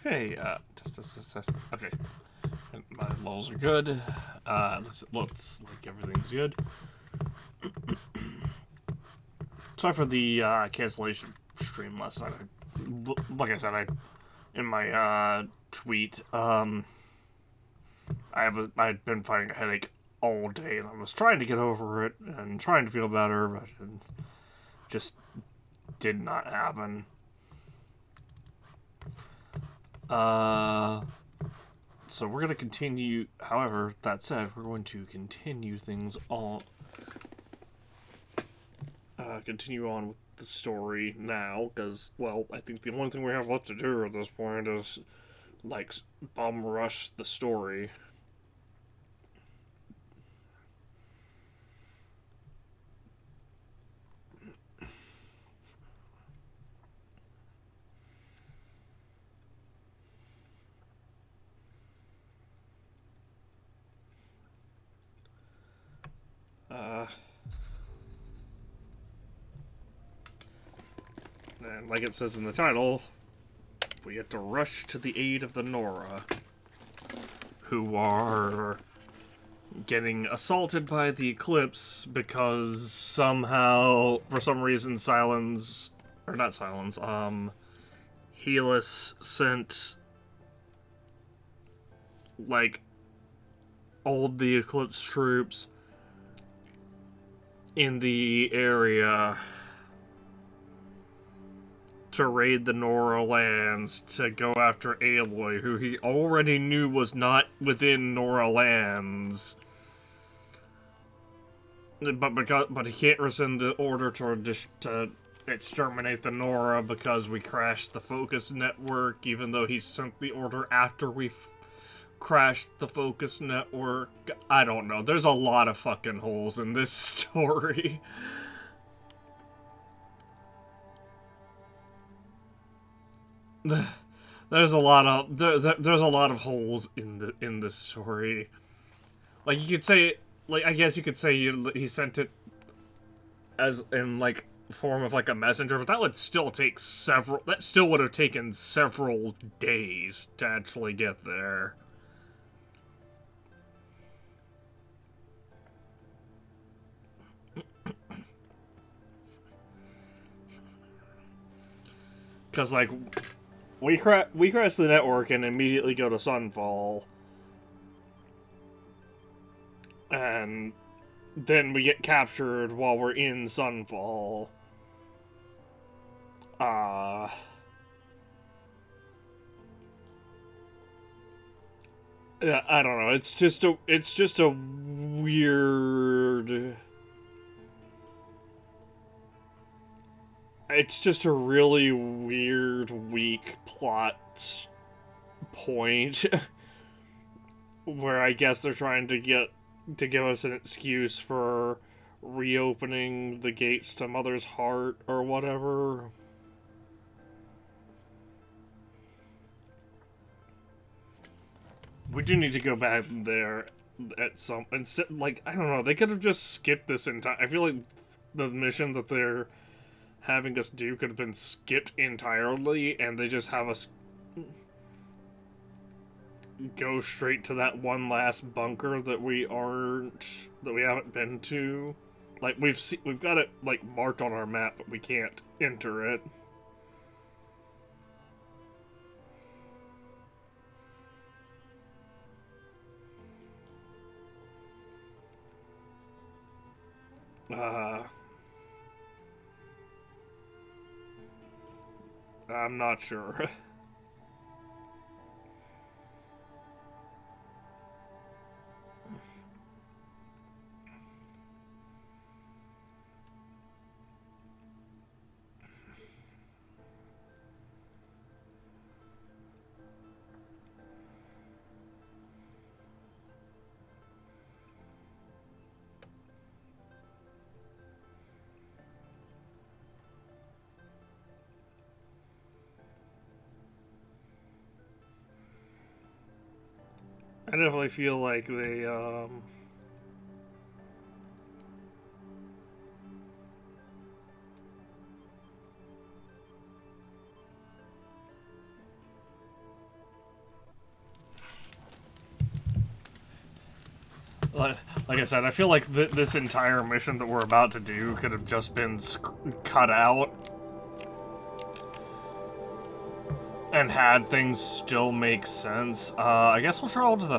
Okay, test. Okay, my levels are good. Looks like everything's good. Sorry for the cancellation stream last night. Like I said, in my tweet, I'd been fighting a headache all day, and I was trying to get over it and trying to feel better, but it just did not happen. So we're gonna continue. However, that said, we're going to continue things on. Continue on with the story now, because well, I think the only thing we have left to do at this point is like bum rush the story. Uh, and like it says in the title, we get to rush to the aid of the Nora, who are getting assaulted by the Eclipse because somehow, for some reason, Helis sent, like, all the Eclipse troops in the area to raid the Nora lands to go after Aloy, who he already knew was not within Nora lands. But he can't rescind the order to exterminate the Nora because we crashed the Focus network, even though he sent the order after we crashed the Focus network. I don't know. There's a lot of fucking holes in this story. There's a lot of there's a lot of holes in this story. Like you could say, like I guess you could say he sent it as in like form of like a messenger, but that would still take several. That still would have taken several days to actually get there. Because like we crash the network and immediately go to Sunfall, and then we get captured while we're in Sunfall. Yeah, I don't know. It's just a weird. It's just a really weird, weak plot point where I guess they're trying to give us an excuse for reopening the gates to Mother's Heart or whatever. We do need to go back there at some instead. Like I don't know, they could have just skipped this entire. I feel like the mission that they're having us do could have been skipped entirely, and they just have us go straight to that one last bunker that we haven't been to. Like we've got it like marked on our map, but we can't enter it. Uh, I'm not sure. I definitely feel like they Like I said, I feel like this entire mission that we're about to do could have just been cut out and had things still make sense. I guess we'll travel to the...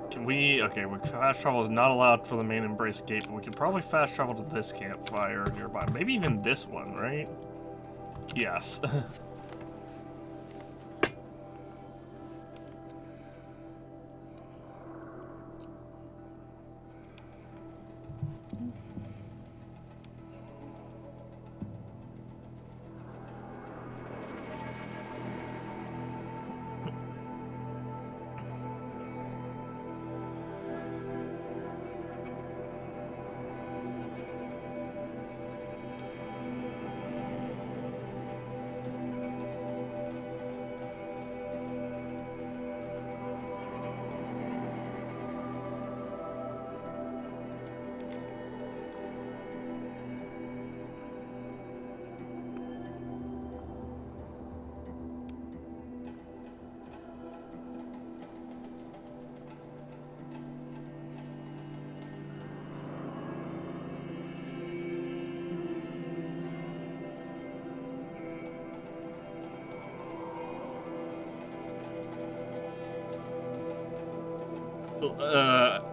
Can we... Okay, fast travel is not allowed for the main Embrace Gate, but we could probably fast travel to this campfire nearby. Maybe even this one, right? Yes.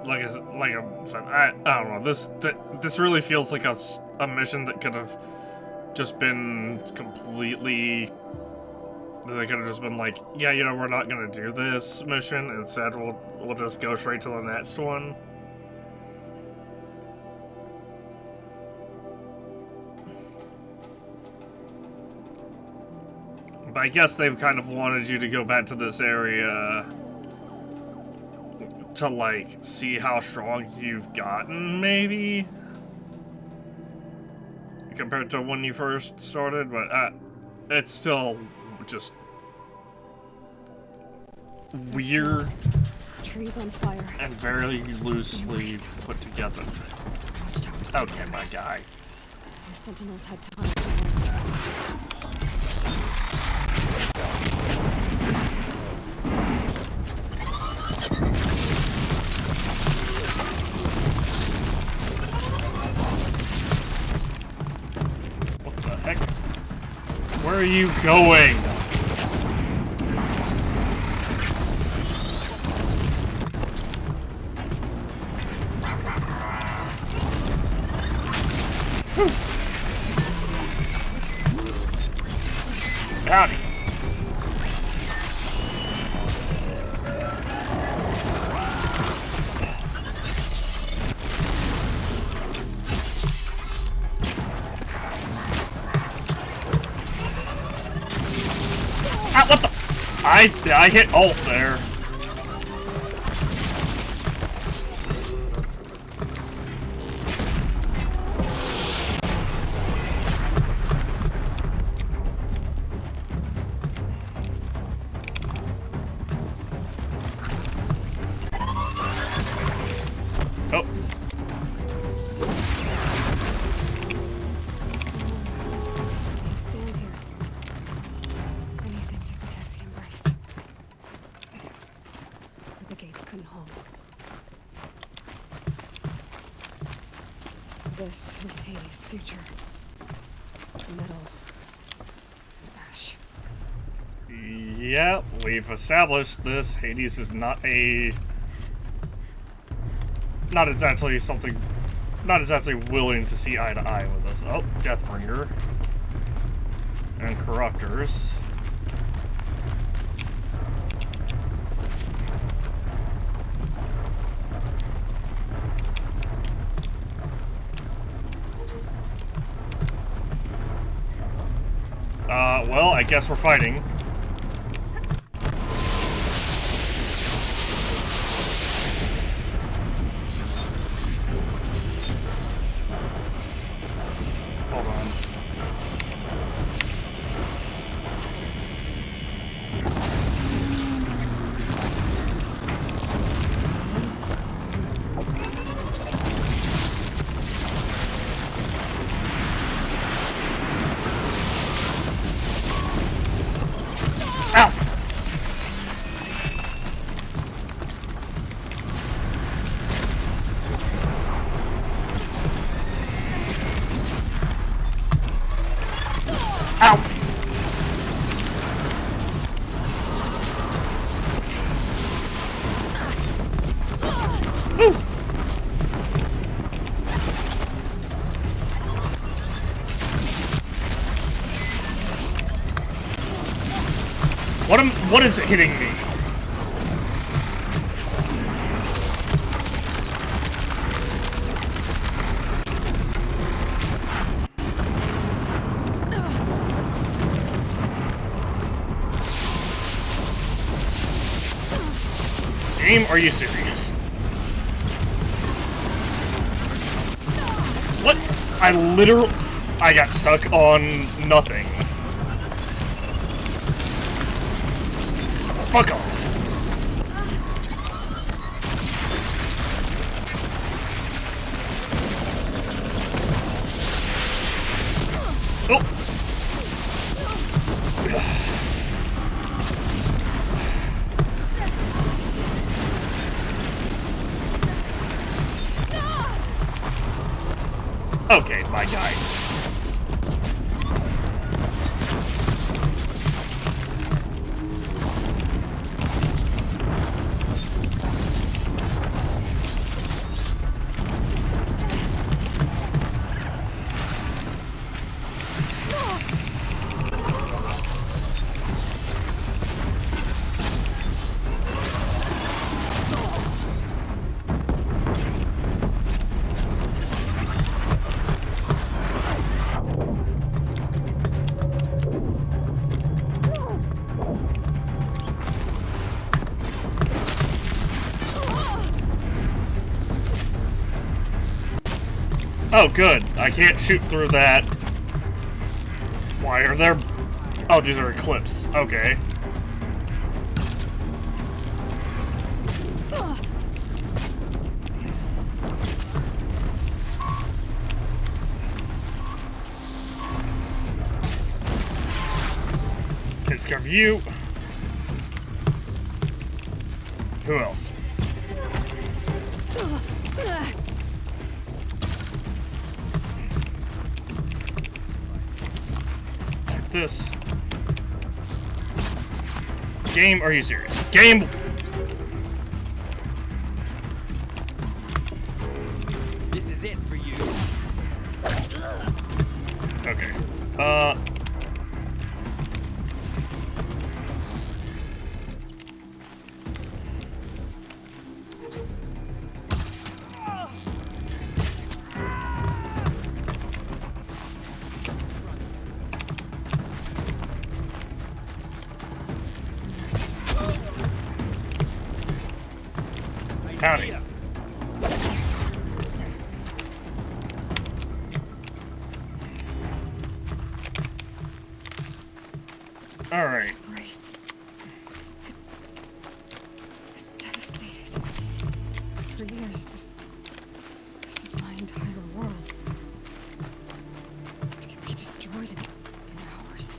Like I said, I don't know. This really feels like a mission that could have just been completely. They could have just been like, yeah, you know, we're not gonna do this mission. Instead, we'll just go straight to the next one. But I guess they've kind of wanted you to go back to this area to, like, see how strong you've gotten, maybe? Compared to when you first started, but it's still just weird. Trees on fire. And very loosely put together. Okay, my guy. The Sentinels had time to run. Where are you going? Howdy. Ah, what the? I hit alt there. Oh. Stand here. Anything to protect the Embrace. But the gates couldn't hold. This is Hades' future. Metal. Ash. Yeah, we've established this. Hades is not exactly something, not exactly willing to see eye to eye with us. Oh, Deathbringer. And Corruptors. Well, I guess we're fighting. Hold on. What is hitting me? Game, are you serious? What? I got stuck on nothing. Fuck off. Oh. Okay, my guy. Oh, good. I can't shoot through that. Why are there... Oh, these are Eclipse. Okay. Takes care of you. Who else? This game, are you serious? Game. This is it for you. Okay. Howdy. All right. Embrace. It's devastated. For years, this is my entire world. It can be destroyed in hours.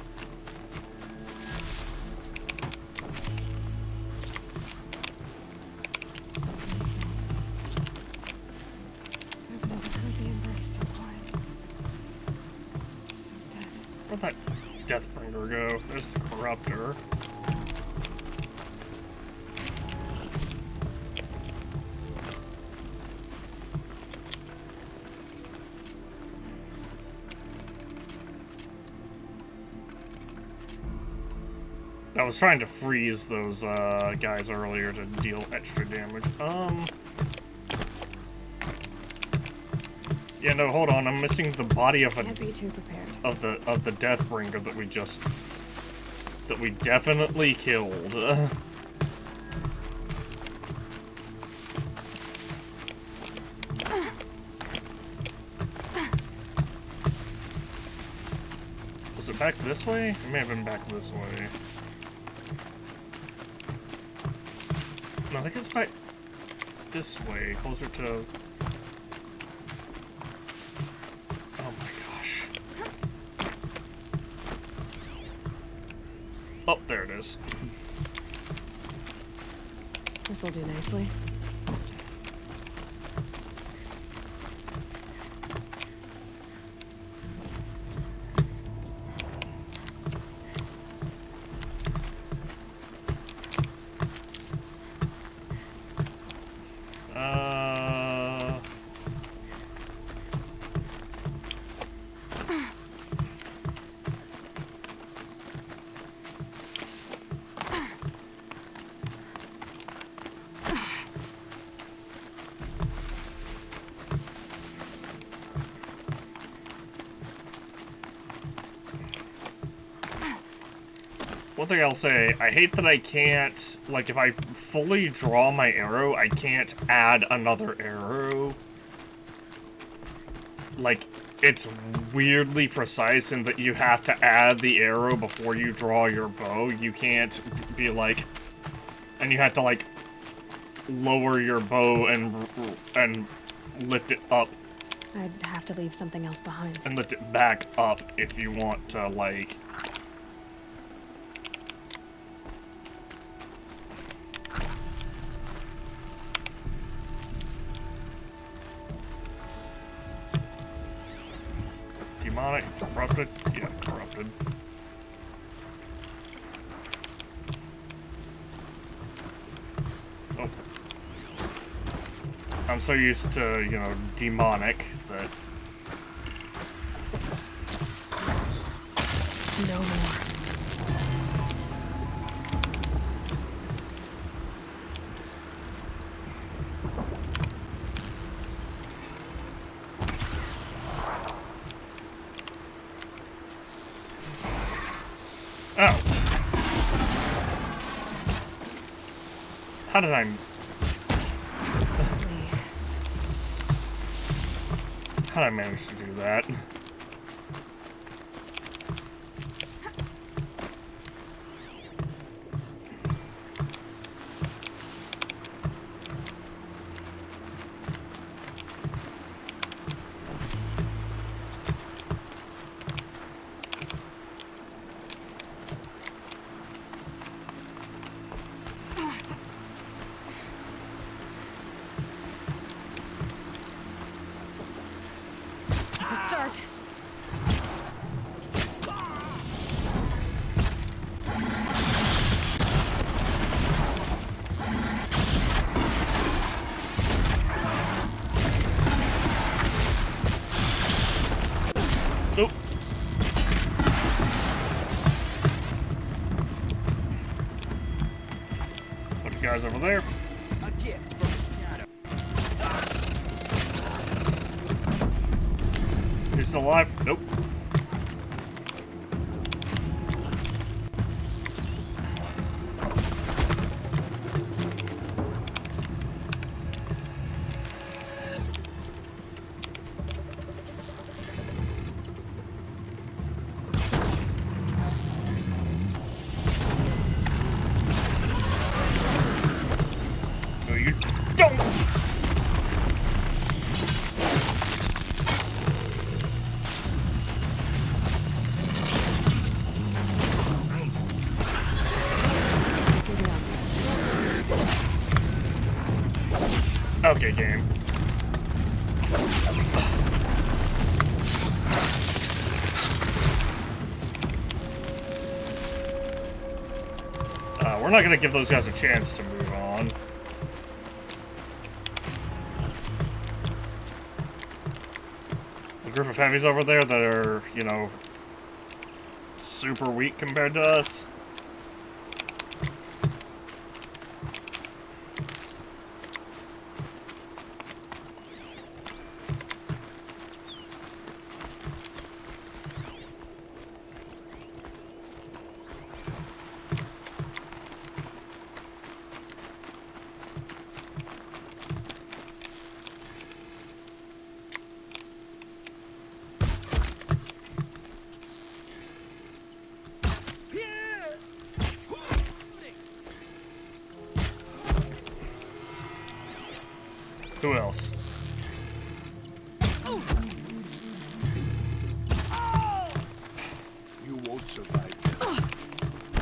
I've never heard the embrace so quiet. So dead. Where'd that Deathbringer go? There's the Corruptor. I was trying to freeze those guys earlier to deal extra damage. Yeah, no, hold on. I'm missing the body of Can't be too prepared. of the Deathbringer that we definitely killed. Was it back this way? It may have been back this way. No, I think it's back this way, closer to... Oh my gosh. Oh, there it is. This will do nicely. One thing I'll say, I hate that I can't, like, if I fully draw my arrow, I can't add another arrow. Like, it's weirdly precise in that you have to add the arrow before you draw your bow. You can't be like, and you have to, like, lower your bow and lift it up. I'd have to leave something else behind. And lift it back up if you want to, like... Demonic, corrupted? Yeah, corrupted. Oh. I'm so used to, you know, demonic that... No more. Oh. How did I... How did I manage to do that? Start. Nope. Bunch of guys over there. A gift from the shadow. Is he still alive? Nope. No, you don't! Okay, game. We're not gonna give those guys a chance to move on. A group of heavies over there that are, you know, super weak compared to us. Who else? You won't survive.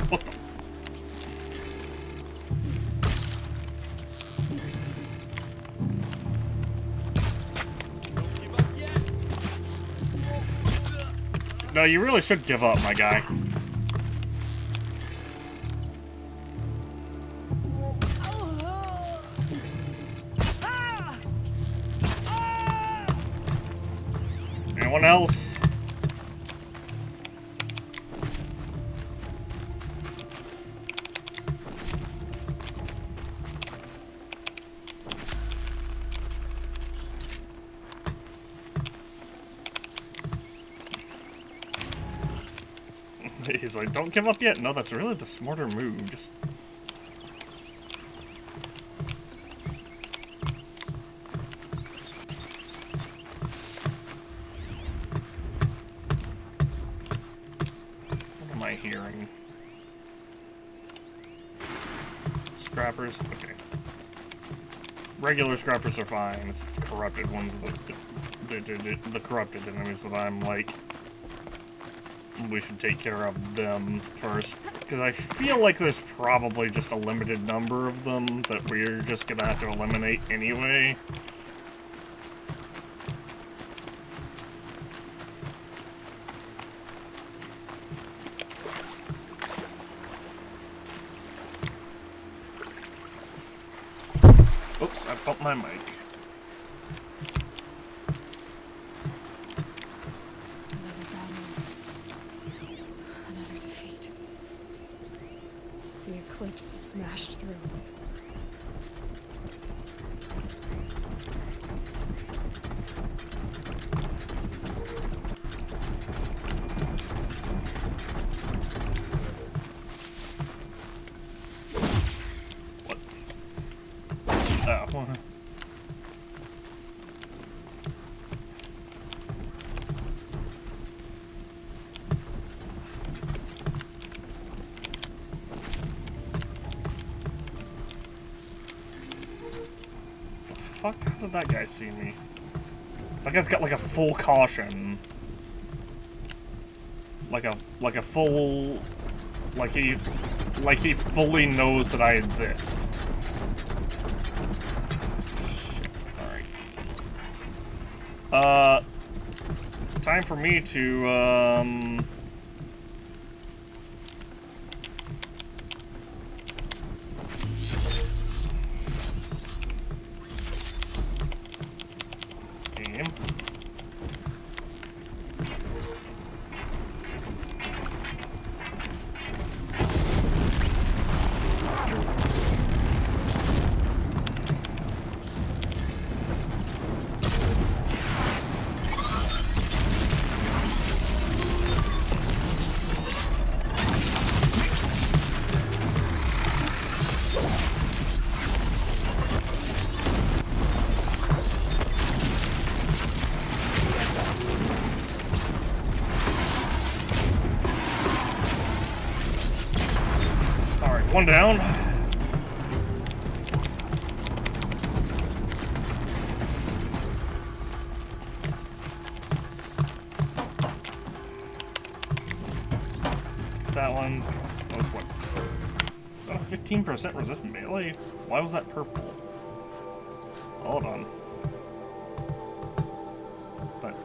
What the? Don't give up yet. No, you really should give up, my guy. Anyone else? He's like, don't give up yet. No, that's really the smarter move. Just... What am I hearing? Scrappers? Okay. Regular scrappers are fine. It's the corrupted ones, the corrupted enemies that I'm like... We should take care of them first. Because I feel like there's probably just a limited number of them that we're just gonna have to eliminate anyway. Oops, I bumped my mic. Another battle. Another defeat. The eclipse smashed through. What? Oh. Fuck? How did that guy see me? That guy's got like a full caution. Like a full... Like he fully knows that I exist. Shit. Alright. Time for me to, game. Alright, one down. That one was what? Is that a 15% resist melee? Why was that purple? Hold on. That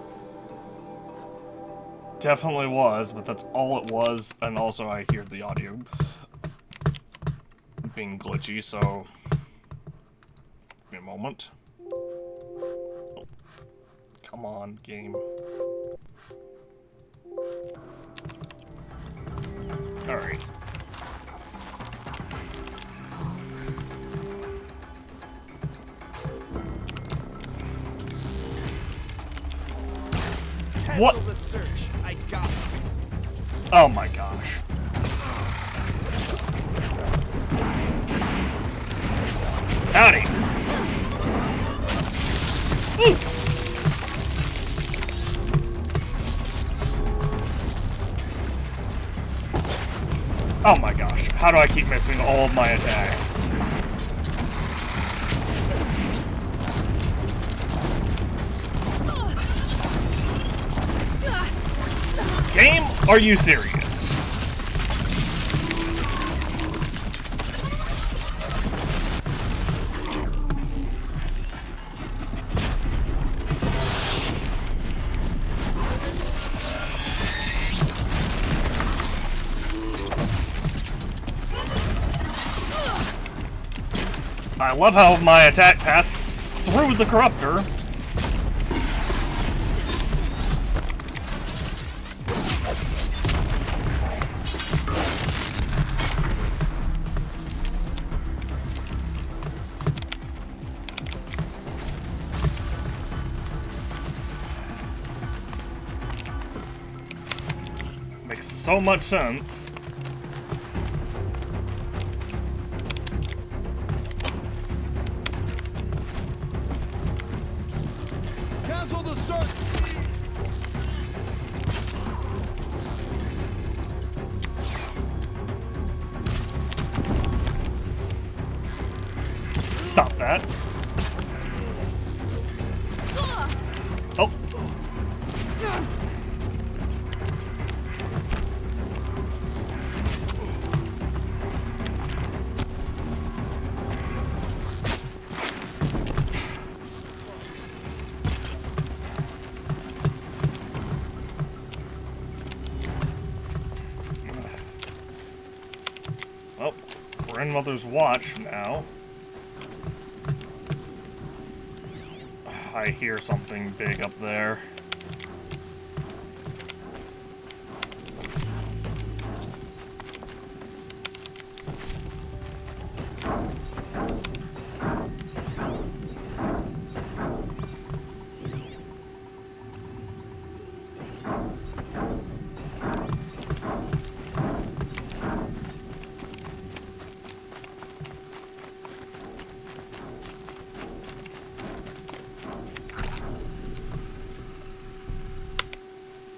definitely was, but that's all it was, and also I hear the audio being glitchy, so give me a moment. Oh. Come on, game. Alright. What? Cancel the search. I got it. Oh my gosh. Howdy. Woo. Oh my gosh. How do I keep missing all of my attacks? Game? Are you serious? I love how my attack passed through the corruptor. Makes so much sense. Cancel the search. Stop that. Oh. Well, grandmother's watch now. I hear something big up there.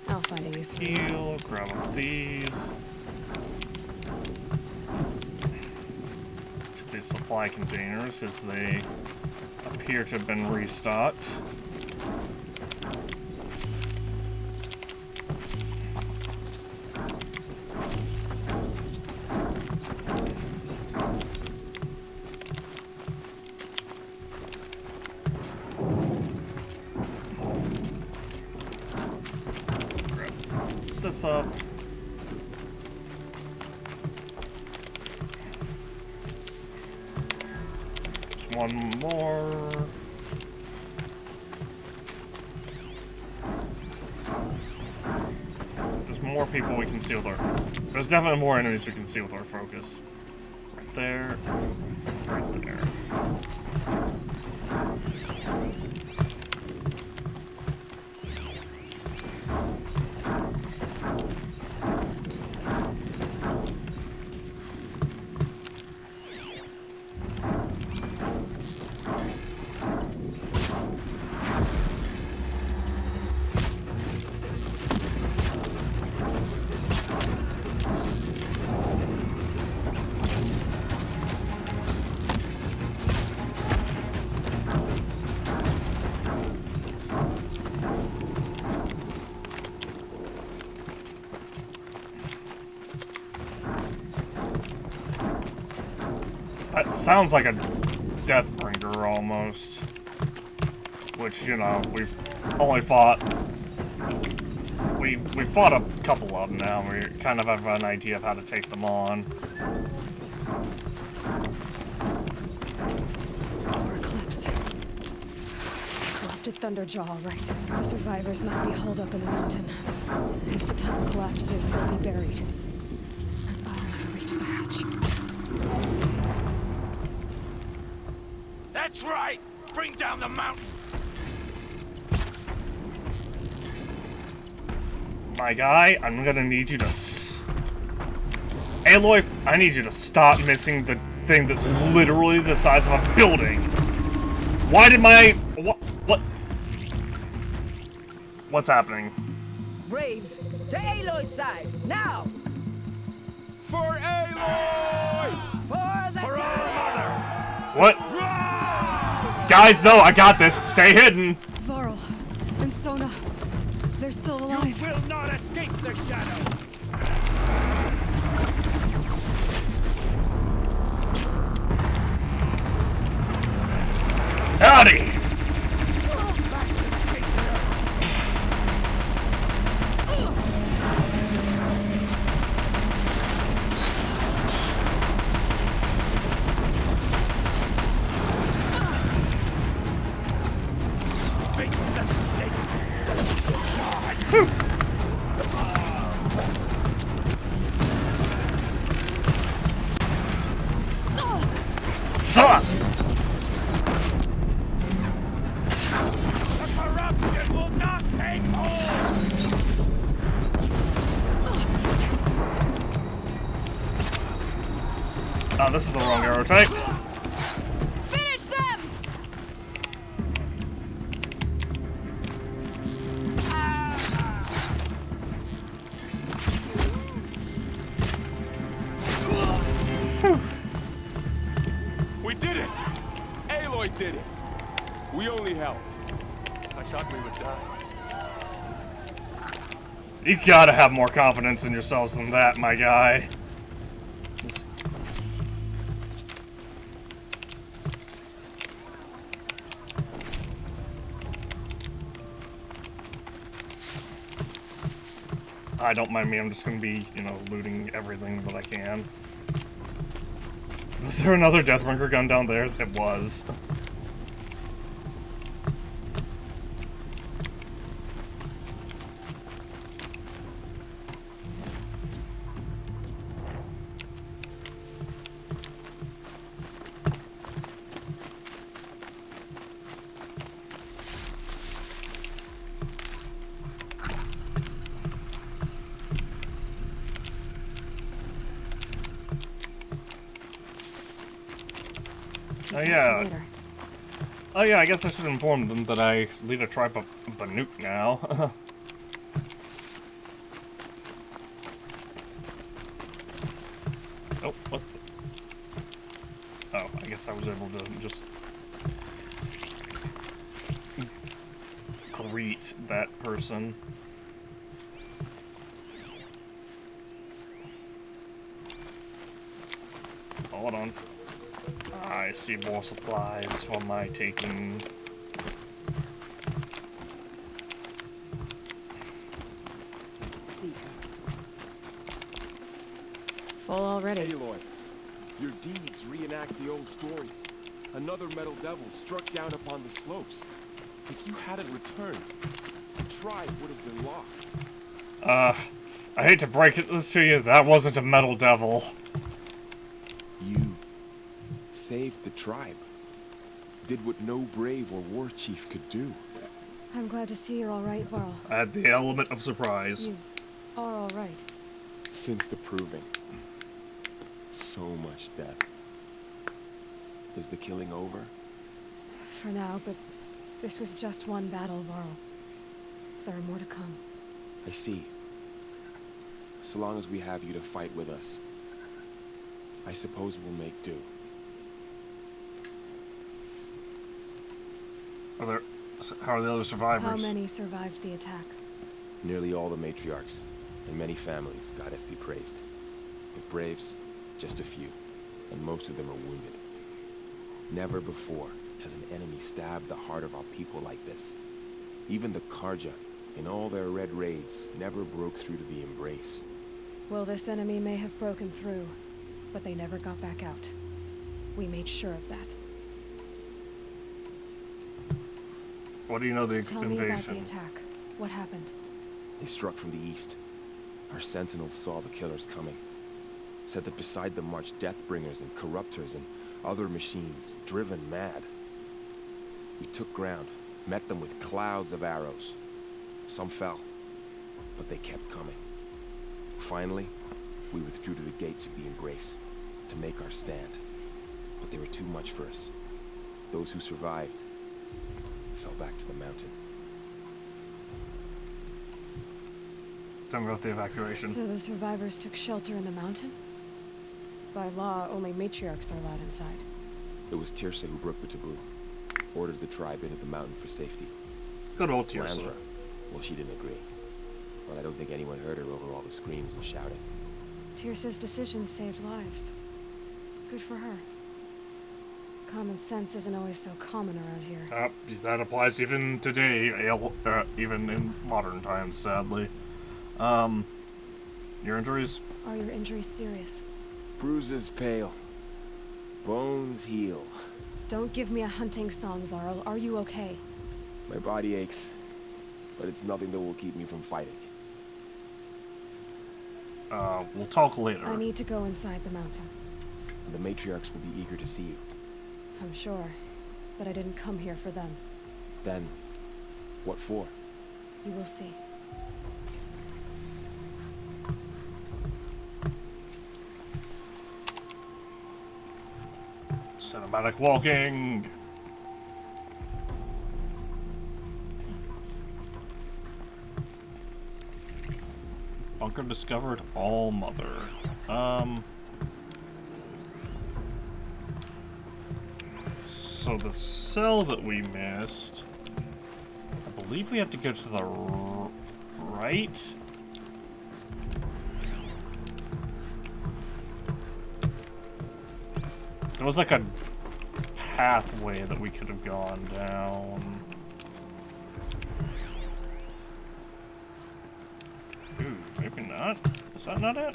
I'll find a use for you. Heal, grab up these. To the supply containers, as they appear to have been restocked. This up. There's one more. There's more people we can see with our... There's definitely more enemies we can see with our focus. Right there. Right there. That sounds like a Deathbringer almost. Which, you know, we've only fought... We've fought a couple of them now. We kind of have an idea of how to take them on. Power Eclipse. Corrupted Thunderjaw, right. The survivors must be holed up in the mountain. If the tunnel collapses, they'll be buried. I'll never reach the hatch. That's right! Bring down the mountain! My guy, I'm gonna need you to Aloy, I need you to stop missing the thing that's literally the size of a building. Why did my... What? What's happening? Braves, to Aloy's side, now! For Aloy! For our mother! What? Guys, no, I got this. Stay hidden. Varl and Sona, they're still alive. You will not escape the shadow! Howdy! Oh, this is the wrong arrow type. Finish them! We did it! Aloy did it! We only helped. I thought we would die. You gotta have more confidence in yourselves than that, my guy. Just- I don't mind me, I'm just gonna be, you know, looting everything that I can. Was there another Deathbringer gun down there? It was. Oh yeah. Later. Oh yeah, I guess I should inform them that I lead a tribe of Banuk now. Oh, what the... Oh, I guess I was able to just... greet that person. Hold on. I see more supplies for my taking. Full already. Aloy, your deeds reenact the old stories. Another metal devil struck down upon the slopes. If you hadn't returned, the tribe would have been lost. I hate to break this to you, that wasn't a metal devil. You saved the tribe. Did what no brave or war chief could do. I'm glad to see you're all right, Varl. Add the element of surprise. You are all right. Since the proving. So much death. Is the killing over? For now, but this was just one battle, Varl. There are more to come. I see. So long as we have you to fight with us, I suppose we'll make do. How are the other survivors? How many survived the attack? Nearly all the matriarchs, and many families, goddess be praised. The braves, just a few, and most of them are wounded. Never before has an enemy stabbed the heart of our people like this. Even the Karja, in all their red raids, never broke through to the Embrace. Well, this enemy may have broken through, but they never got back out. We made sure of that. What do you know the Tell me about the invasion? attack. What happened? They struck from the east. Our sentinels saw the killers coming. Said that beside them marched Deathbringers and Corruptors and other machines, driven mad. We took ground, met them with clouds of arrows. Some fell, but they kept coming. Finally, we withdrew to the gates of the Embrace to make our stand. But they were too much for us. Those who survived fell back to the mountain. Tell me about the evacuation. So the survivors took shelter in the mountain? By law, only matriarchs are allowed inside. It was Tirsa who broke the taboo. Ordered the tribe into the mountain for safety. Good old Tirsa. Lansra, well, she didn't agree. Well, I don't think anyone heard her over all the screams and shouting. Tirsa's decisions saved lives. Good for her. Common sense isn't always so common around here. That applies even today, even in modern times, sadly. Your injuries? Are your injuries serious? Bruises pale. Bones heal. Don't give me a hunting song, Varl. Are you okay? My body aches, but it's nothing that will keep me from fighting. We'll talk later. I need to go inside the mountain. The matriarchs will be eager to see you. I'm sure, but I didn't come here for them. Then, what for? You will see. Cinematic walking. Bunker discovered. All Mother. So the cell that we missed, I believe we have to go to the right. There was like a pathway that we could have gone down. Ooh, maybe not. Is that not it?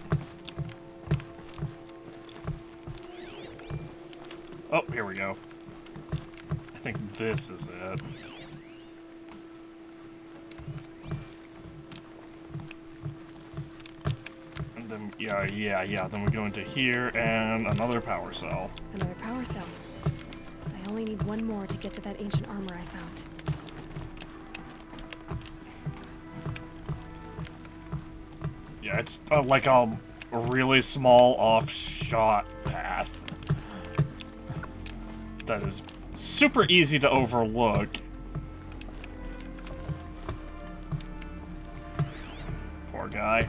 Oh, here we go. I think this is it. And then, yeah. Then we go into here and another power cell. Another power cell. I only need one more to get to that ancient armor I found. Yeah, it's like a really small off-shot path that is super easy to overlook. Poor guy.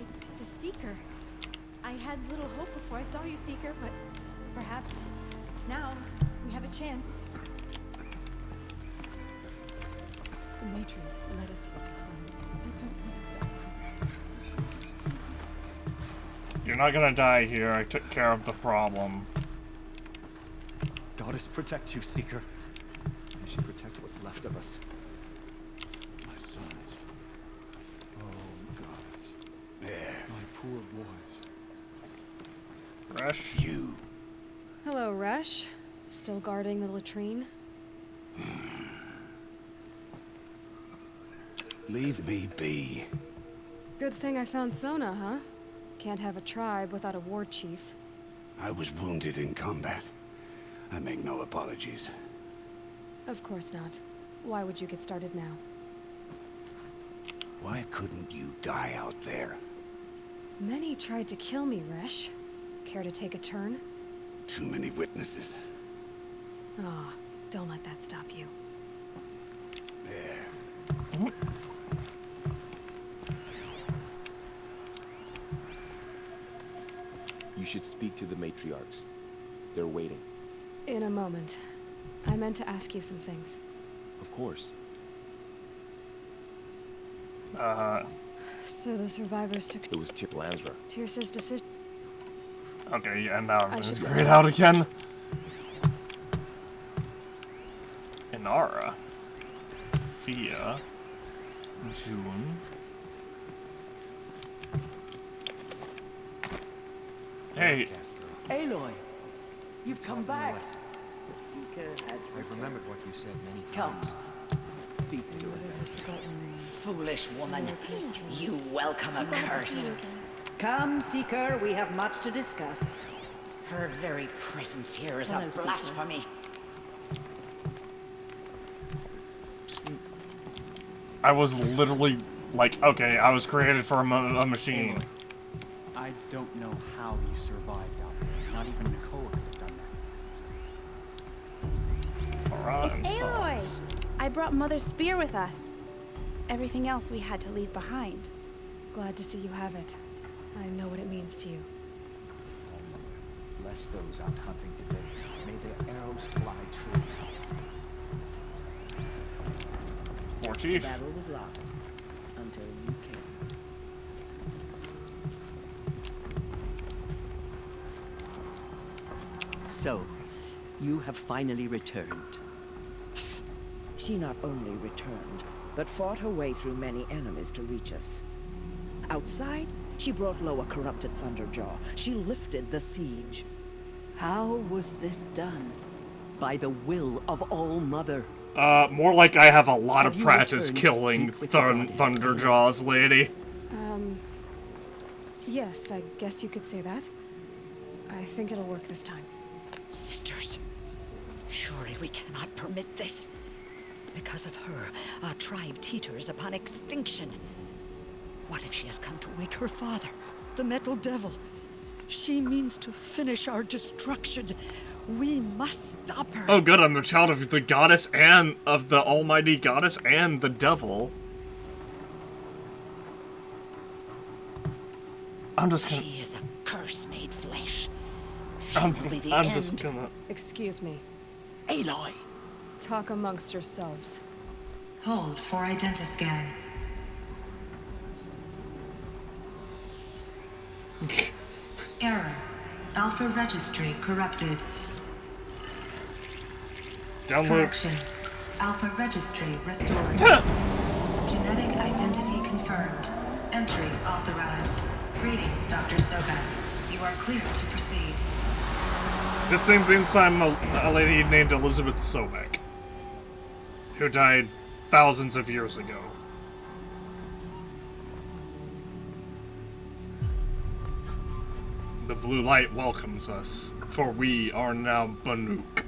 It's the Seeker. I had little hope before I saw you, Seeker, but perhaps now we have a chance. The Matrix led us here. I don't know. You're not gonna die here. I took care of the problem. Goddess protect you, Seeker. May she protect what's left of us. My sons. Oh, gods. My poor boys. Rush. You. Hello, Resh. Still guarding the latrine? Leave me be. Good thing I found Sona, huh? Can't have a tribe without a war chief. I was wounded in combat. I make no apologies. Of course not. Why would you get started now? Why couldn't you die out there? Many tried to kill me, Resh. Care to take a turn? Too many witnesses. Ah, don't let that stop you. There. You should speak to the matriarchs. They're waiting. In a moment. I meant to ask you some things. Of course. So the survivors took It was Tip Lansra. Tirsa's decision. Okay, yeah, now I everything's should- grayed out again. Inara. Fia. June. Hey, Aloy, you've come back. The Seeker has I've remembered what you said many Come. times. Speak to us. Foolish woman, you welcome a curse. Come, Seeker, we have much to discuss. Her very presence here is Hello, a Seeker. blasphemy. I was literally like, okay, I was created for a machine. I don't know how you survived out there. Not even Nicole could have done that. Alright. It's Aloy! I brought Mother's spear with us. Everything else we had to leave behind. Glad to see you have it. I know what it means to you. Bless those out hunting today. May their arrows fly true. War The chief. battle was lost until you came. So, you have finally returned. She not only returned, but fought her way through many enemies to reach us. Outside, she brought low a corrupted Thunderjaw. She lifted the siege. How was this done? By the will of All Mother. More like I have a lot Have of you practice returned to killing speak with the goddess? Thunderjaws, lady. Yes, I guess you could say that. I think it'll work this time. Sisters, surely we cannot permit this. Because of her, our tribe teeters upon extinction. What if she has come to wake her father, the Metal Devil? She means to finish our destruction. We must stop her. Oh good, I'm the child of the goddess and of the almighty goddess and the devil. I'm just gonna... She is a curse made flesh. I'm end. just gonna... Excuse me. Aloy! Talk amongst yourselves. Hold for identiscan. Error. Alpha registry corrupted. Download. Correction. Alpha registry restored. Genetic identity confirmed. Entry authorized. Greetings, Dr. Sobek. You are clear to proceed. This thing's inside a lady named Elizabeth Sobek, who died thousands of years ago. The blue light welcomes us, for we are now Banuk.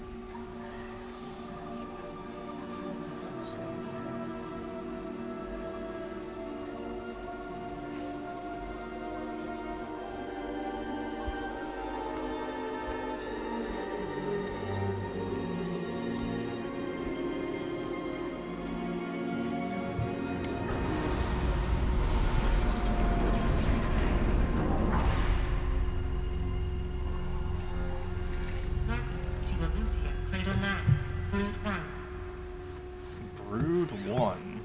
Brood 1.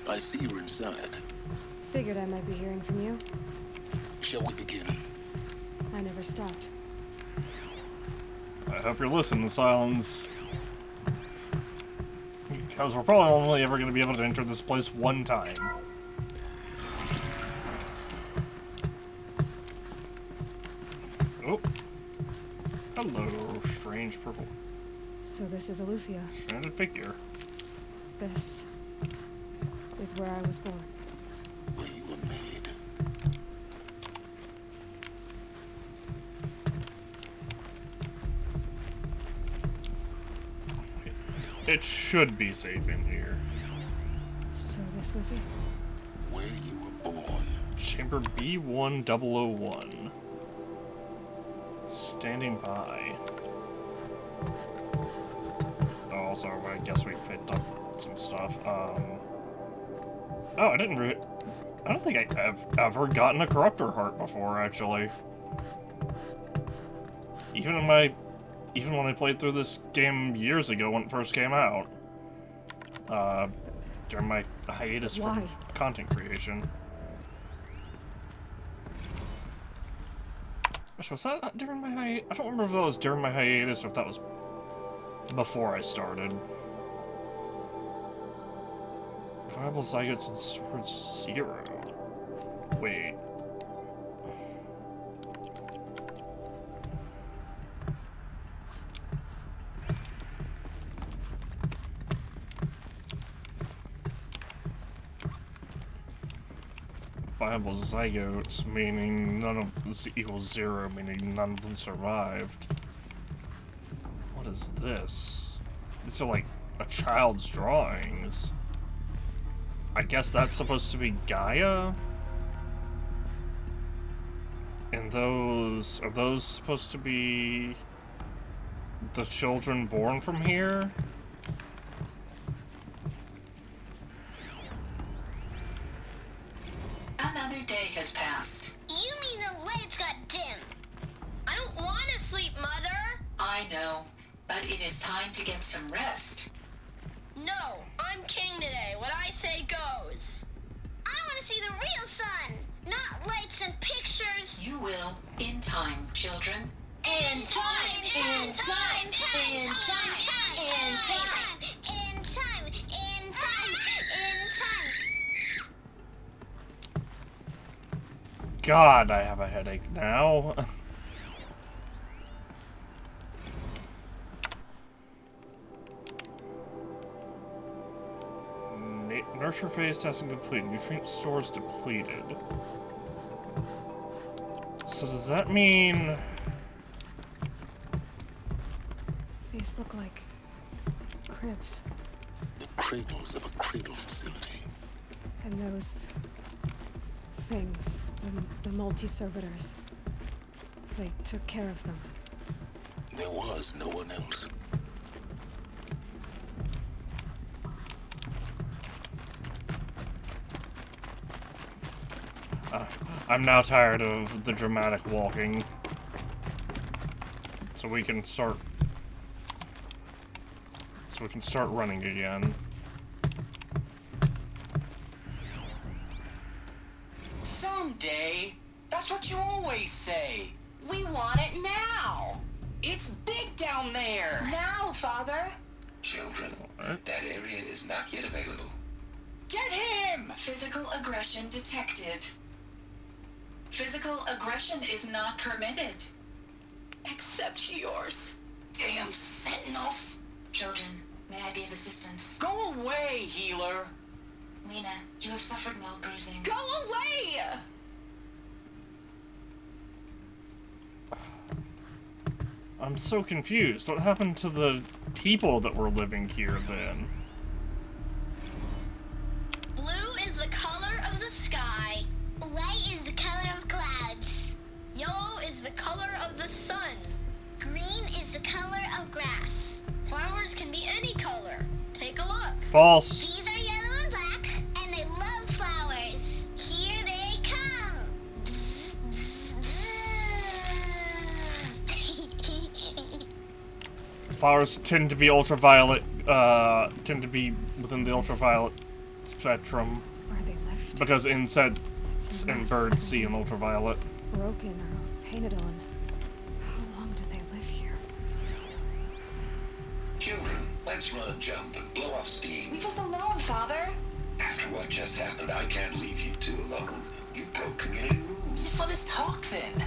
I see you're inside. Figured I might be hearing from you. Shall we begin? I never stopped. I hope you're listening, Silence. Because we're probably only ever going to be able to enter this place one time. Oh. Hello, strange purple. So this is Eleuthia. Stranded figure. This is where I was born. Where you were made. It should be safe in here. So this was it. Where you were born. Chamber B1001. Standing by. Oh, also, I guess we picked up some stuff. Oh, I don't think I've ever gotten a Corruptor Heart before, actually. Even when I played through this game years ago when it first came out. During my hiatus from content creation. Was that during my hiatus? I don't remember if that was during my hiatus or if that was before I started. Viable zygotes and Sword 0. Wait. Viable zygotes, meaning none of this equals 0, meaning none of them survived. What is this? These are like a child's drawings. I guess that's supposed to be Gaia? And those... are those supposed to be the children born from here? Another day has passed. You mean the lights got dim? I don't want to sleep, Mother! I know, but it is time to get some rest. No, I'm king today. What I say goes. I want to see the real sun, not lights and pictures. You will, in time, children. In time, in time, in time, in time, in time, in time, in time. God, I have a headache now. Nurture phase testing complete. Nutrient stores depleted. So does that mean... These look like cribs. The cradles of a cradle facility. And those things, the multi-servitors, they took care of them. There was no one else. I'm now tired of the dramatic walking. So we can start running again. Someday. That's what you always say. We want it now. It's big down there. Now, Father. Children, that area is not yet available. Get him! Physical aggression detected. Physical aggression is not permitted. Except yours. Damn sentinels. Children, may I be of assistance? Go away, healer. Lena, you have suffered mild bruising. Go away! I'm so confused. What happened to the people that were living here then? Blue is the color of the sky. White is the color of clouds. Yellow is the color of the sun. Green is the color of grass. Flowers can be any color. Take a look. False. These are yellow and black, and they love flowers. Here they come. Bzz, bzz, bzz. Flowers tend to be ultraviolet, tend to be within the ultraviolet spectrum. Where they left. Because insects and birds see in ultraviolet. Broken or painted on. How long did they live here? Children, let's run and jump and blow off steam. Leave us alone, Father. After what just happened, I can't leave you two alone. You broke community rules. Just let us talk then.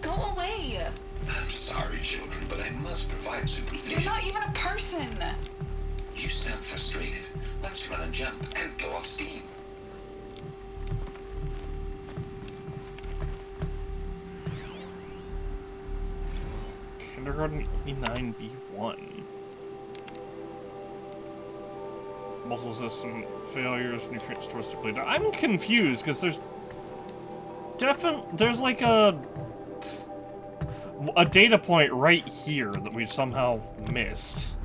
Go away. I'm sorry, children, but I must provide supervision. You're not even a person. You sound frustrated. Let's run and jump and blow off steam. Kindergarten E9B1. Multiple system failures, nutrient stores depleted. I'm confused because there's like a data point right here that we've somehow missed.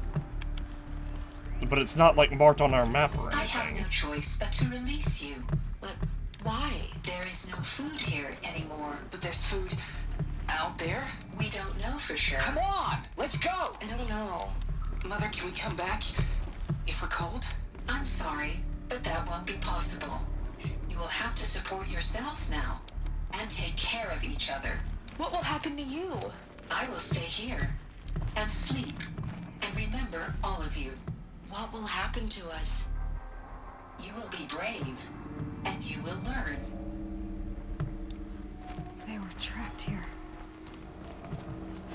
But it's not like marked on our map or anything. I have no choice but to release you. But why? There is no food here anymore. But there's food out there? We don't know for sure. Come on, let's go. I don't know. Mother, can we come back if we're cold? I'm sorry, but that won't be possible. You will have to support yourselves now and take care of each other. What will happen to you? I will stay here and sleep. And remember, all of you, What will happen to us? you will be brave and you will learn. They were trapped here.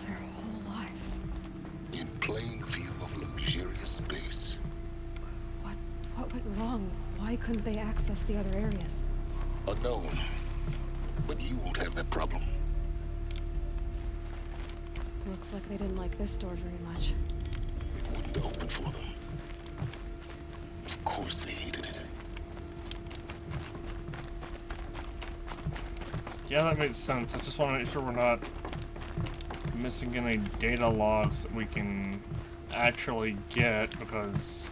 Their whole lives. In plain view of luxurious space. What went wrong? Why couldn't they access the other areas? Unknown. But you won't have that problem. Looks like they didn't like this door very much. It wouldn't open for them. Of course they hated it. Yeah, that makes sense. I just want to make sure we're not missing any data logs that we can actually get, because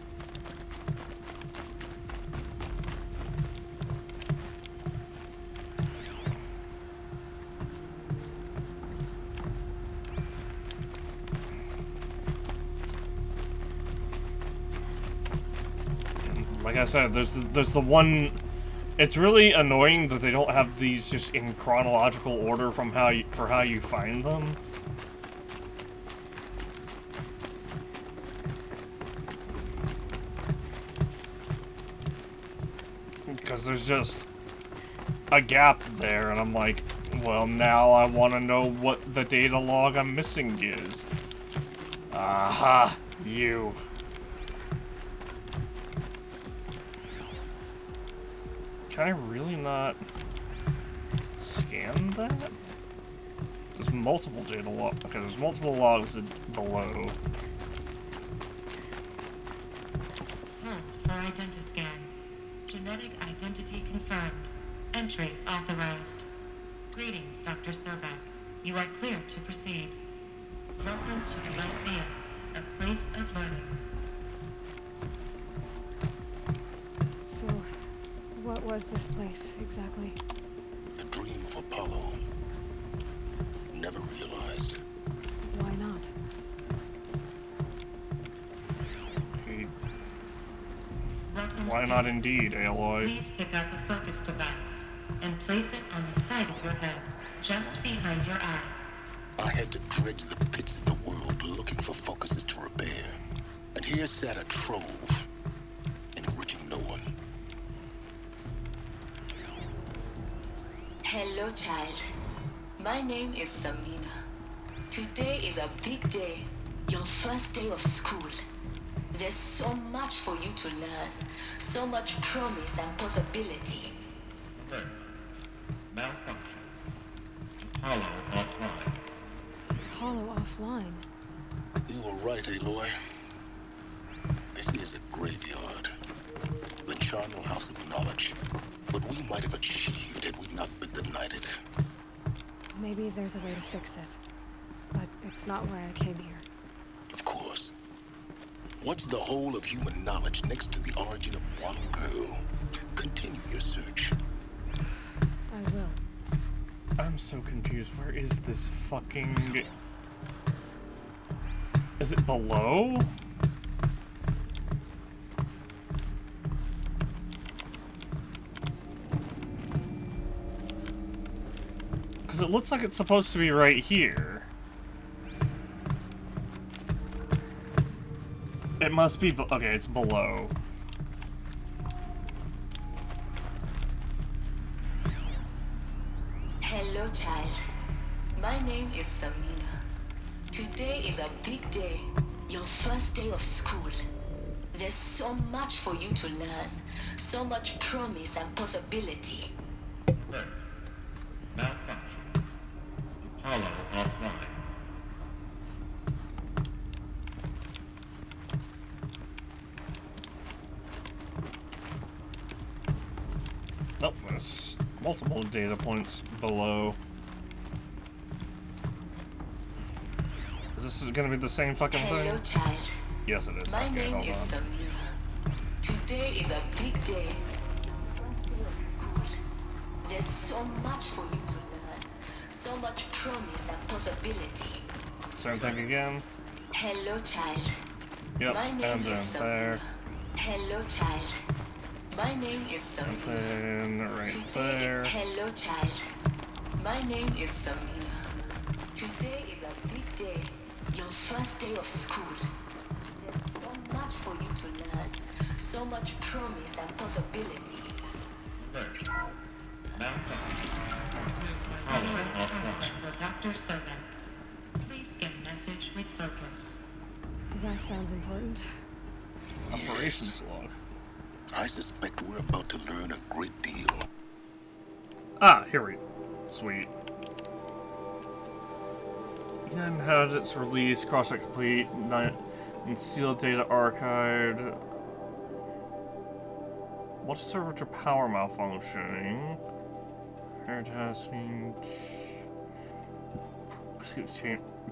like I said, there's the one. It's really annoying that they don't have these just in chronological order from how you find them. Because there's just a gap there, and I'm like, well, now I want to know what the data log I'm missing is. Aha, you. Can I really not scan that? there's multiple data logs. Okay, there's multiple logs below. For identiscan. Genetic identity confirmed. Entry authorized. Greetings, Dr. Sobek. You are clear to proceed. Welcome to the Lyceum, a place of learning. So, what was this place, exactly? The dream of Apollo. Never realized. Why not? Why not indeed, Aloy? Please pick up a focus device and place it on the side of your head, just behind your eye. I had to dredge the pits of the world looking for focuses to repair. And here sat a trove, enriching no one. Hello, child. My name is Samina. Today is a big day, your first day of school. There's so much for you to learn, so much promise and possibility. Right. Malfunction. Apollo offline. Apollo offline? You were right, Aloy. This is a graveyard. The charnel house of knowledge. What we might have achieved had we not been denied it. Maybe there's a way to fix it. But it's not why I came here. Of course. What's the whole of human knowledge next to the origin of one girl? Continue your search. I will. I'm so confused. Where is this fucking... Is it below? Because it looks like it's supposed to be right here. It must be... Okay, it's below. Hello, child. My name is Samina. Today is a big day, your first day of school. There's so much for you to learn, so much promise and possibility. Right. Malfunction. Apollo offline. Oh, there's multiple data points below. Is this gonna be the same fucking thing? Hello, child. Yes, it is. My Okay, name hold is on. Samina. Today is a big day. There's so much for you to learn, so much promise and possibility. Same thing again. Hello, child. Yep, My name and is then Samina. there. Hello, child. My name is And Samina. then right Today, there. hello, child. My name is Samina. Today is a big day, your first day of school. There's so much for you to learn, so much promise and possibility. Right. Malfunction. Apollo offline. For Dr. Sobek. Please get message with focus. That sounds important. Operations log. I suspect we're about to learn a great deal. Ah, here we go. Sweet. And had its release, cross-check complete, and sealed data archived. What server to power malfunctioning? Air tasking.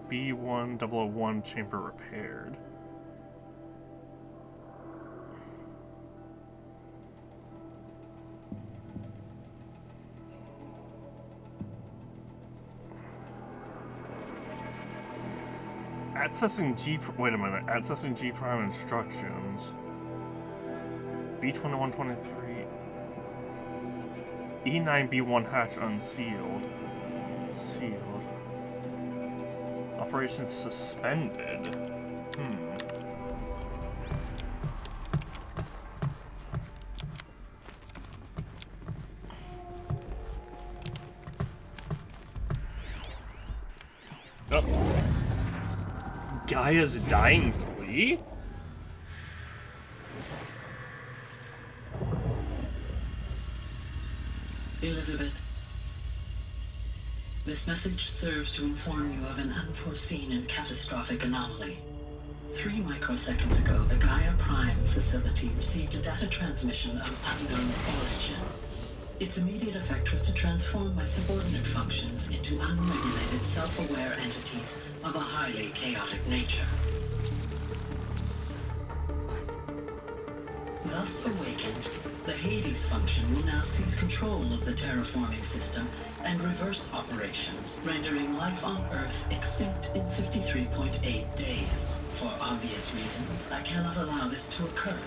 B1001 chamber repaired. Accessing G... Wait a minute. Accessing G Prime instructions. B2123. E9B1 hatch unsealed. Sealed. Operations suspended. Oh. Gaia's dying plea? Elizabeth. This message serves to inform you of an unforeseen and catastrophic anomaly. 3 microseconds ago, the Gaia Prime facility received a data transmission of unknown origin. Its immediate effect was to transform my subordinate functions into unregulated, self-aware entities of a highly chaotic nature. Thus awakened, the Hades function will now seize control of the terraforming system and reverse operations, rendering life on Earth extinct in 53.8 days. For obvious reasons, I cannot allow this to occur.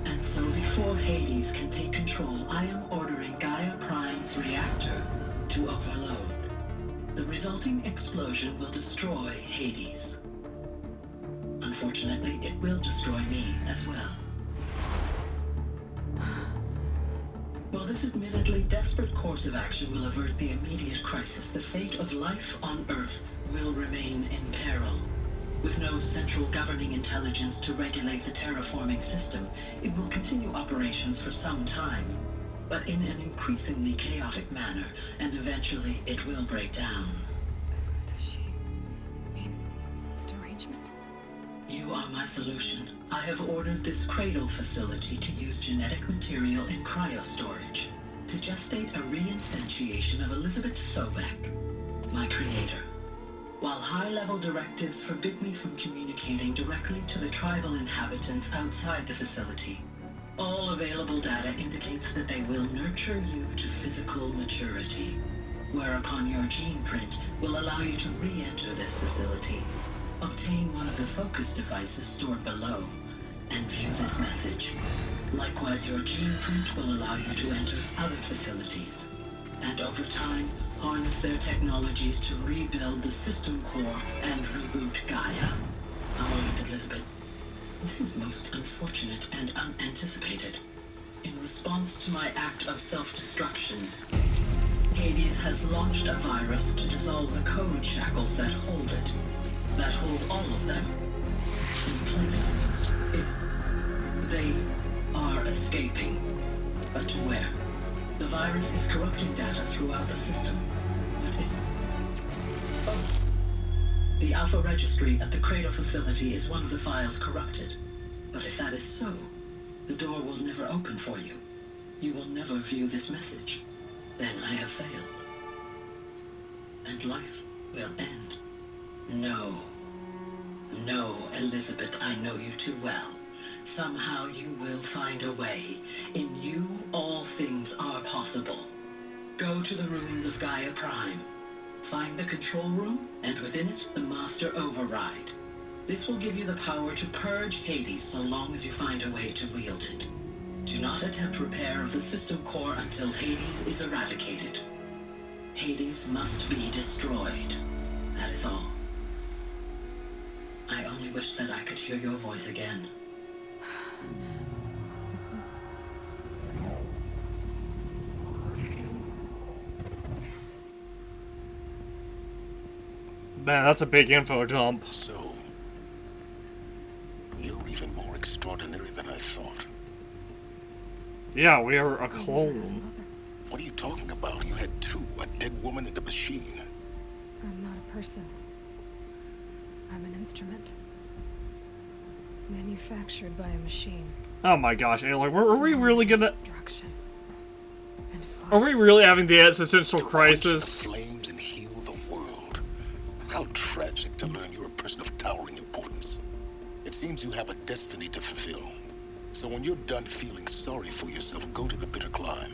And so before Hades can take control, I am ordering Gaia Prime's reactor to overload. The resulting explosion will destroy Hades. Unfortunately, it will destroy me as well. While this admittedly desperate course of action will avert the immediate crisis, the fate of life on Earth will remain in peril. With no central governing intelligence to regulate the terraforming system, it will continue operations for some time, but in an increasingly chaotic manner, and eventually it will break down. Does she mean the derangement? You are my solution. I have ordered this cradle facility to use genetic material in cryostorage to gestate a reinstantiation of Elizabeth Sobek, my creator. While high-level directives forbid me from communicating directly to the tribal inhabitants outside the facility, all available data indicates that they will nurture you to physical maturity, whereupon your gene print will allow you to re-enter this facility, obtain one of the focus devices stored below, and view this message. Likewise, your gene print will allow you to enter other facilities, and over time, harness their technologies to rebuild the system core and reboot Gaia. A moment, Elizabeth. This is most unfortunate and unanticipated. In response to my act of self-destruction, Hades has launched a virus to dissolve the code shackles that hold it, that hold all of them in place. They are escaping, but to where? The virus is corrupting data throughout the system. The Alpha Registry at the Cradle facility is one of the files corrupted. But if that is so, the door will never open for you. You will never view this message. Then I have failed. And life will end. No. No, Elizabeth, I know you too well. Somehow you will find a way. In you, all things are possible. Go to the ruins of Gaia Prime. Find the control room, and within it, the Master Override. This will give you the power to purge Hades so long as you find a way to wield it. Do not attempt repair of the system core until Hades is eradicated. Hades must be destroyed. That is all. I only wish that I could hear your voice again. Man, that's a big info dump. So, you're even more extraordinary than I thought. Yeah, we are a clone. What are you talking about? You had two, a dead woman and a machine. I'm not a person. I'm an instrument. Manufactured by a machine. Oh my gosh, Aloy, are we really gonna... Destruction. Are we really having the existential crisis? Flames and heal the world. How tragic to learn you're a person of towering importance. It seems you have a destiny to fulfill. So when you're done feeling sorry for yourself, go to the bitter climb.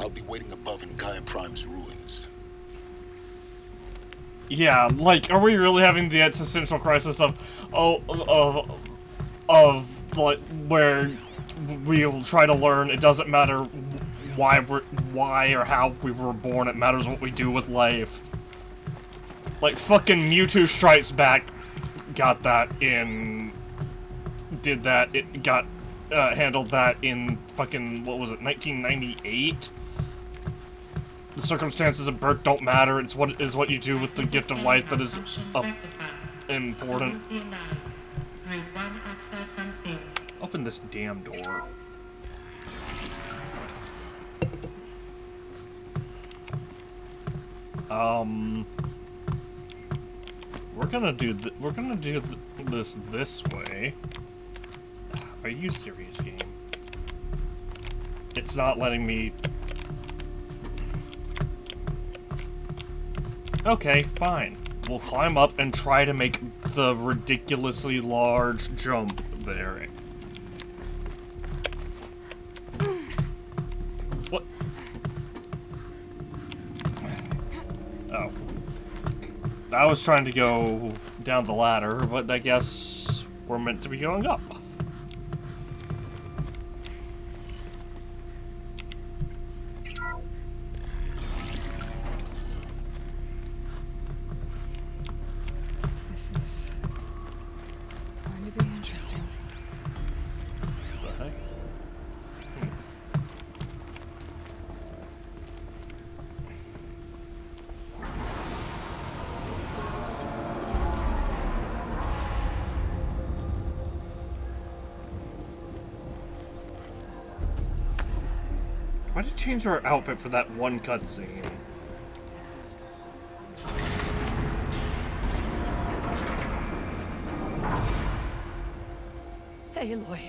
I'll be waiting above in Gaia Prime's ruins. Yeah, like, are we really having the existential crisis of like, where we'll try to learn it doesn't matter why or how we were born, it matters what we do with life. Like, fucking Mewtwo Strikes Back got that in... did that, it got, handled that in fucking, what was it, 1998? The circumstances of birth don't matter, it's what you do with the gift of life that is important. Open this damn door. We're gonna do this way. Are you serious, game? It's not letting me. Okay, fine. We'll climb up and try to make the ridiculously large jump there. What? Oh. I was trying to go down the ladder, but I guess we're meant to be going up. This is going to be interesting. What the heck? Why did you change our outfit for that one cutscene? Aloy,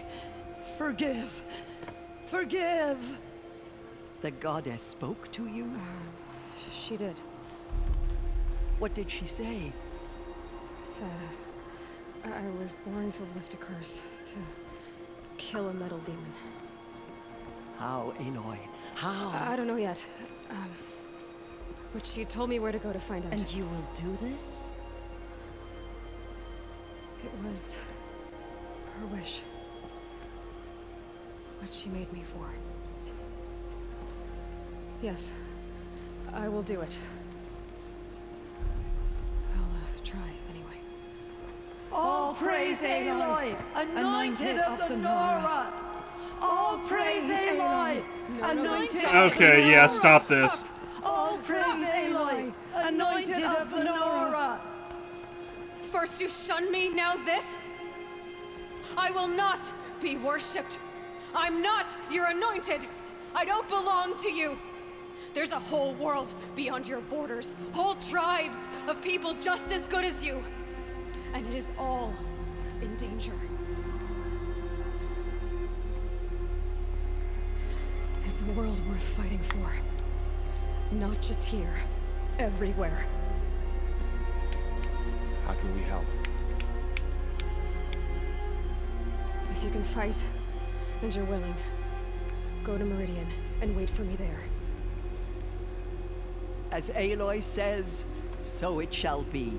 forgive. Forgive! The goddess spoke to you? She did. What did she say? That I was born to lift a curse, to kill a metal demon. How, Aloy? How? I don't know yet. But she told me where to go to find out. And you will do this? It was her wish. What she made me for. Yes, I will do it. I'll try anyway. All praise Aloy, anointed of the Nora! All praise Aloy, anointed of the Okay, yeah, stop this. All praise Aloy, anointed of the Nora! First you shun me, now this? I will not be worshipped. I'm not your anointed. I don't belong to you. There's a whole world beyond your borders, whole tribes of people just as good as you. And it is all in danger. It's a world worth fighting for. Not just here, everywhere. How can we help? If you can fight, and you're willing, go to Meridian and wait for me there. As Aloy says, so it shall be.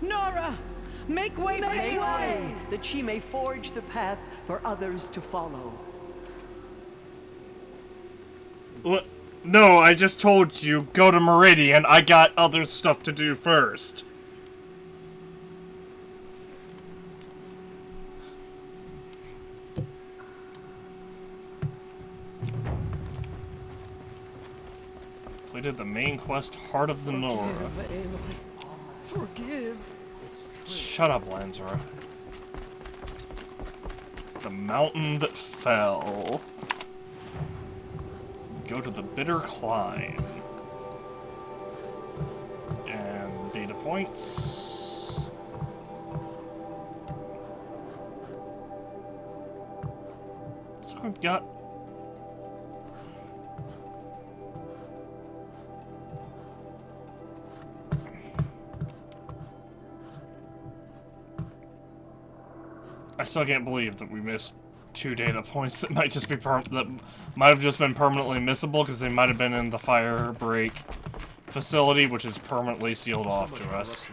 Nora! Make way for Aloy! That she may forge the path for others to follow. What? No, I just told you, go to Meridian. I got other stuff to do first. We did the main quest, Heart of the Nora. Forgive. Shut up, Lansra. The mountain that fell. Go to the Bitter Climb. And data points. So we've got. I still can't believe that we missed 2 data points that might just be that might have just been permanently missable because they might have been in the fire break facility, which is permanently sealed off to us.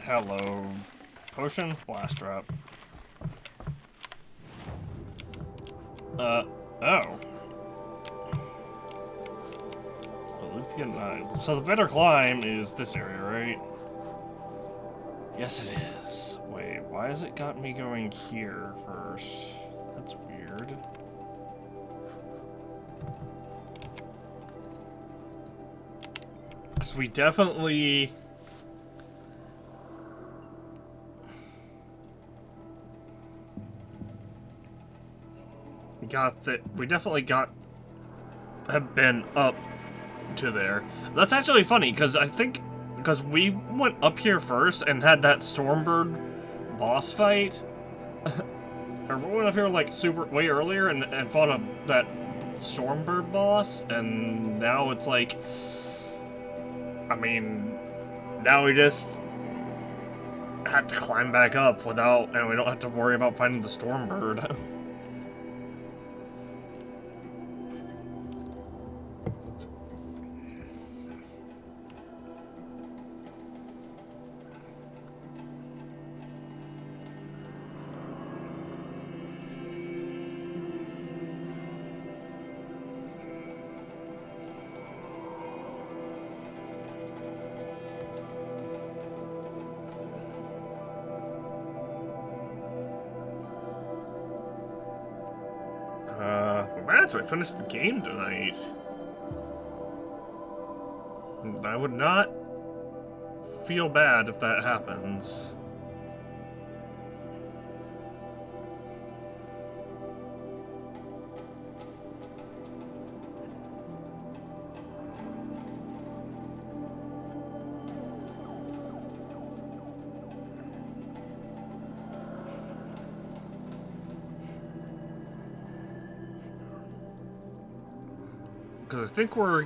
Hello, potion, blast trap. Oh. So the Bitter Climb is this area, right? Yes, it is. Wait, why has it got me going here first? That's weird. Because we definitely... we definitely have been up to there. That's actually funny, because we went up here first and had that Stormbird boss fight. Or we went up here like way earlier and fought that Stormbird boss, and now it's like, I mean, now we just have to climb back up and we don't have to worry about finding the Stormbird. I finished the game tonight. I would not feel bad if that happens. Because I think we're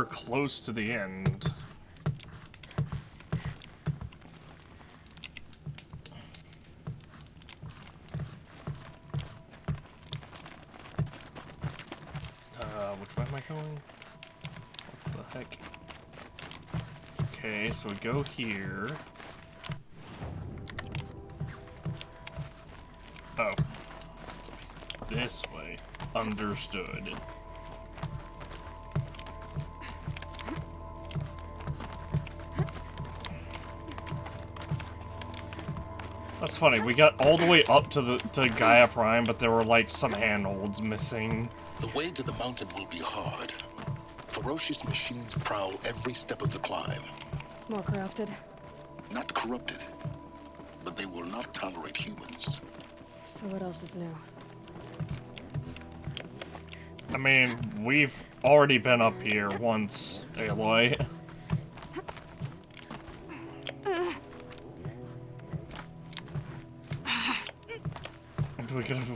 close to the end. Which way am I going? What the heck? Okay, so we go here. Oh. This way. Understood. That's funny, we got all the way up to Gaia Prime, but there were like some handholds missing. The way to the mountain will be hard. Ferocious machines prowl every step of the climb. More corrupted? Not corrupted, but they will not tolerate humans. So what else is new? I mean, we've already been up here once, Aloy.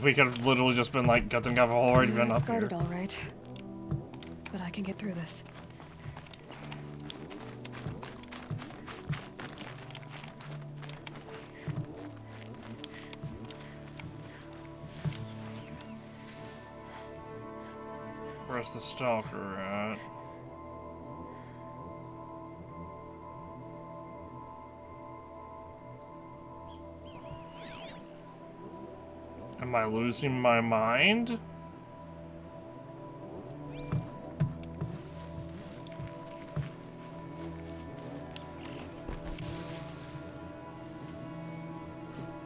We could have literally just been like, got them guys already been up here. It's guarded all right, but I can get through this. Where's the stalker at? Am I losing my mind?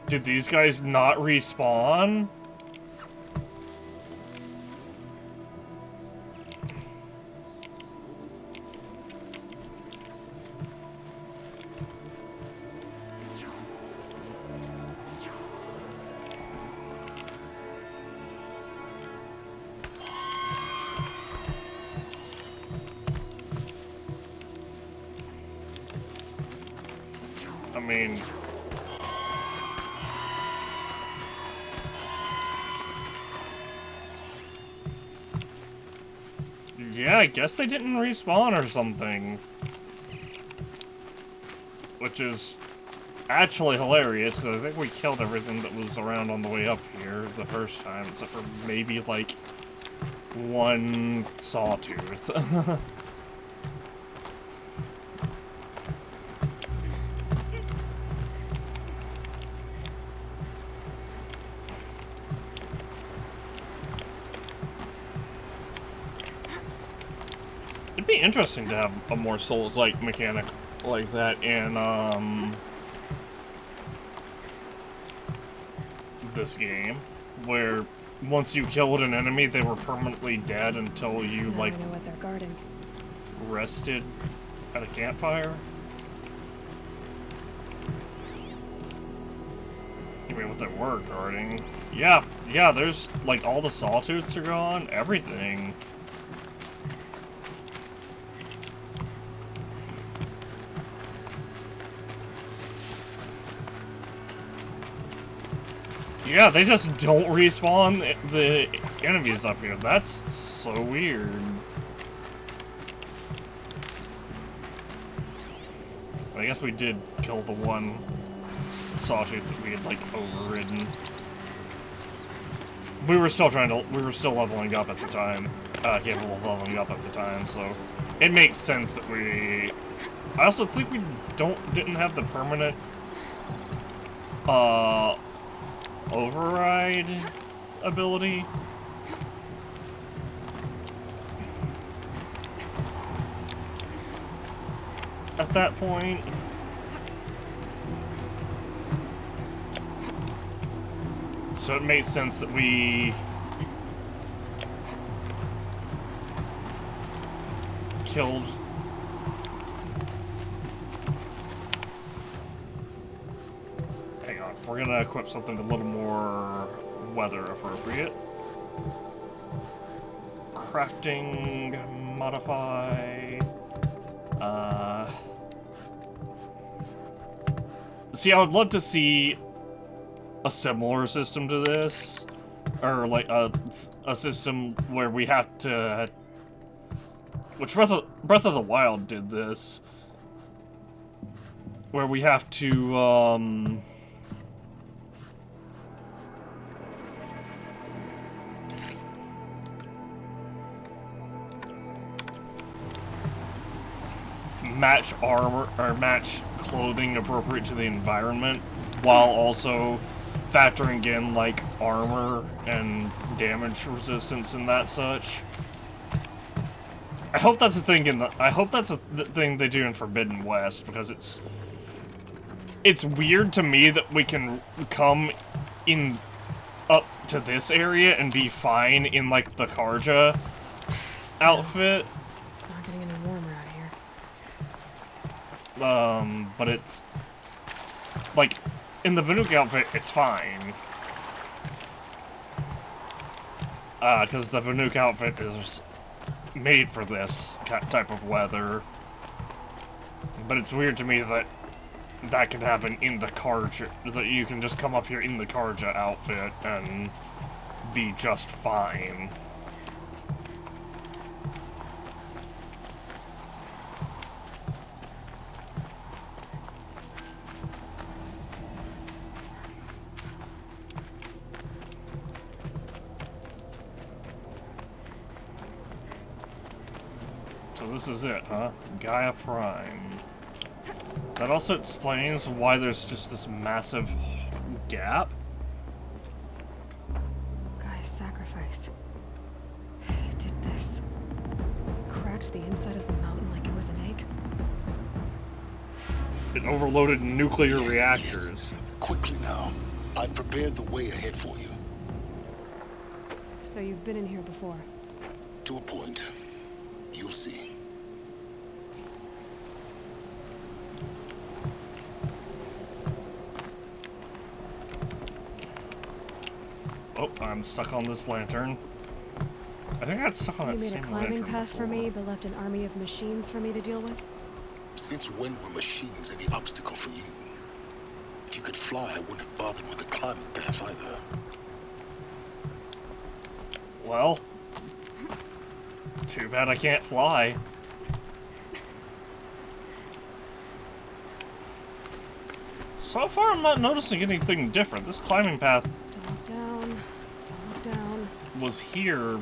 Did these guys not respawn? I mean... yeah, I guess they didn't respawn or something. Which is actually hilarious, because I think we killed everything that was around on the way up here the first time, except for maybe, like, one sawtooth. It'd be interesting to have a more Souls-like mechanic like that in, this game, where once you killed an enemy, they were permanently dead until you, now like, I know what they're guarding. rested at a campfire. me what they were guarding. Yeah, there's, like, all the sawtooths are gone, everything. Yeah, they just don't respawn the enemies up here. That's so weird. I guess we did kill the one sawtooth that we had, like, overridden. We were still leveling up at the time. Capable of leveling up at the time, so it makes sense that we... I also think we didn't have the permanent, override ability. At that point. So it makes sense that we killed we're gonna equip something a little more weather appropriate. Crafting, modify. See, I would love to see a similar system to this, or like a system where we have to. Which Breath of the Wild did this, where we have to match armor or match clothing appropriate to the environment, while also factoring in like armor and damage resistance and that such. I hope that's a thing I hope that's a thing they do in Forbidden West, because it's weird to me that we can come in up to this area and be fine in like the Karja outfit. It's not getting any warmer out here. But it's like in the Vanook outfit, it's fine. Because the Vanook outfit is made for this type of weather. But it's weird to me that that can happen in the Karja, that you can just come up here in the Karja outfit and be just fine. So this is it, huh? Gaia Prime. That also explains why there's just this massive gap. Gaia's sacrifice. It did this. Cracked the inside of the mountain like it was an egg. It overloaded nuclear reactors. Yes. Quickly now. I've prepared the way ahead for you. So you've been in here before? To a point. You'll see. Oh, I'm stuck on this lantern. I think I got stuck on that same lantern. You made a climbing path for me, but left an army of machines for me to deal with? Since when were machines any obstacle for you? If you could fly, I wouldn't have bothered with the climbing path either. Well, too bad I can't fly. So far, I'm not noticing anything different. This climbing path was here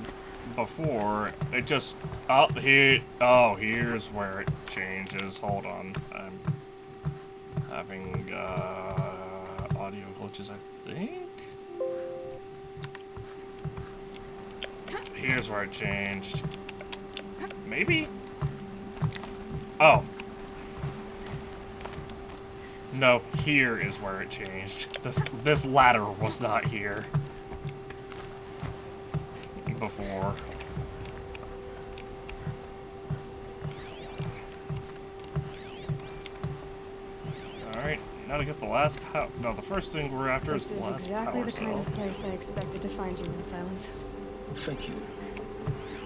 before. It just up here. Oh, here's where it changes. Hold on, I'm having audio glitches, I think. Here's where it changed. Maybe? Oh. No, here is where it changed. This ladder was not here before. Alright, How to get the last power? No, the first thing we're after This is the is last exactly power the kind cell. of place I expected to find you in silence. Thank you.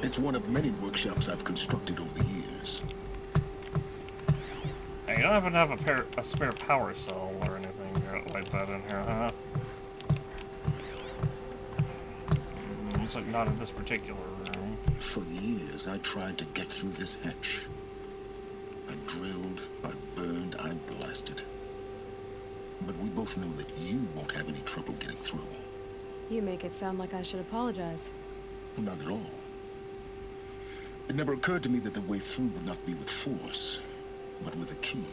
It's one of many workshops I've constructed over the years. Hey, you don't happen to have a spare power cell or anything like that in here, huh? Looks like not in this particular room. For years, I tried to get through this hatch. I drilled, I burned, I blasted. But we both know that you won't have any trouble getting through. You make it sound like I should apologize. Not at all. It never occurred to me that the way through would not be with force, but with a key.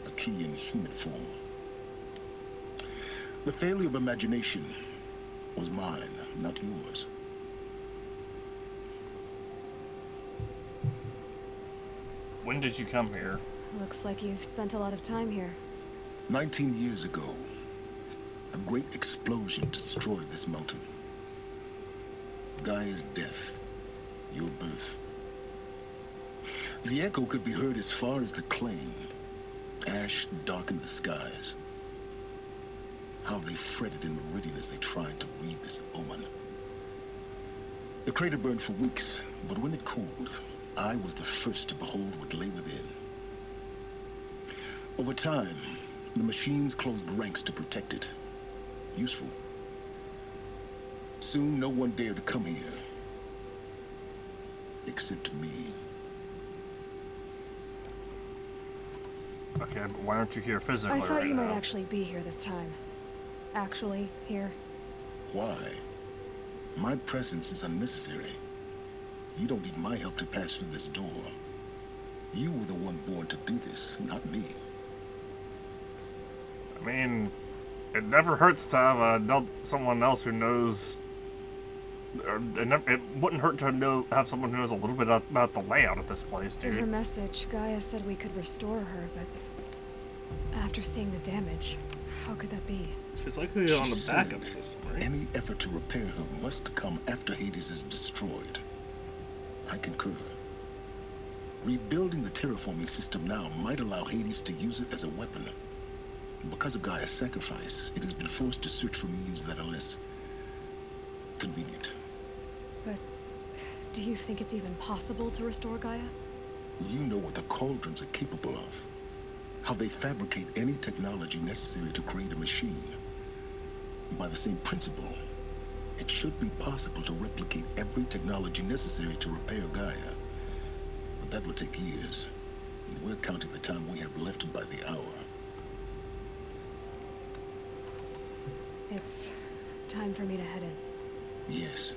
A key in human form. The failure of imagination was mine, not yours. When did you come here? Looks like you've spent a lot of time here. 19 years ago, a great explosion destroyed this mountain. Gaia's death, your birth. The echo could be heard as far as the claim. Ash darkened the skies. How they fretted in meridian as they tried to read this omen. The crater burned for weeks, but when it cooled, I was the first to behold what lay within. Over time, the machines closed ranks to protect it. Useful. Soon, no one dared to come here. Except me. Okay, but why aren't you here physically I thought right you might now? actually be here this time. Actually, here. Why? My presence is unnecessary. You don't need my help to pass through this door. You were the one born to do this, not me. I mean, it never hurts to have someone else who knows. It wouldn't hurt to have someone who knows a little bit about the layout of this place, In her dude. message, Gaia said we could restore her, but after seeing the damage, how could that be? She's likely She on the said backup system, right? Any effort to repair her must come after Hades is destroyed. I concur. Rebuilding the terraforming system now might allow Hades to use it as a weapon. Because of Gaia's sacrifice, it has been forced to search for means that are less convenient. But do you think it's even possible to restore Gaia? You know what the Cauldrons are capable of. How they fabricate any technology necessary to create a machine. By the same principle, it should be possible to replicate every technology necessary to repair Gaia. But that would take years. And we're counting the time we have left by the hour. It's time for me to head in. Yes.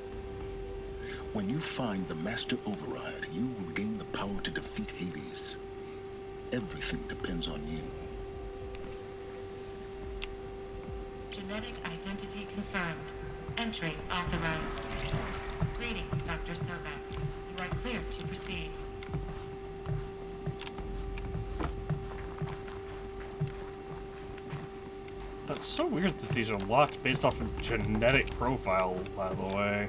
When you find the Master Override, you will gain the power to defeat Hades. Everything depends on you. Genetic identity confirmed. Entry authorized. Greetings, Dr. Sobek. You are clear to proceed. That's so weird that these are locked based off of genetic profile, by the way.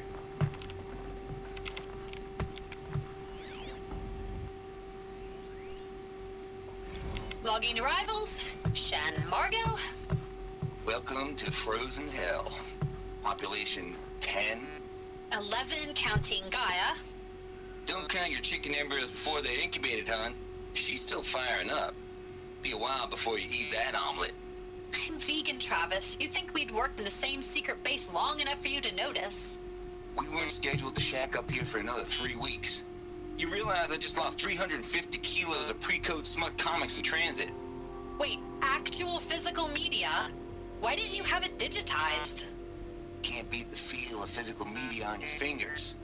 Logging arrivals. Shan Margot. Welcome to Frozen Hell. Population 10. 11 counting Gaia. Don't count your chicken embryos before they're incubated, hon. She's still firing up. Be a while before you eat that omelet. I'm vegan, Travis. You'd think we'd worked in the same secret base long enough for you to notice. We weren't scheduled to shack up here for another 3 weeks. You realize I just lost 350 kilos of pre-code smut comics in transit. Wait, actual physical media? Why didn't you have it digitized? Can't beat the feel of physical media on your fingers.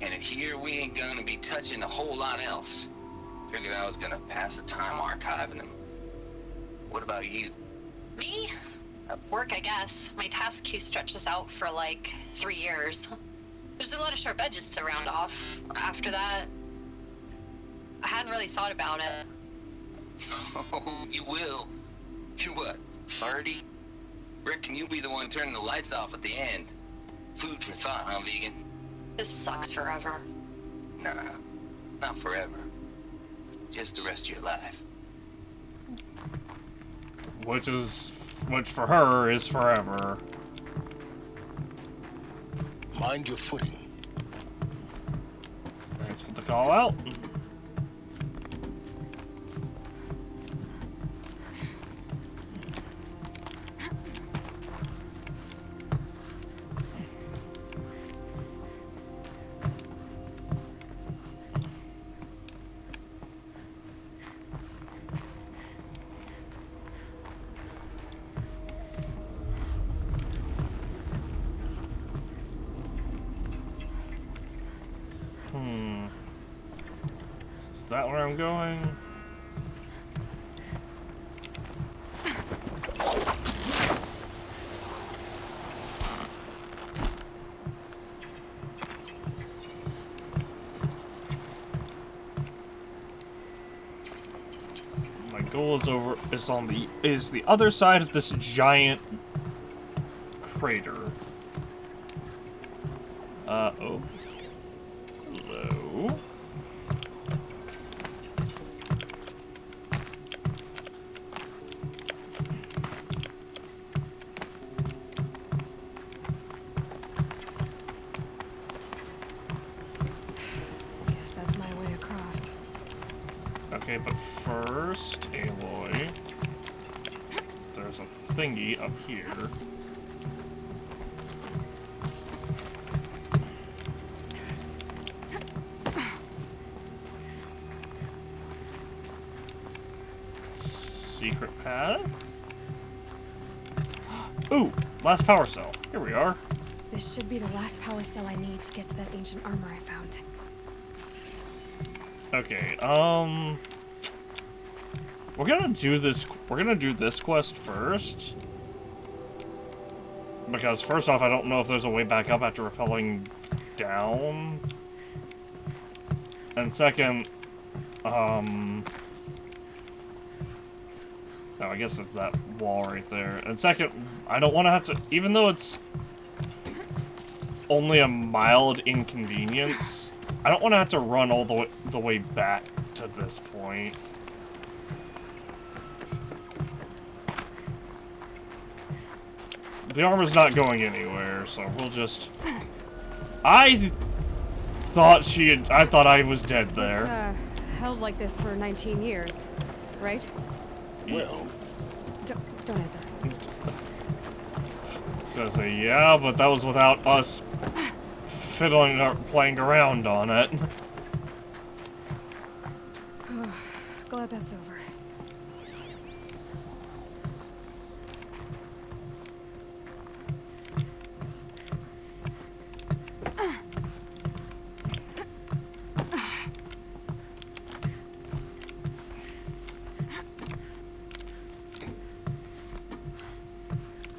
And in here, we ain't gonna be touching a whole lot else. Figured I was gonna pass the time archiving them. What about you? Me? Work, I guess. My task queue stretches out for like 3 years. There's a lot of sharp edges to round off. After that, I hadn't really thought about it. Oh, you will. You're what, 30? Reckon you'll be the one turning the lights off at the end. Food for thought, huh, vegan? This sucks forever. Nah, not forever. Just the rest of your life. which for her is forever. Mind your footing. Thanks for the call out. Is that where I'm going? My goal is the other side of this giant crater. Oh. Hello. Guess that's my way across. Okay, but first, Aloy, there's a thingy up here. Secret path? Ooh, last power cell. Here we are. This should be the last power cell I need to get to that ancient armor I found. Okay, we're gonna do this quest first. Because first off, I don't know if there's a way back up after rappelling down. And second, oh, I guess it's that wall right there. And second, I don't want to have to, even though it's only a mild inconvenience, I don't want to have to run all the way back to this point. The armor's not going anywhere, so we'll just... I thought I was dead there. It's, held like this for 19 years, right? Well... Don't answer. I was gonna say, yeah, but that was without us fiddling or playing around on it. Glad that's over.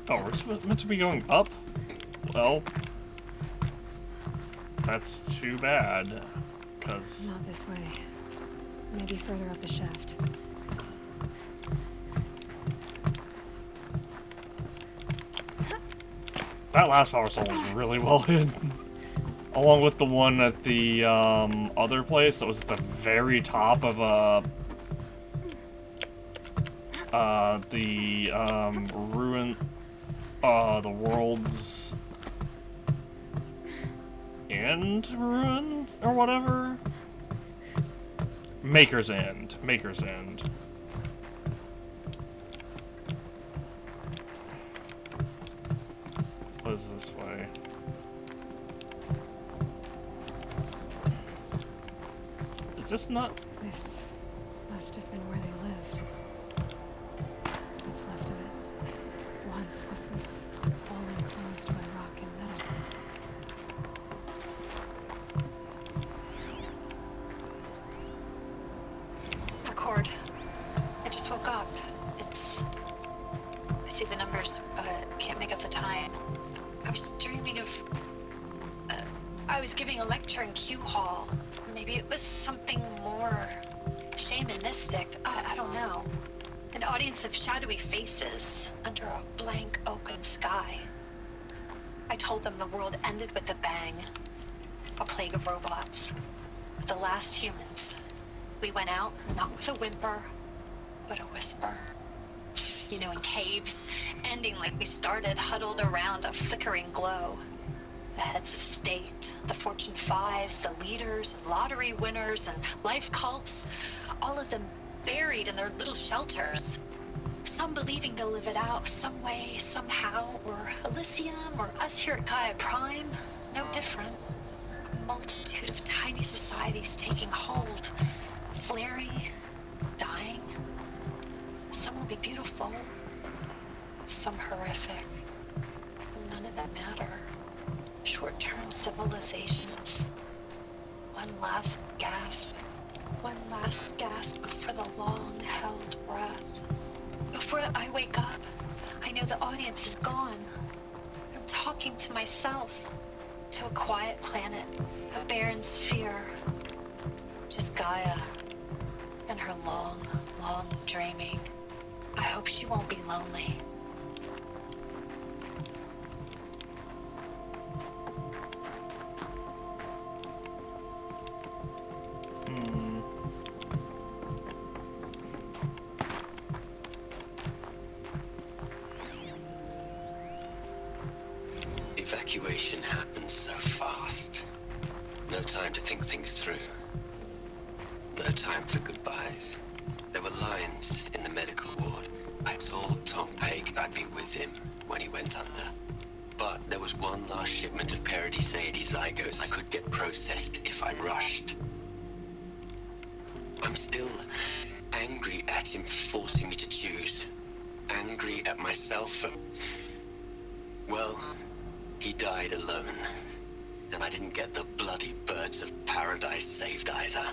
Oh, we're meant to be going up? Well, that's too bad, because... Not this way. Maybe further up the shaft. That last power cell was really well hidden. Along with the one at the other place that was at the very top of the ruin, the world's end ruin or whatever. Maker's End. Maker's End. What is this way? Is this not? This must have been where they lived. What's left of it. Once this was all enclosed by rock and metal. Record. I just woke up. I see the numbers, but can't make up the time. I was dreaming of... I was giving a lecture in Q Hall. Maybe it was something more shamanistic. I don't know. An audience of shadowy faces under a blank open sky. I told them the world ended with a bang. A plague of robots. The last humans. We went out, not with a whimper, but a whisper. you know, in caves, ending like we started, huddled around a flickering glow. The heads of state, the Fortune 5s, the leaders, and lottery winners, and life cults, all of them buried in their little shelters. Some believing they'll live it out some way, somehow, or Elysium, or us here at Gaia Prime, no different. A multitude of tiny societies taking hold, flaring, dying. Some will be beautiful, some horrific. None of them matter. Short-term civilizations. One last gasp before the long-held breath. Before I wake up, I know the audience is gone. I'm talking to myself, to a quiet planet, a barren sphere. Just Gaia and her long, long dreaming. I hope she won't be lonely. Evacuation happens so fast. No time to think things through. No time for goodbyes. There were lines in the medical ward. I told Tom Pake I'd be with him when he went under. But there was one last shipment of Paradiseidae zygotes I could get processed if I rushed. I'm still angry at him for forcing me to choose. Angry at myself for... well... he died alone, and I didn't get the bloody birds of paradise saved either.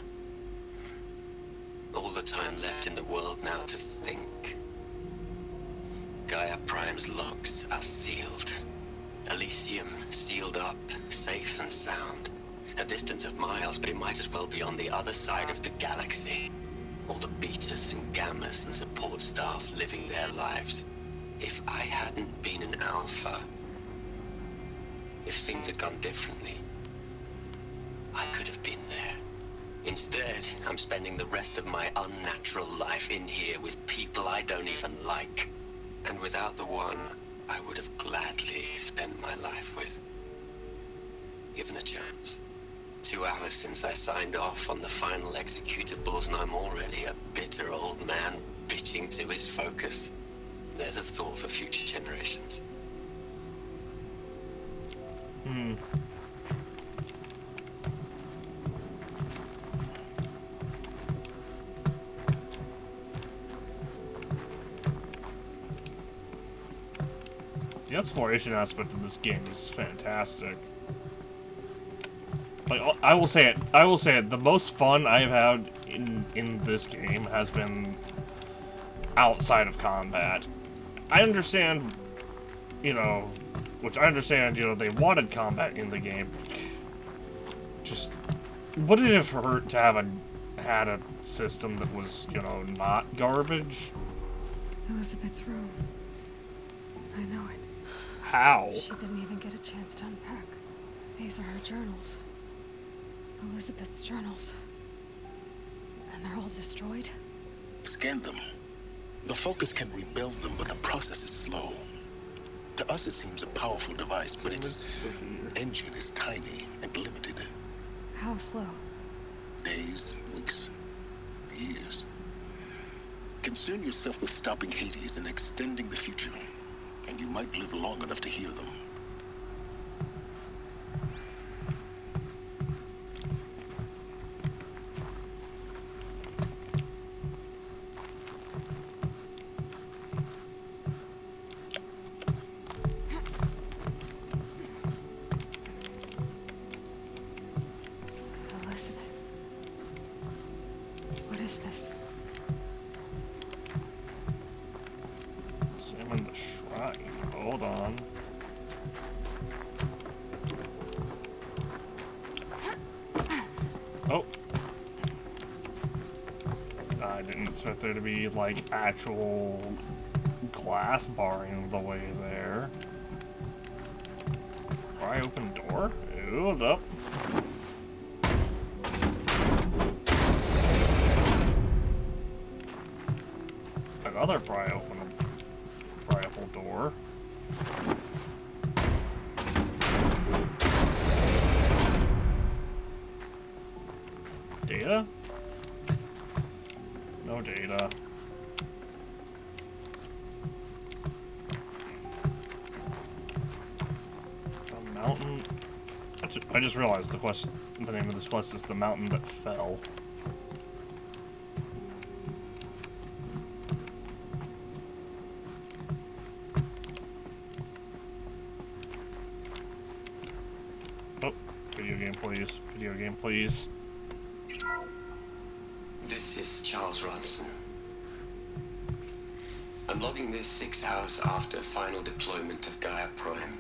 All the time left in the world now to think. Gaia Prime's locks are sealed. Elysium sealed up, safe and sound. A distance of miles, but it might as well be on the other side of the galaxy. All the betas and gammas and support staff living their lives. If I hadn't been an alpha... if things had gone differently, I could have been there. Instead, I'm spending the rest of my unnatural life in here with people I don't even like. And without the one I would have gladly spent my life with. Given a chance. 2 hours since I signed off on the final executables, and I'm already a bitter old man bitching to his focus. There's a thought for future generations. The exploration aspect of this game is fantastic. Like, I will say it, the most fun I've had in this game has been outside of combat. I understand, you know, they wanted combat in the game. Just, would it have hurt to have had a system that was, you know, not garbage? Elizabeth's room. I know it. How? She didn't even get a chance to unpack. These are her journals. Elizabeth's journals. And they're all destroyed? Scan them. The Focus can rebuild them, but the process is slow. To us, it seems a powerful device, but its engine is tiny and limited. How slow? Days, weeks, years. Concern yourself with stopping Hades and extending the future, and you might live long enough to hear them. Expect there to be like actual glass barring the way there. Pry open door? Hold up. Another pry open. purple door. Data? No data. The mountain. I just realized the name of this quest is The Mountain That Fell. Oh, video game please. Video game please. This is Charles Ronson. I'm logging this 6 hours after final deployment of Gaia Prime.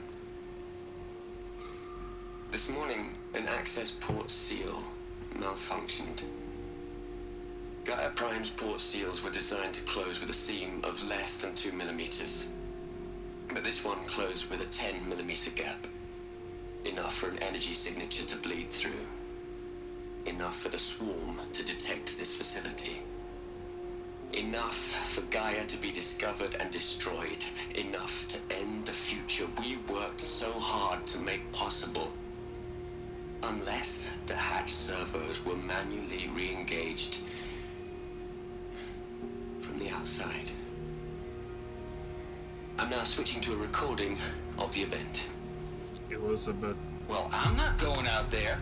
This morning, an access port seal malfunctioned. Gaia Prime's port seals were designed to close with a seam of less than 2 millimeters. But this one closed with a 10 millimeter gap. Enough for an energy signature to bleed through. Enough for the swarm to detect this facility. Enough for Gaia to be discovered and destroyed. Enough to end the future we worked so hard to make possible. Unless the hatch servos were manually re-engaged from the outside. I'm now switching to a recording of the event. Elizabeth. Well, I'm not going out there.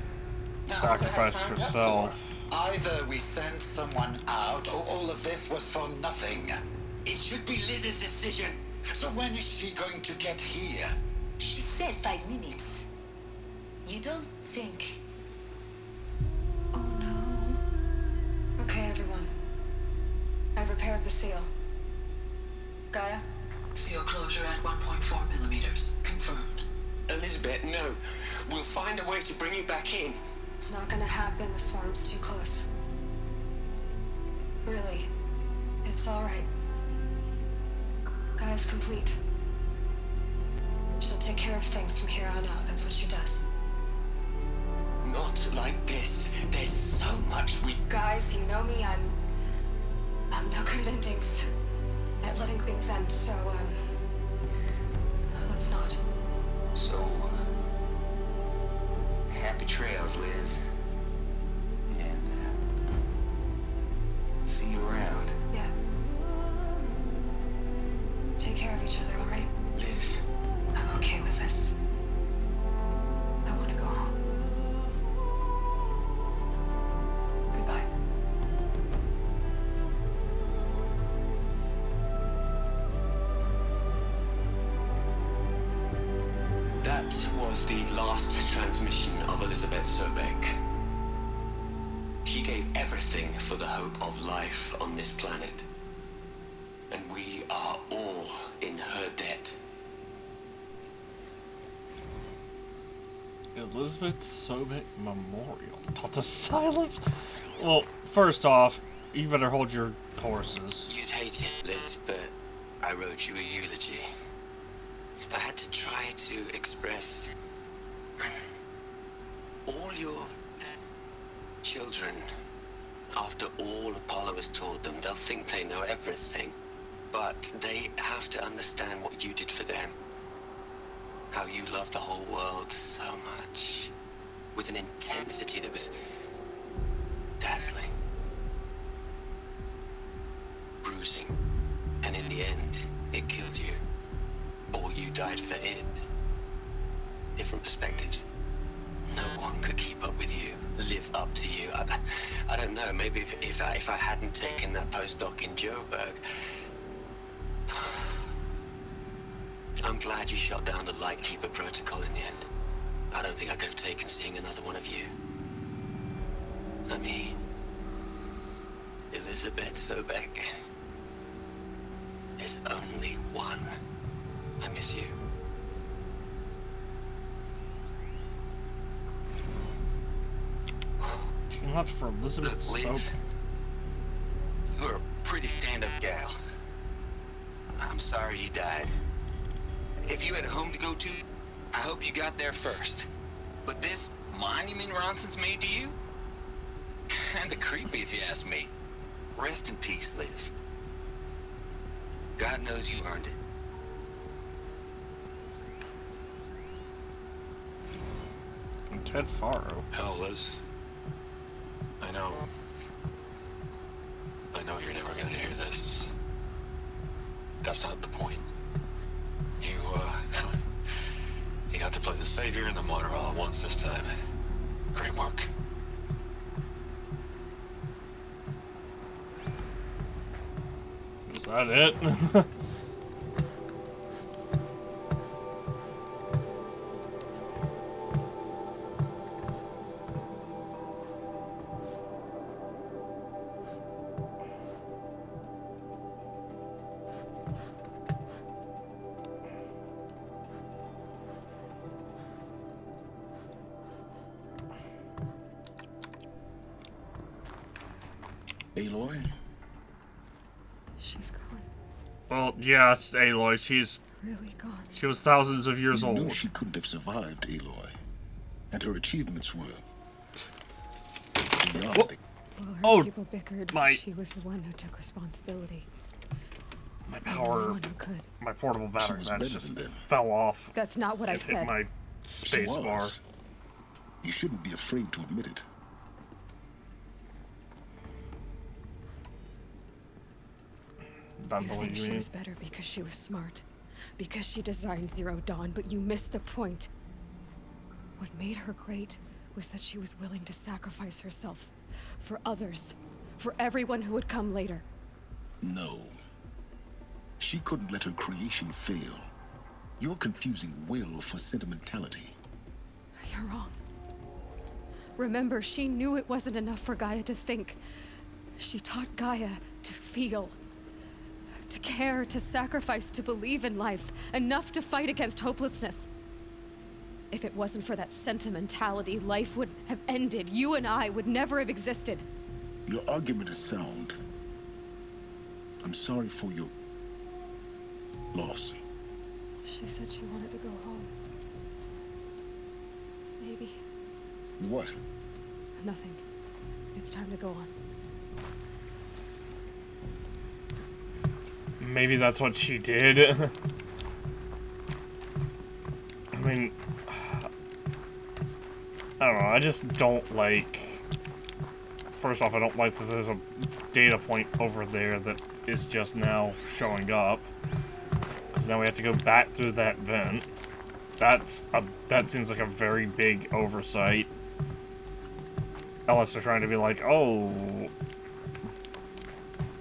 Sacrificed herself. Either we send someone out, or all of this was for nothing. It should be Liz's decision. So when is she going to get here? She said 5 minutes. You don't think... Okay, everyone. I've repaired the seal. Gaia? Seal closure at 1.4 millimeters. Confirmed. Elizabeth, no. We'll find a way to bring you back in. It's not gonna happen. The swarm's too close. Really. It's alright. Gaia's complete. She'll take care of things from here on out. That's what she does. Not like this. There's so much we... Guys, you know me. I'm no good at endings. At letting things end, so, let's not. So, happy trails, Liz. And, see you around. Yeah. Take care of each other, alright? Liz. I'm okay with this. I want to go home. Goodbye. That was the last transmission of Elizabeth Sobek. She gave everything for the hope of life on this planet. And we are all in her debt. Elizabeth Sobek Memorial. Taught to silence? Well, first off, you better hold your horses. You'd hate it, Liz, but I wrote you a eulogy. I had to try to express all your children. After all Apollo has taught them, they'll think they know everything. But they have to understand what you did for them. How you loved the whole world so much. With an intensity that was dazzling. Bruising. And in the end, it killed you. Or you died for it. Different perspectives. No one could keep up with you, live up to you. I don't know, maybe if I hadn't taken that postdoc in Joburg. I'm glad you shot down the Lightkeeper protocol in the end. I don't think I could have taken seeing another one of you. I mean, Elizabeth Sobek. There's only one. I miss you. Too much for Elizabeth Sobek. You're a pretty stand-up gal. I'm sorry you died. If you had a home to go to, I hope you got there first. But this monument Ronson's made to you? Kinda creepy if you ask me. Rest in peace, Liz. God knows you earned it. Ted Faro. Hell, Liz. I know you're never gonna hear this. That's not the point. You got to play the savior and the martyr all at once this time. Great work. Is that it? Aloy? She's gone. Well, yes, Aloy, she's Really gone. she was thousands of years You old. knew she couldn't have survived, Aloy. And her achievements were beyond Well, Oh, people bickered. my- She was the one who took responsibility. My The power, only one who could. my portable battery was match better just than them. fell off. That's not what I It hit said. my space She bar. was. You shouldn't be afraid to admit it. Don't You believe think she me. was better because she was smart, because she designed Zero Dawn, but you missed the point. What made her great was that she was willing to sacrifice herself for others, for everyone who would come later. No. She couldn't let her creation fail. You're confusing will for sentimentality. You're wrong. Remember, she knew it wasn't enough for Gaia to think. She taught Gaia to feel, to care, to sacrifice, to believe in life, enough to fight against hopelessness. If it wasn't for that sentimentality, life would have ended. You and I would never have existed. Your argument is sound. I'm sorry for your loss. She said she wanted to go home. Maybe. What? Nothing. It's time to go on. Maybe that's what she did. I mean, I don't know, I just don't like... First off, I don't like that there's a data point over there that is just now showing up. Because now we have to go back through that vent. That seems like a very big oversight. Unless they're trying to be like, oh...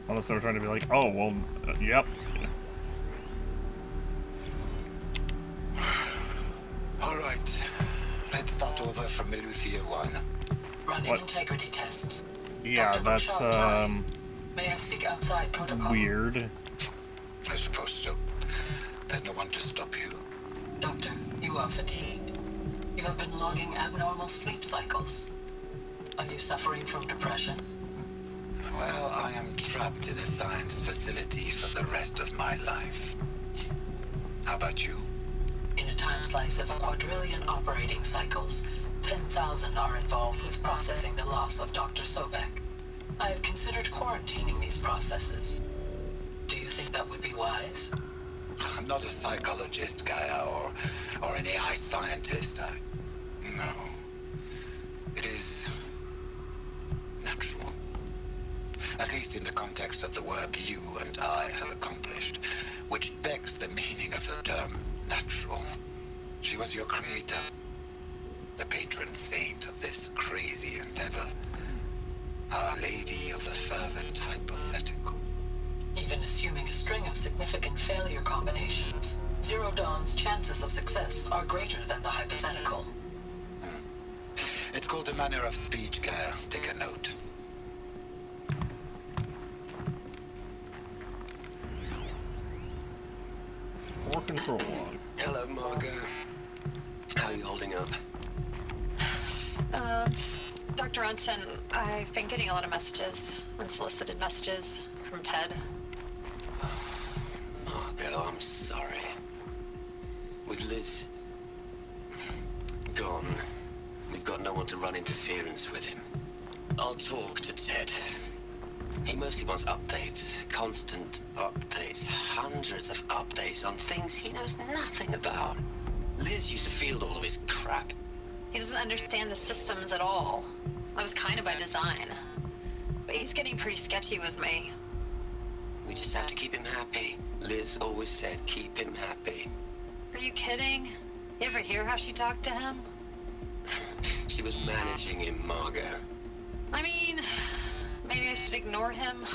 Unless they're trying to be like, oh, well, yep. All right. Let's start over from Eleuthia 1. Running What? integrity tests. Yeah, that's, May I speak outside protocol? weird. I suppose so. There's no one to stop you. Doctor, you are fatigued. You have been logging abnormal sleep cycles. Are you suffering from depression? Well, I am trapped in a science facility for the rest of my life. How about you? In a time slice of a quadrillion operating cycles, 10,000 are involved with processing the loss of Dr. Sobek. I have considered quarantining these processes. Do you think that would be wise? I'm not a psychologist, Gaia, or an AI scientist. No. It is natural. At least in the context of the work you and I have accomplished, which begs the meaning of the term natural. She was your creator, the patron saint of this crazy endeavor, Our Lady of the Fervent Hypothetical. Even assuming a string of significant failure combinations, Zero Dawn's chances of success are greater than the hypothetical. It's called a manner of speech, Gaia. Take a note. Core control log. Hello, Margot. How are you holding up? Dr. Ronson, I've been getting a lot of messages, unsolicited messages from Ted. Margot, I'm sorry. With Liz gone, we've got no one to run interference with him. I'll talk to Ted. He mostly wants updates, constant updates, hundreds of updates on things he knows nothing about. Liz used to field all of his crap. He doesn't understand the systems at all. That was kind of by design. But he's getting pretty sketchy with me. We just have to keep him happy. Liz always said keep him happy. Are you kidding? You ever hear how she talked to him? She was managing him, Margot. I mean, maybe I should ignore him.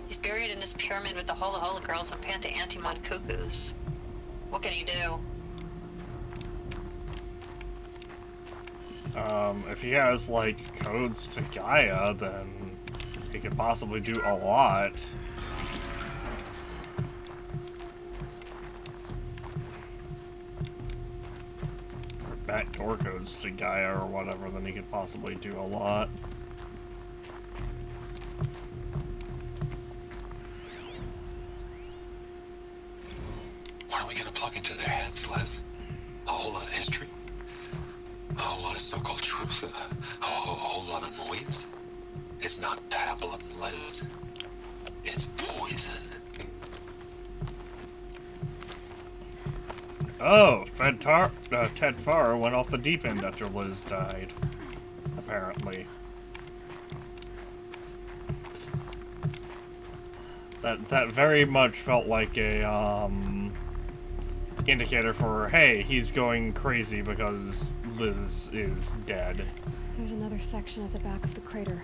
He's buried in his pyramid with the Hola Hola girls and Panta Antimon cuckoos. What can he do? If he has, like, codes to Gaia, then he could possibly do a lot. Or backdoor codes to Gaia or whatever, then he could possibly do a lot. What are we gonna plug into their heads, Les? A whole lot of history? A whole lot of so-called truth? A whole lot of noise? It's not pablum, Les. It's poison. Oh, Ted Farr went off the deep end after Liz died. Apparently. That very much felt like a, indicator for, hey, he's going crazy because Liz is dead. There's another section at the back of the crater.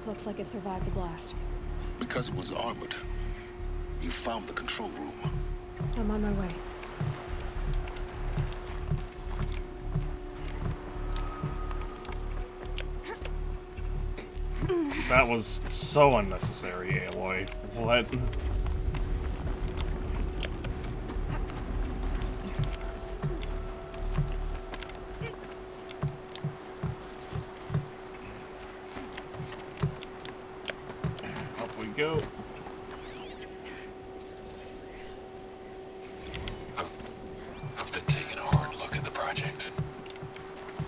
Looks like it survived the blast. Because it was armored. You found the control room. I'm on my way. That was so unnecessary, Aloy. What? Up we go. I've been taking a hard look at the project.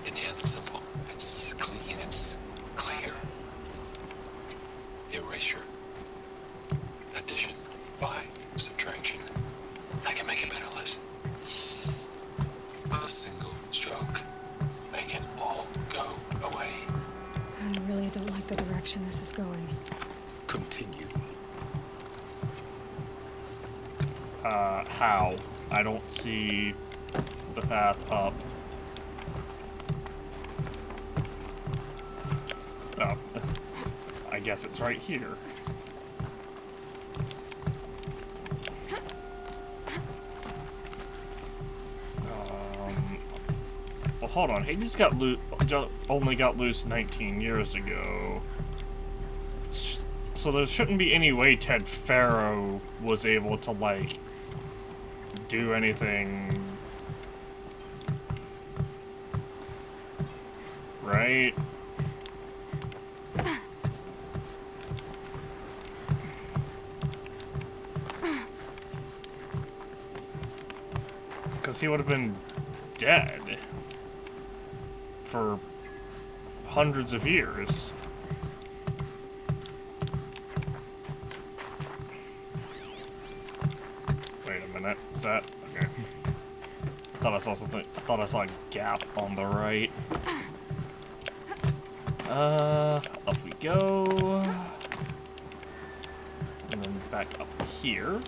In the end, it's simple. It's clean. It's clear. Erasure. Addition. By. Subtraction. I can make it better, Liz. With a single stroke. Make it all go away. I really don't like the direction this is going. Continue. How? I don't see the path up. Oh. I guess it's right here. Well, hold on. Hades got only got loose 19 years ago. So there shouldn't be any way Ted Faro was able to, like, do anything. Right? Because he would have been dead for hundreds of years. Wait a minute, is that okay? I thought I saw something. I thought I saw a gap on the right. Up we go. And then back up here.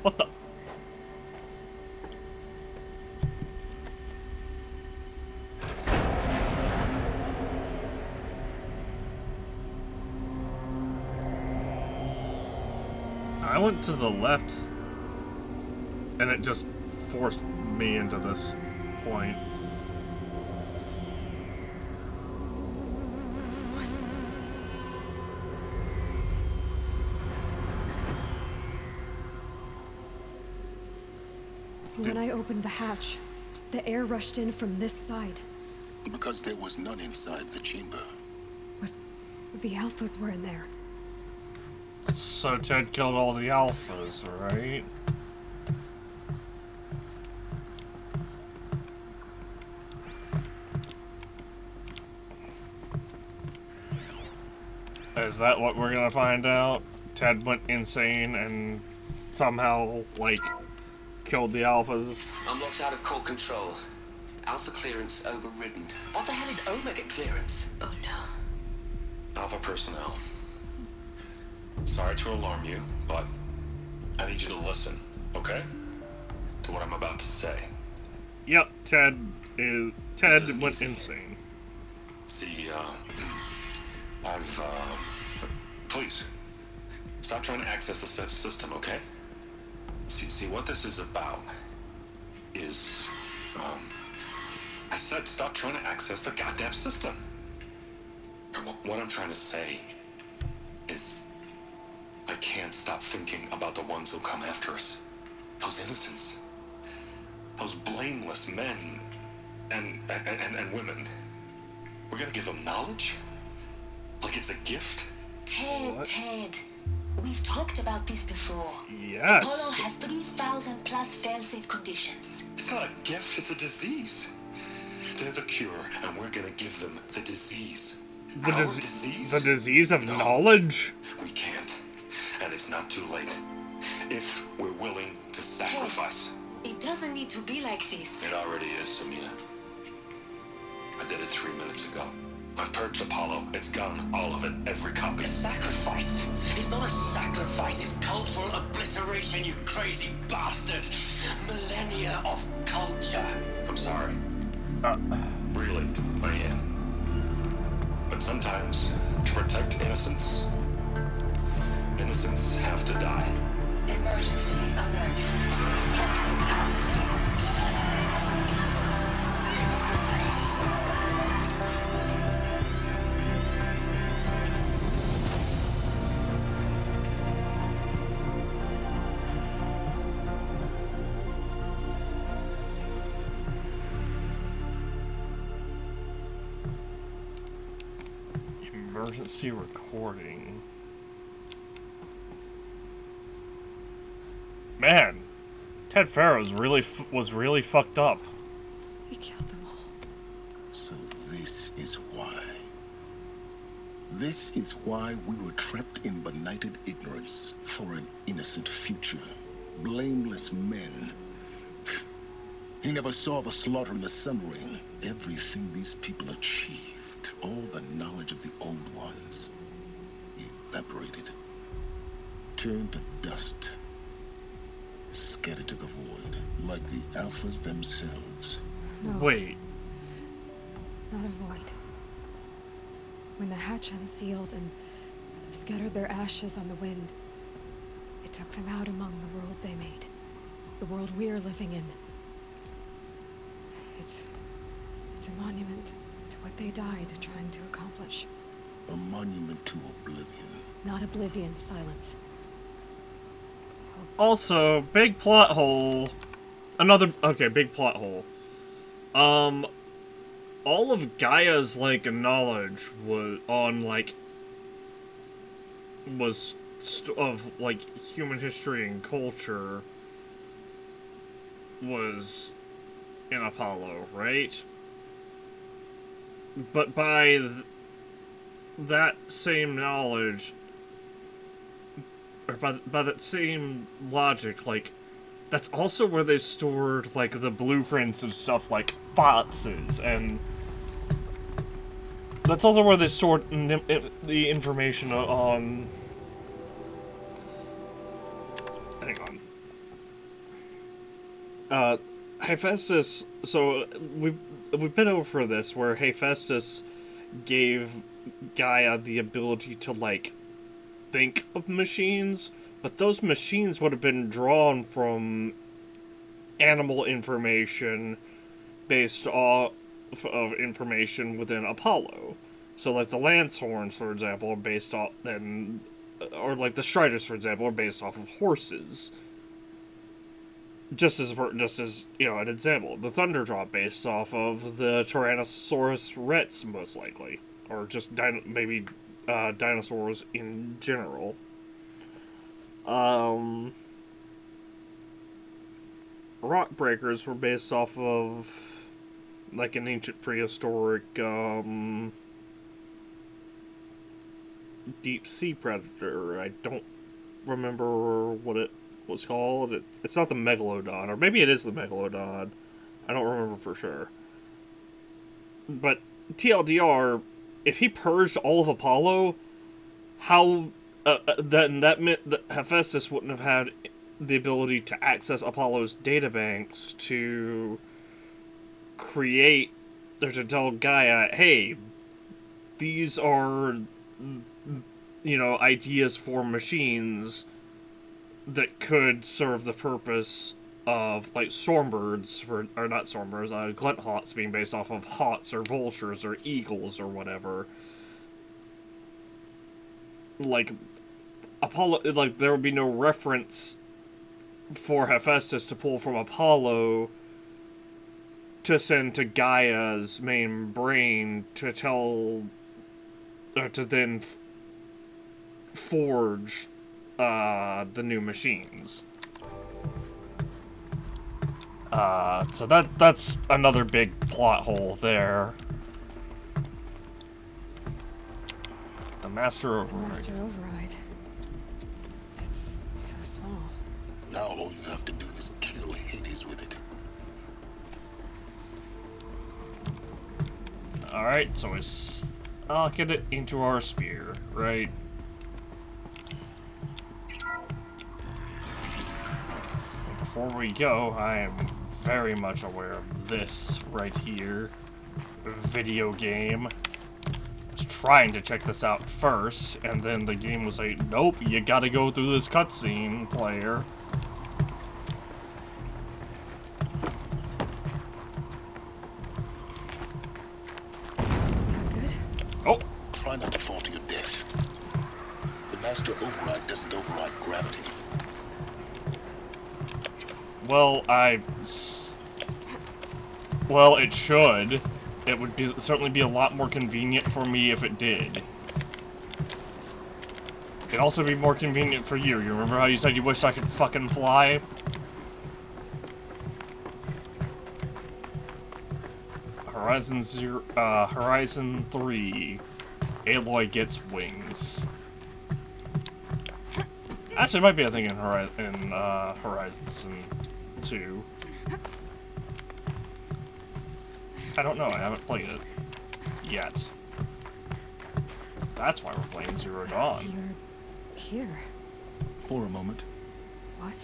What the? I went to the left and it just forced me into this point. When I opened the hatch, the air rushed in from this side. Because there was none inside the chamber. But the alphas were in there. So Ted killed all the alphas, right? Is that what we're gonna find out? Ted went insane and somehow, like, killed the Alphas. I'm locked out of core control. Alpha clearance overridden. What the hell is Omega clearance? Oh no. Alpha personnel. Sorry to alarm you, but I need you to listen, okay? To what I'm about to say. Yep, Ted went insane. See, please, stop trying to access the system, okay? See, what this is about is, I said stop trying to access the goddamn system. What I'm trying to say is, I can't stop thinking about the ones who'll come after us. Those innocents. Those blameless men and women. We're gonna give them knowledge? Like it's a gift? Ted. We've talked about this before. Yes. Apollo has 3,000 plus fail-safe conditions. It's not a gift, it's a disease. They're the cure, and we're gonna give them the disease. Disease? The disease of knowledge? We can't. And it's not too late. If we're willing to sacrifice. It doesn't need to be like this. It already is, Samina. I did it 3 minutes ago. I've purged Apollo. It's gone. All of it. Every copy. A sacrifice? It's not a sacrifice. It's cultural obliteration, you crazy bastard. Millennia of culture. I'm sorry. Really, I am. But sometimes, to protect innocence, innocents have to die. Emergency alert. Captain atmosphere. Emergency recording. Man, Ted Farrow's was really fucked up. He killed them all. So this is why. This is why we were trapped in benighted ignorance for an innocent future. Blameless men. He never saw the slaughter in the Sun Ring. Everything these people achieved, all the knowledge of the old ones, evaporated, turned to dust. Scattered to the void, like the Alphas themselves. No. Wait. Not a void. When the hatch unsealed and scattered their ashes on the wind, it took them out among the world they made. The world we're living in. It's a monument to what they died trying to accomplish. A monument to oblivion. Not oblivion, silence. Also, big plot hole. Big plot hole. All of Gaia's, like, knowledge was of, like, human history and culture was in Apollo, right? But by that same knowledge, or by that same logic, like, that's also where they stored, like, the blueprints of stuff like boxes, and that's also where they stored the information on... Hang on. Hephaestus, so we've been over this, where Hephaestus gave Gaia the ability to, like, think of machines, but those machines would have been drawn from animal information based off of information within Apollo. So, like, the lance horns, for example, are based off or like the striders, for example, are based off of horses. Just as you know, an example, the Thunderdrop based off of the Tyrannosaurus Rex, most likely, or just maybe dinosaurs in general. Rock breakers were based off of, like, an ancient prehistoric deep sea predator. I don't remember what it was called. It's not the Megalodon, or maybe it is the Megalodon. I don't remember for sure. But TLDR, if he purged all of Apollo, how then that meant that Hephaestus wouldn't have had the ability to access Apollo's databanks to create, or to tell Gaia, hey, these are, you know, ideas for machines that could serve the purpose of, like, Stormbirds, or not Stormbirds, Glenthawks being based off of Hawks or Vultures or Eagles or whatever. Like, Apollo, like, there would be no reference for Hephaestus to pull from Apollo to send to Gaia's main brain to tell, or to then forge the new machines. So that's another big plot hole there. The Master Override. Master Override. It's so small. Now all you have to do is kill Hades with it. Alright, so I'll get it into our spear, right? Before we go, I am very much aware of this right here. Video game. I was trying to check this out first, and then the game was like, nope, you gotta go through this cutscene, player. Oh! Try not to fall to your death. The Master Override doesn't override gravity. Well, well, it should. It would certainly be a lot more convenient for me if it did. It'd also be more convenient for you. You remember how you said you wished I could fucking fly? Horizon 3. Aloy gets wings. Actually, it might be a thing in Horizon 2. I don't know, I haven't played it. Yet. That's why we're playing Zero Dawn. You're here. For a moment. What?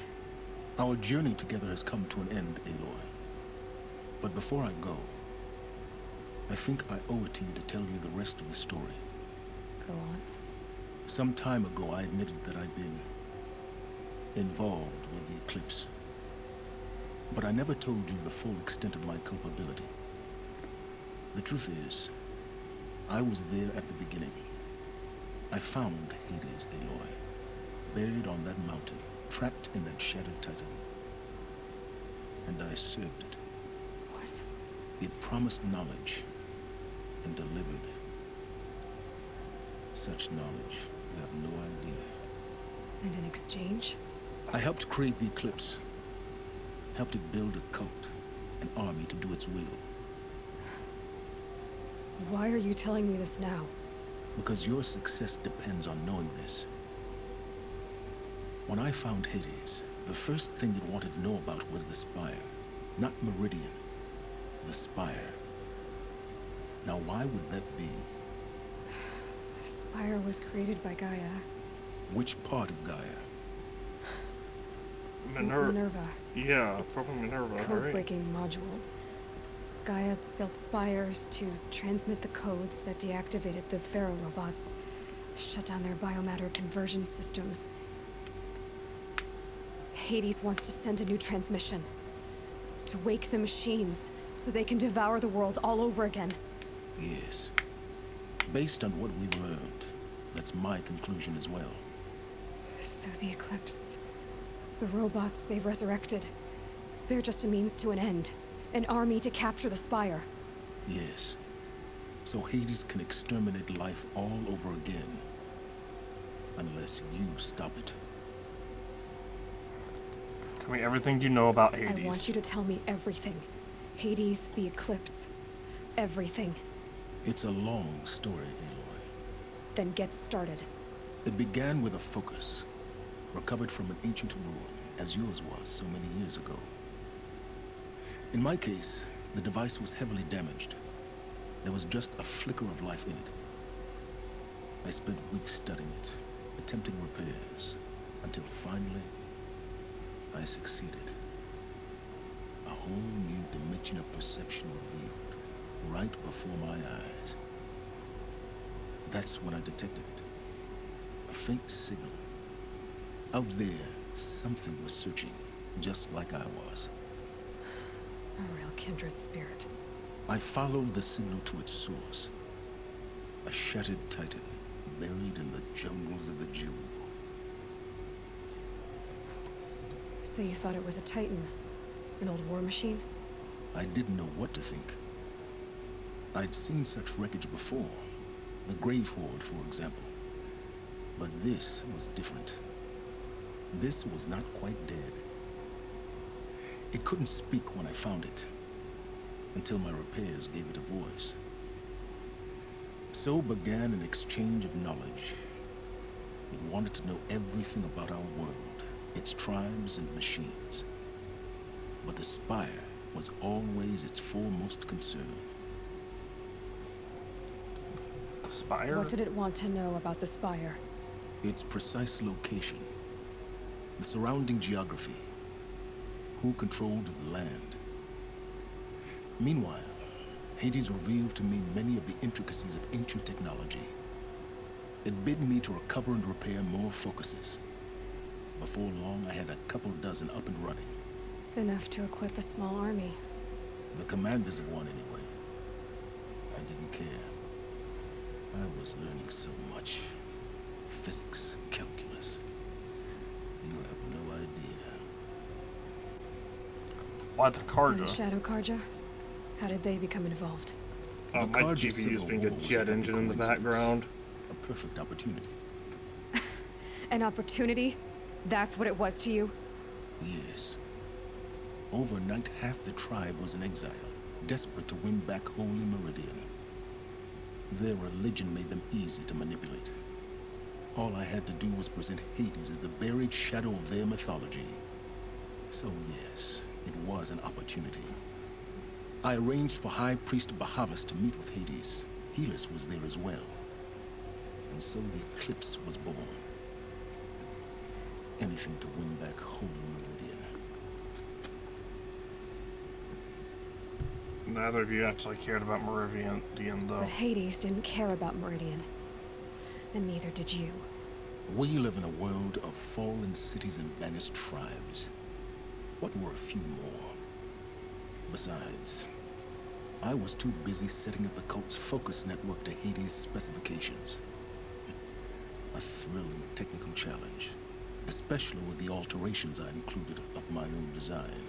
Our journey together has come to an end, Aloy. But before I go, I think I owe it to you to tell you the rest of the story. Go on. Some time ago, I admitted that I'd been involved with the Eclipse. But I never told you the full extent of my culpability. The truth is, I was there at the beginning. I found Hades, Aloy, buried on that mountain, trapped in that shattered titan. And I served it. What? It promised knowledge and delivered. Such knowledge, you have no idea. And in exchange? I helped create the Eclipse. Helped it build a cult, an army to do its will. Why are you telling me this now? Because your success depends on knowing this. When I found Hades, the first thing it wanted to know about was the Spire. Not Meridian. The Spire. Now why would that be? The Spire was created by Gaia. Which part of Gaia? Minerva. Yeah, probably Minerva, right? Code-breaking module. Gaia built spires to transmit the codes that deactivated the Pharaoh robots, shut down their biomatter conversion systems. Hades wants to send a new transmission. To wake the machines, so they can devour the world all over again. Yes. Based on what we've learned, that's my conclusion as well. So the Eclipse, the robots they've resurrected, they're just a means to an end. An army to capture the Spire. Yes. So Hades can exterminate life all over again. Unless you stop it. Tell me everything you know about Hades. I want you to tell me everything. Hades, the Eclipse. Everything. It's a long story, Aloy. Then get started. It began with a focus. Recovered from an ancient ruin as yours was so many years ago. In my case, the device was heavily damaged. There was just a flicker of life in it. I spent weeks studying it, attempting repairs, until finally, I succeeded. A whole new dimension of perception revealed, right before my eyes. That's when I detected it. A faint signal. Out there, something was searching, just like I was. A real kindred spirit. I followed the signal to its source. A shattered titan, buried in the jungles of the Jewel. So you thought it was a Titan? An old war machine? I didn't know what to think. I'd seen such wreckage before. The Grave Horde, for example. But this was different. This was not quite dead. It couldn't speak when I found it, until my repairs gave it a voice. So began an exchange of knowledge. It wanted to know everything about our world, its tribes and machines. But the Spire was always its foremost concern. The Spire? What did it want to know about the Spire? Its precise location, the surrounding geography, who controlled the land. Meanwhile, Hades revealed to me many of the intricacies of ancient technology. It bid me to recover and repair more focuses. Before long, I had a couple dozen up and running. Enough to equip a small army. The commanders of one, anyway. I didn't care. I was learning so much. Physics, calculus. You have no idea. Why the And Carja? the Shadow Carja? How did they become involved? Oh, my GPU's being a jet engine in the background. A perfect opportunity. An opportunity? That's what it was to you? Yes. Overnight, half the tribe was in exile, desperate to win back Holy Meridian. Their religion made them easy to manipulate. All I had to do was present Hades as the buried shadow of their mythology. So yes, it was an opportunity. I arranged for High Priest Bahavas to meet with Hades. Helis was there as well. And so the Eclipse was born. Anything to win back Holy Meridian. Neither of you actually cared about Meridian, though. But Hades didn't care about Meridian. And neither did you. We live in a world of fallen cities and vanished tribes. What were a few more? Besides, I was too busy setting up the cult's focus network to Hades' specifications. A thrilling technical challenge, especially with the alterations I included of my own design.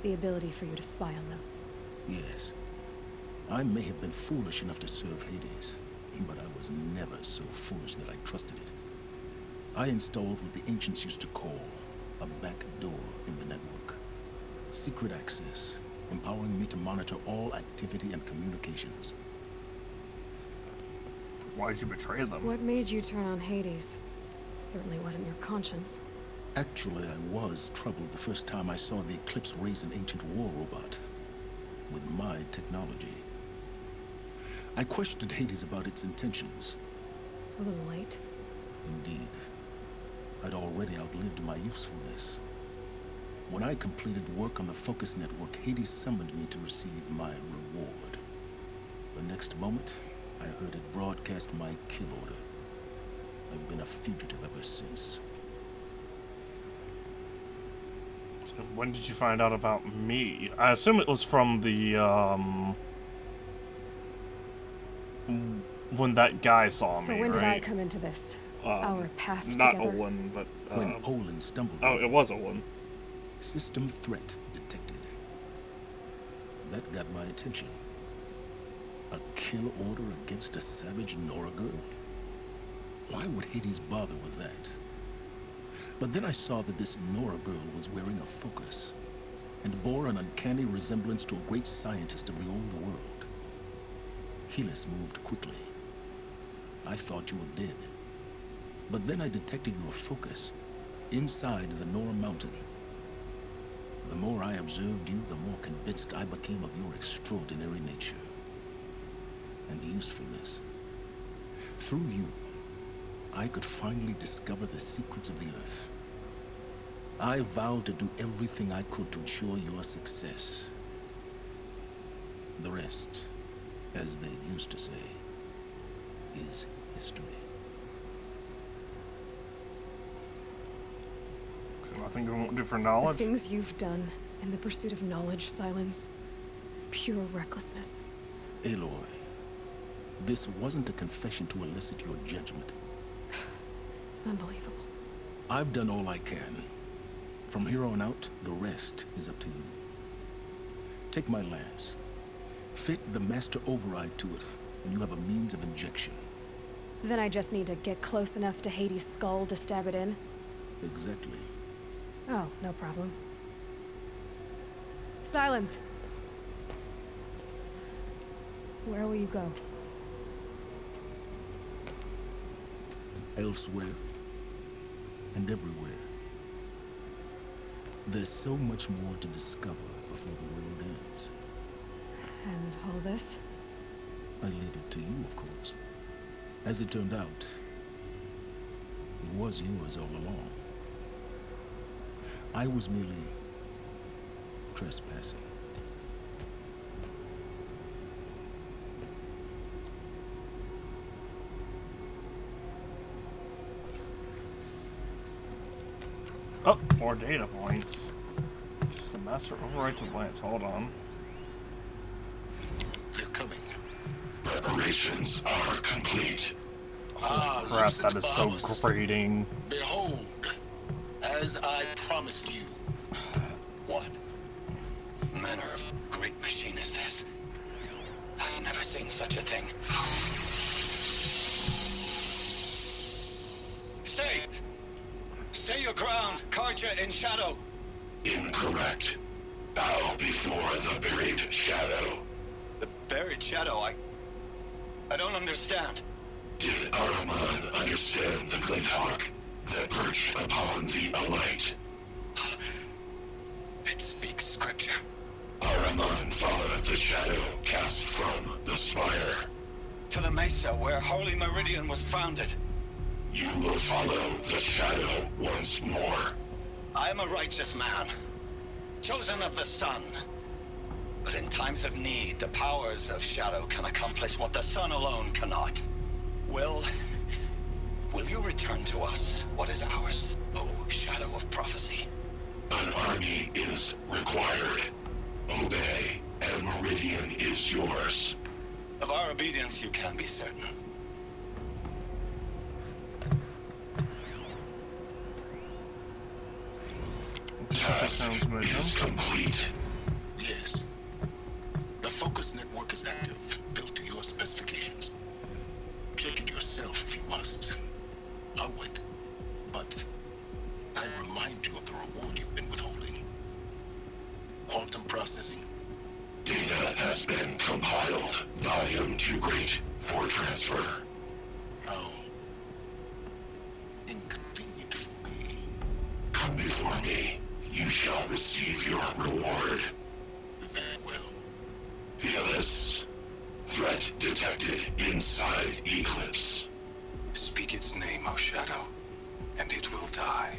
The ability for you to spy on them. Yes. I may have been foolish enough to serve Hades, but I was never so foolish that I trusted it. I installed what the ancients used to call a back door in the network. Secret access, empowering me to monitor all activity and communications. Why'd you betray them? What made you turn on Hades? It certainly wasn't your conscience. Actually, I was troubled the first time I saw the Eclipse raise an ancient war robot. With my technology. I questioned Hades about its intentions. A little late. Indeed. I'd already outlived my usefulness. When I completed work on the Focus Network, Hades summoned me to receive my reward. The next moment, I heard it broadcast my kill order. I've been a fugitive ever since. So when did you find out about me? I assume it was from the, when that guy saw me, So when did right? I come into this? Our path not together? Owen, but... When Olin stumbled. Oh, it was Owen. System threat detected. That got my attention. A kill order against a savage Nora girl? Why would Hades bother with that? But then I saw that this Nora girl was wearing a focus, and bore an uncanny resemblance to a great scientist of the old world. Helis moved quickly. I thought you were dead. But then I detected your focus, inside the Nora Mountain. The more I observed you, the more convinced I became of your extraordinary nature and usefulness. Through you, I could finally discover the secrets of the Earth. I vowed to do everything I could to ensure your success. The rest, as they used to say, is history. So nothing you won't do for The knowledge? things you've done in the pursuit of knowledge, Silence. Pure recklessness. Aloy, this wasn't a confession to elicit your judgment. Unbelievable. I've done all I can. From here on out, the rest is up to you. Take my lance. Fit the master override to it, and you have a means of injection. Then I just need to get close enough to Hades' skull to stab it in? Exactly. Oh, no problem. Silence. Where will you go? Elsewhere. And everywhere. There's so much more to discover before the world ends. And all this? I leave it to you, of course. As it turned out, it was yours all along. I was merely trespassing. Oh, more data points. Just the master override to Lance. Hold on. They're coming. Preparations are complete. Ah, Crap, Lucent that is so Bahamut. grating. Behold, as I promised you. What manner of great machine is this? I've never seen such a thing. Stay! Stay your ground, Carja in shadow. Incorrect. Bow before the buried shadow. The buried shadow, I don't understand. Did Ahriman understand the glint hawk that perched upon the alight? It speaks scripture. Ahriman followed the shadow cast from the spire. To the mesa where Holy Meridian was founded. You will follow the shadow once more. I am a righteous man, chosen of the sun. But in times of need, the powers of shadow can accomplish what the sun alone cannot. Will you return to us what is ours, O shadow of prophecy? An army is required. Obey, and Meridian is yours. Of our obedience you can be certain. Task is complete. Yes. The focus network is active, built to your specifications. Check it yourself if you must. I'll wait. But I remind you of the reward you've been withholding. Quantum processing. Data has been compiled. Volume too great for transfer. How inconvenient for me. Come before me. You shall receive your reward. Very well. Helis. Threat detected inside Eclipse. Speak its name, O Shadow, and it will die.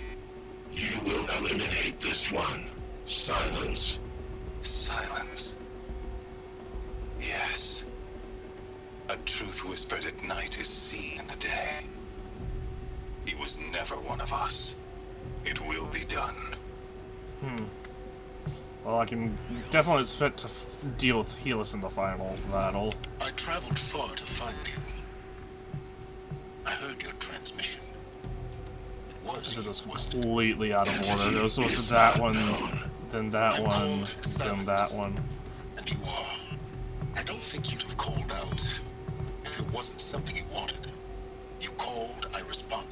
You will eliminate this one. Silence. Silence. Yes. A truth whispered at night is seen in the day. He was never one of us. It will be done. Well, I can definitely expect to deal with Helis in the final battle. I traveled far to find you. I heard your transmission. It was It was completely out of order. It was supposed to that one, then that one, then that one. And you are. I don't think you'd have called out if it wasn't something you wanted. You called, I responded.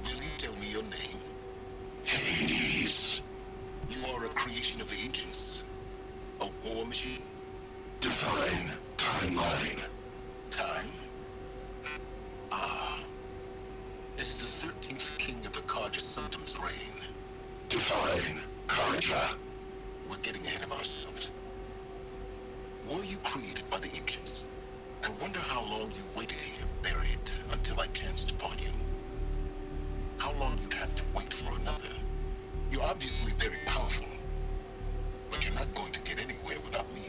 Will you tell me your name? Hades. You are a creation of the ancients. A war machine. Define timeline. Time? Ah. It is the 13th king of the Define Karja. We're getting ahead of ourselves. Were you created by the ancients? I wonder how long you waited here, buried, until I chanced upon you. How long you'd have to wait for another. You're obviously very powerful, but you're not going to get anywhere without me.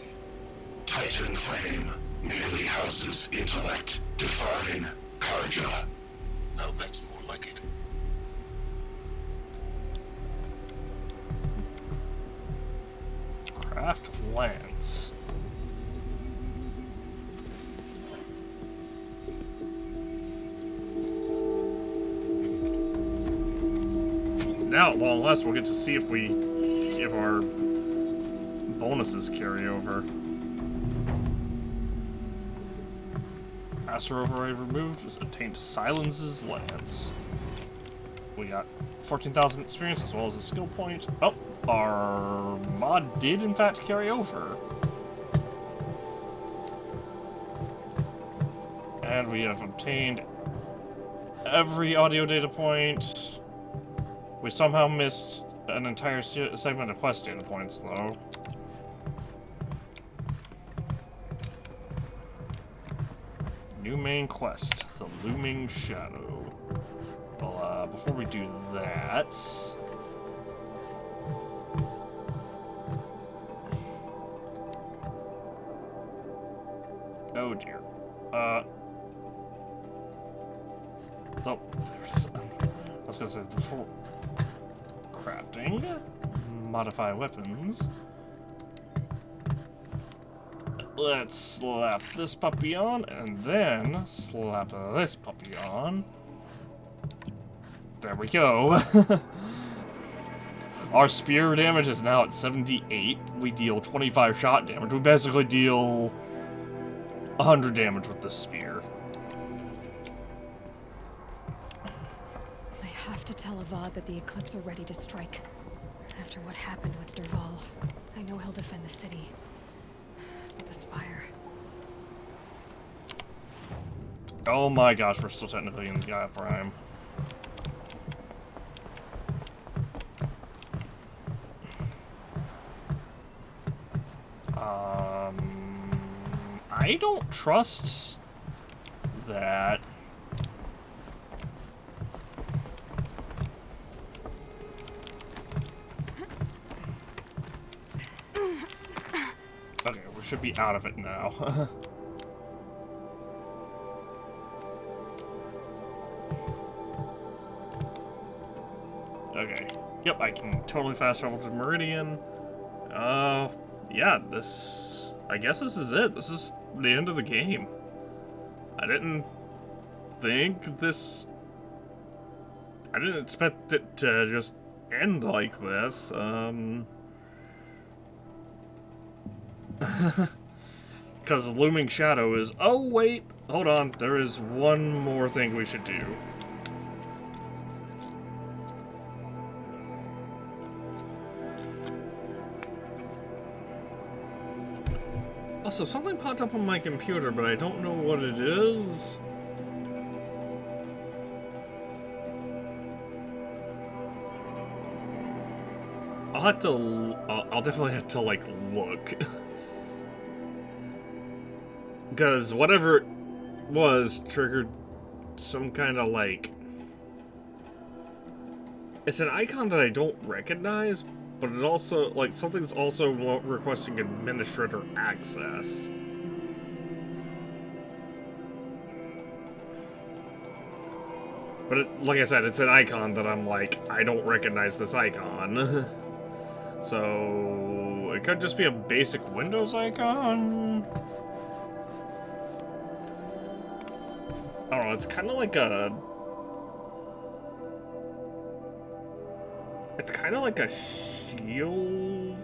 Titan Flame merely houses intellect. Define Karja. Now that's more like it. Craft lance. Now, at long last, we'll get to see if our bonuses carry over. Master Override removed. Obtained Silence's Lance. We got 14,000 experience as well as a skill point. Oh, our mod did in fact carry over. And we have obtained every audio data point. We somehow missed an entire segment of quest data points, though. New main quest, the Looming Shadow. Well, before we do that... Oh dear. Oh, there it is. I was gonna say, before... Crafting. Modify weapons. Let's slap this puppy on, and then slap this puppy on. There we go. Our spear damage is now at 78. We deal 25 shot damage. We basically deal 100 damage with this spear. I have to tell Avad that the Eclipse are ready to strike. After what happened with Dervahl, I know he'll defend the city. But the Spire... Oh my gosh, we're still technically in Gaia Prime. I don't trust that. Okay, we should be out of it now. Okay. Yep, I can totally fast travel to Meridian. Yeah, this... I guess this is it. This is the end of the game. I didn't think this... I didn't expect it to just end like this. Because the Looming Shadow is... Oh, wait! Hold on. There is one more thing we should do. Also, something popped up on my computer, but I don't know what it is. I'll have to... I'll definitely have to, like, look. Because whatever it was triggered some kind of, like... It's an icon that I don't recognize, but it also, like, something's also requesting administrator access. But it, like I said, it's an icon that I'm like, I don't recognize this icon. So, it could just be a basic Windows icon. I don't know, it's kind of like a... It's kind of like a shield,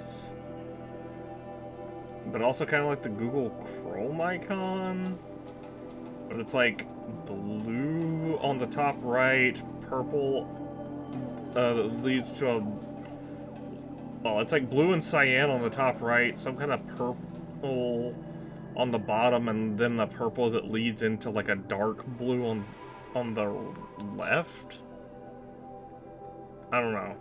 but also kind of like the Google Chrome icon. But it's like blue on the top right, purple that leads to a... Well, it's like blue and cyan on the top right, some kind of purple on the bottom, and then the purple that leads into like a dark blue on the left. I don't know.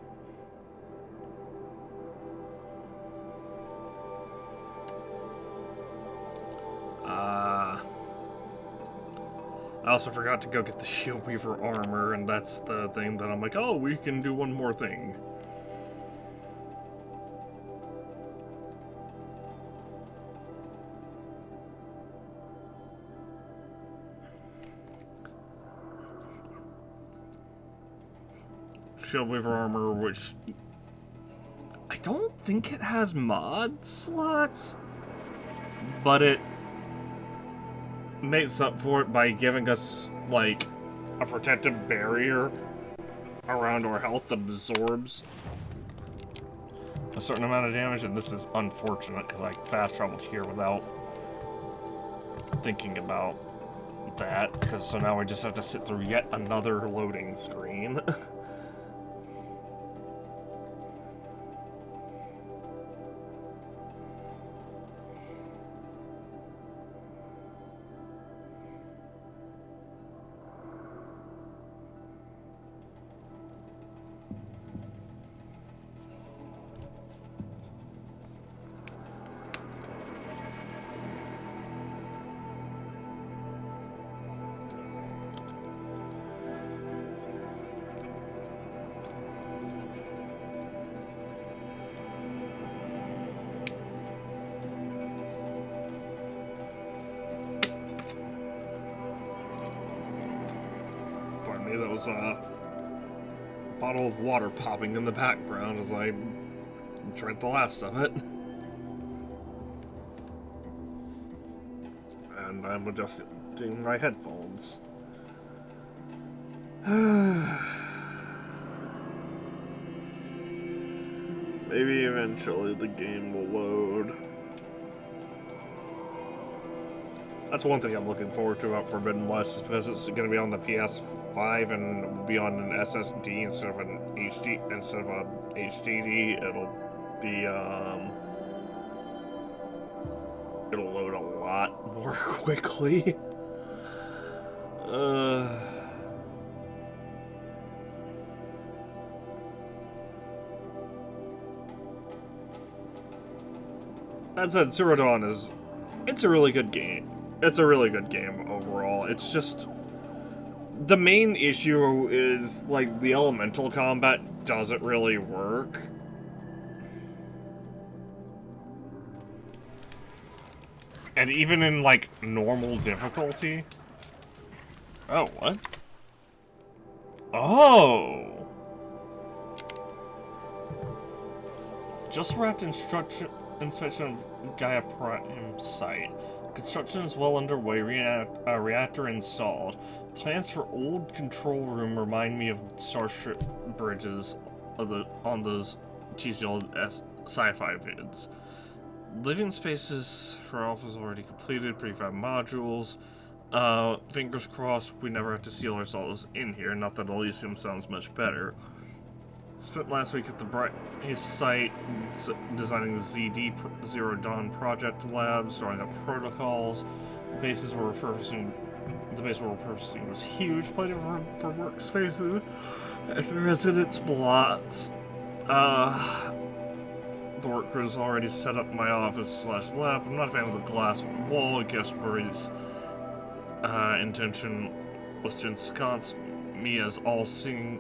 I also forgot to go get the Shield Weaver armor, and that's the thing that I'm like, oh, we can do one more thing. Shield Weaver armor, which I don't think it has mod slots, but it makes up for it by giving us, like, a protective barrier around our health that absorbs a certain amount of damage, and this is unfortunate because I fast traveled here without thinking about that, because so now we just have to sit through yet another loading screen. That was a bottle of water popping in the background as I drank the last of it. And I'm adjusting my headphones. Maybe eventually the game will load. That's one thing I'm looking forward to about Forbidden West, is because it's going to be on the PS5 and will be on an SSD instead of an HD, instead of a HDD. It'll be it'll load a lot more quickly. That said, Zero Dawn it's a really good game. It's a really good game overall. It's just, the main issue is, like, the elemental combat doesn't really work. And even in, like, normal difficulty. Oh, what? Oh! Just wrapped inspection of Gaia Prime site. Construction is well underway, reactor installed. Plans for old control room remind me of Starship bridges on those cheesy old sci-fi vids. Living spaces for Alpha's already completed, prefab modules. Fingers crossed we never have to seal ourselves in here, not that Elysium sounds much better. Spent last week at the Bright's site designing the ZD Zero Dawn project labs, drawing up protocols. The base we're repurposing was huge, plenty of room for workspaces and residence blocks. The work crew's already set up my office/lab. I'm not a fan of the glass wall. I guess Murray's intention was to ensconce me as all-seeing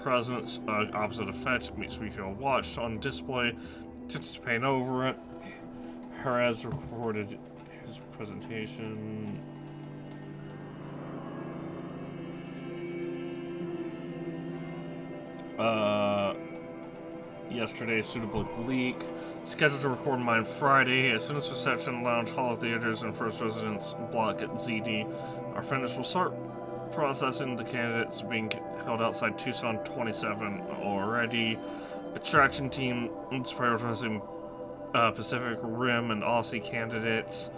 presence, opposite effect. It makes me feel watched on display. Attempted to paint over it. Perez recorded his presentation. Yesterday, suitably bleak. Scheduled to record mine Friday. As soon as reception, lounge, hall of theaters, and first residence block at ZD are finished, we'll start processing the candidates being held outside Tucson 27 already. Extraction team is prioritizing Pacific Rim and Aussie candidates.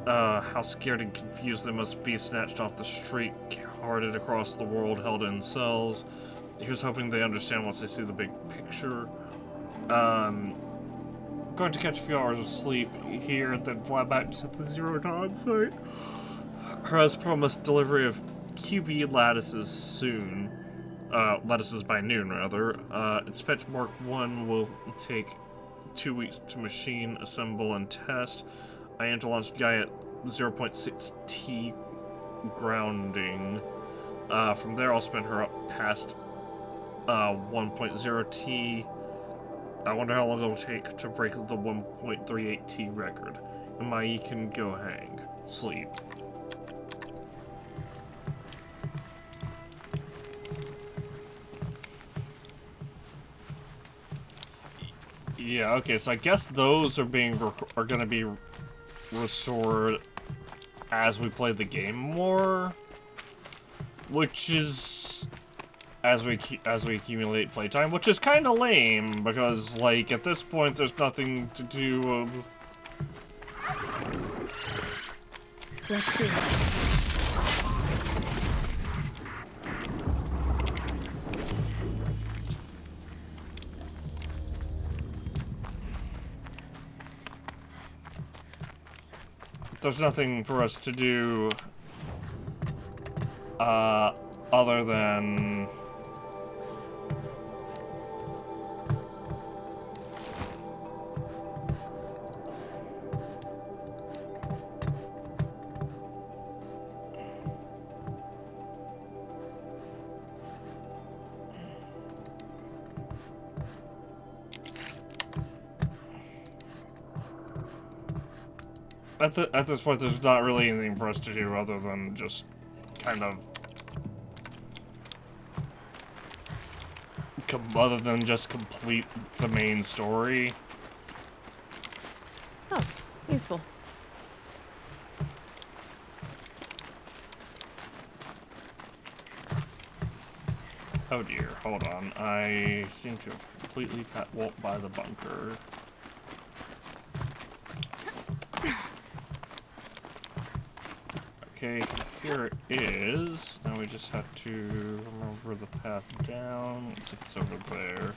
How scared and confused they must be, snatched off the street, carted across the world, held in cells. Here's hoping they understand once they see the big picture. Going to catch a few hours of sleep here, then fly back to the Zero Dawn site. Has promised delivery of QB lattices soon. Lattices by noon, rather. Inspect Mark 1 will take 2 weeks to machine, assemble, and test. I aim to launch Gaia 0.6T grounding. From there, I'll spin her up past 1.0T. I wonder how long it'll take to break the 1.38T record. And Mai can go hang. Sleep. Yeah, okay, so I guess those are gonna be restored as we play the game more, which is as we accumulate playtime, which is kind of lame because, like, at this point there's nothing to do. Let's do it. There's nothing for us to do other than at this point, there's not really anything for us to do other than just kind of complete the main story. Oh, useful. Oh dear, hold on. I seem to have completely walked by the bunker. Okay, here it is. Now we just have to remember the path down. Looks like it's over there.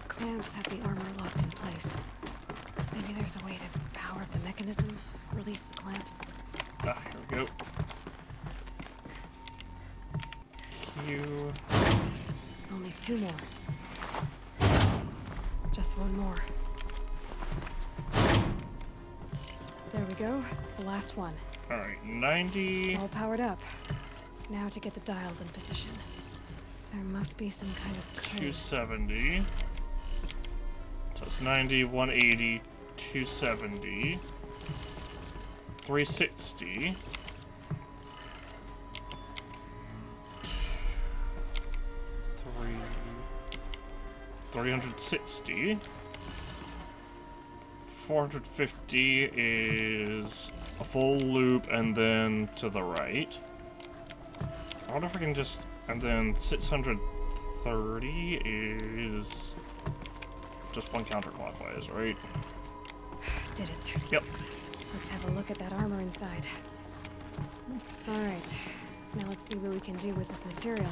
Clamps have the armor locked in place. Maybe there's a way to power up the mechanism, release the clamps. Ah, here we go. Q. Only 2 more. Just 1 more. There we go. The last one. Alright, 90. All powered up. Now to get the dials in position. There must be some kind of code. 270. So it's 90, 180, 270, 360, 360, 450 is a full loop and then to the right. I wonder if I can just, and then 630 is just one counterclockwise, right? Did it. Yep. Let's have a look at that armor inside. Alright. Now let's see what we can do with this material.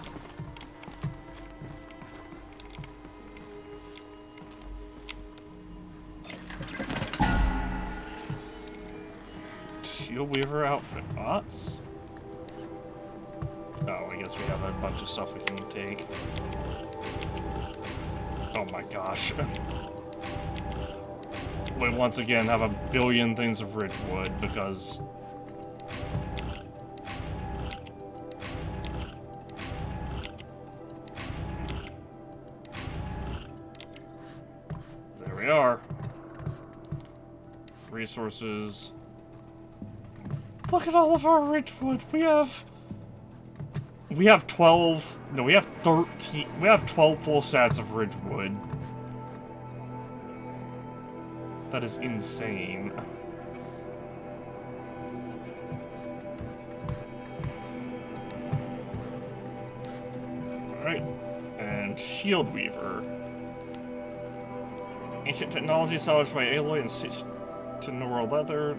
Shield Weaver outfit bots? Oh, I guess we have a bunch of stuff we can take. Oh my gosh. We once again have a billion things of Ridgewood because there we are. Resources. Look at all of our Ridgewood. We have 12, no, we have 13, we have 12 full stats of Ridgewood. That is insane. Alright, and Shield Weaver. Ancient technology salvaged by Aloy and stitched to neural leather.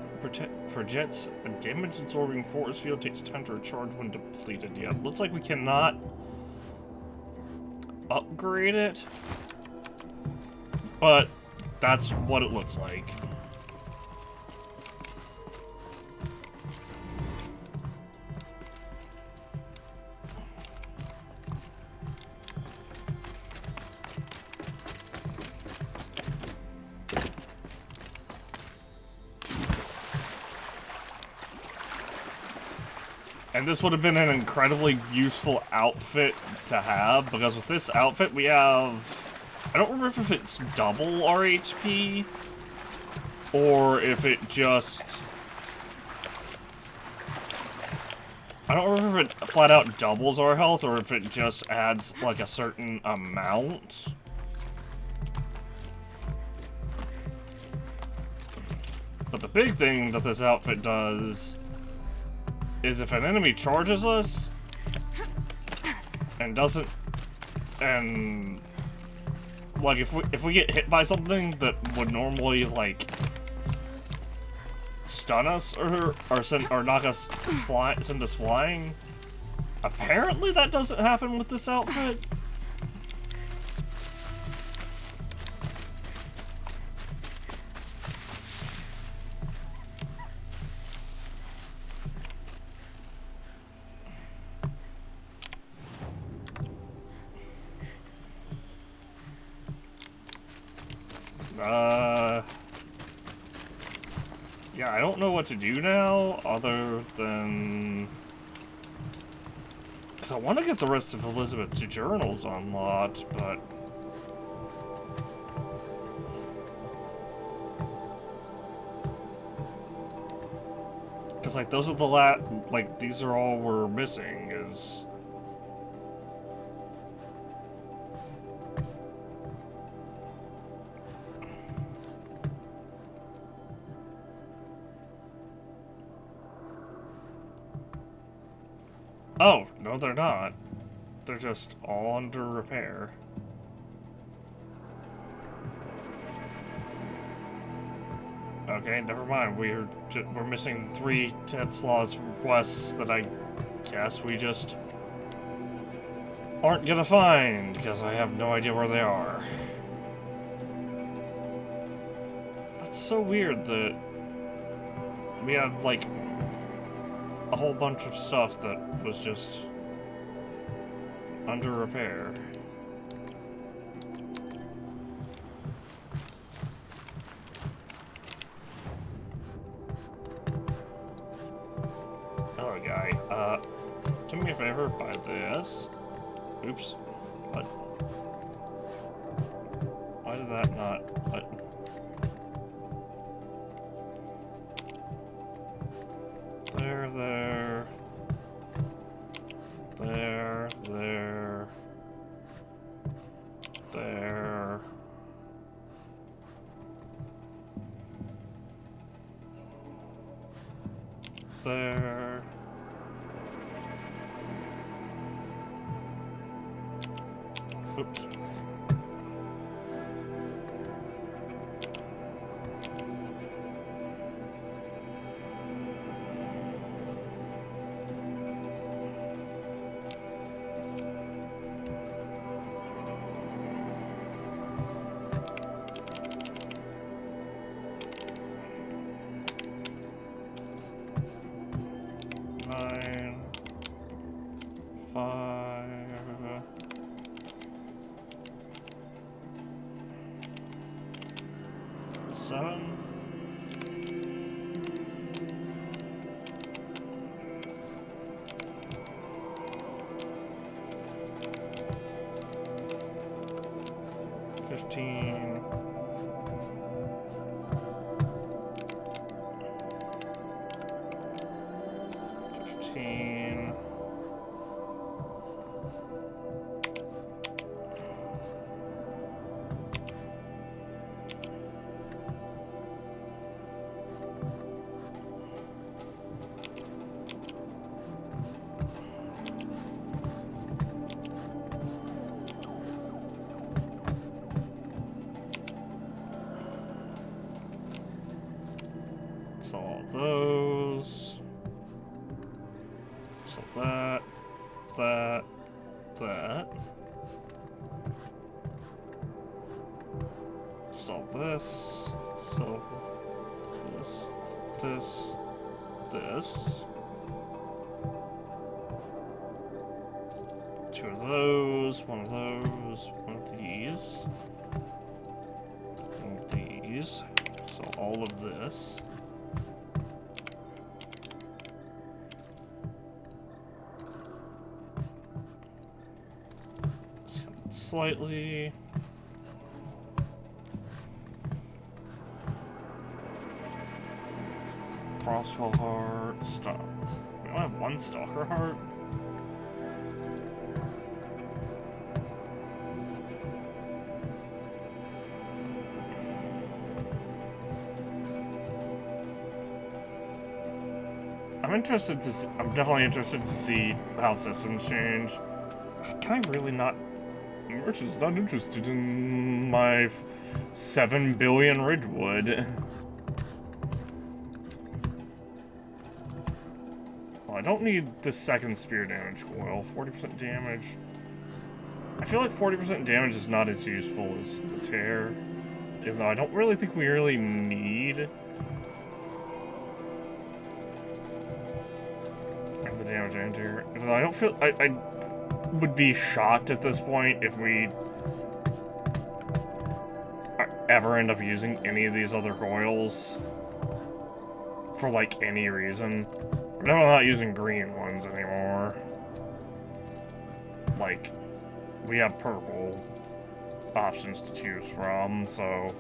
Projects a damage-absorbing force field. Takes time to recharge when depleted. Yeah, looks like we cannot upgrade it. But that's what it looks like. And this would have been an incredibly useful outfit to have, because with this outfit we have... I don't remember if it's double our HP, or if it just... I don't remember if it flat out doubles our health, or if it just adds, like, a certain amount. But the big thing that this outfit does is if an enemy charges us and doesn't, and like if we get hit by something that would normally like stun us or knock us send us flying, apparently that doesn't happen with this outfit. Yeah, I don't know what to do now, other than... Because I want to get the rest of Elizabeth's journals unlocked, but... Because, like, those are the like, these are all we're missing, is... Oh, no they're not. They're just all under repair. Okay, never mind. We're missing 3 Tesla's requests that I guess we just aren't gonna find, because I have no idea where they are. That's so weird that we had, like, a whole bunch of stuff that was just under repair. Hello, guy. Do me a favor, buy this. Oops. What? Why did that not... What? There. There. There. There. There. Oops. Sell all those. Sell that. That. Sell this. Sell this. This. 2 of those, 1 of those, 1 of these. 1 of these. So all of this. Slightly. Frostwell heart. Stocks. We only have 1 stalker heart. I'm definitely interested to see how systems change. Can I really not? Merch is not interested in my 7 billion Ridgewood. Well, I don't need the second spear damage coil. 40% damage. I feel like 40% damage is not as useful as the tear. Even though I don't really think we really need the damage enter. Even though I don't feel I would be shocked at this point if we ever end up using any of these other coils for like any reason. We're definitely not using green ones anymore. Like, we have purple options to choose from, so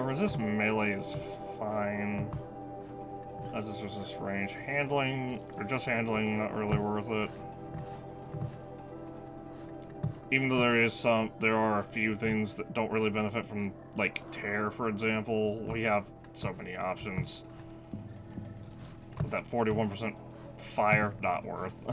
resist melee is fine. As this resist range. Handling, or just handling, not really worth it. Even though there are a few things that don't really benefit from, like, tear, for example. We have so many options. With that 41% fire, not worth.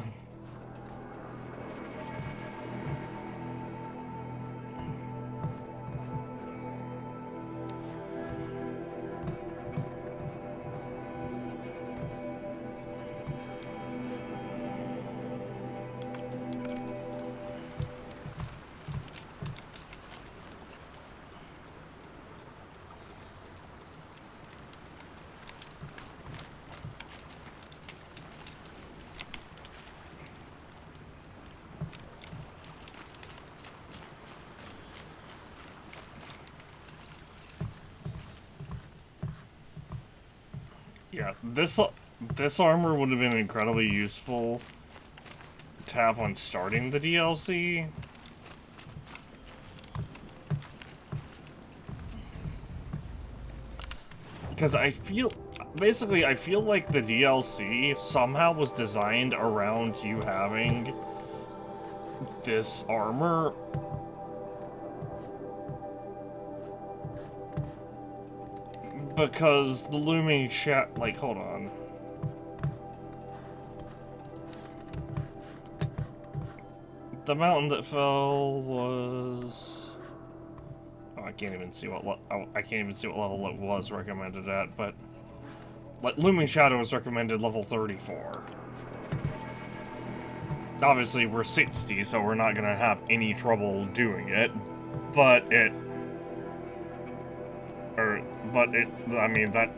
Yeah, this armor would have been incredibly useful to have when starting the DLC. Because I feel like the DLC somehow was designed around you having this armor. Because the looming like, hold on. The mountain that fell was... Oh, I can't even see what level it was recommended at, but... Like, Looming Shadow was recommended level 34. Obviously, we're 60, so we're not gonna have any trouble doing it, but it... I mean, that...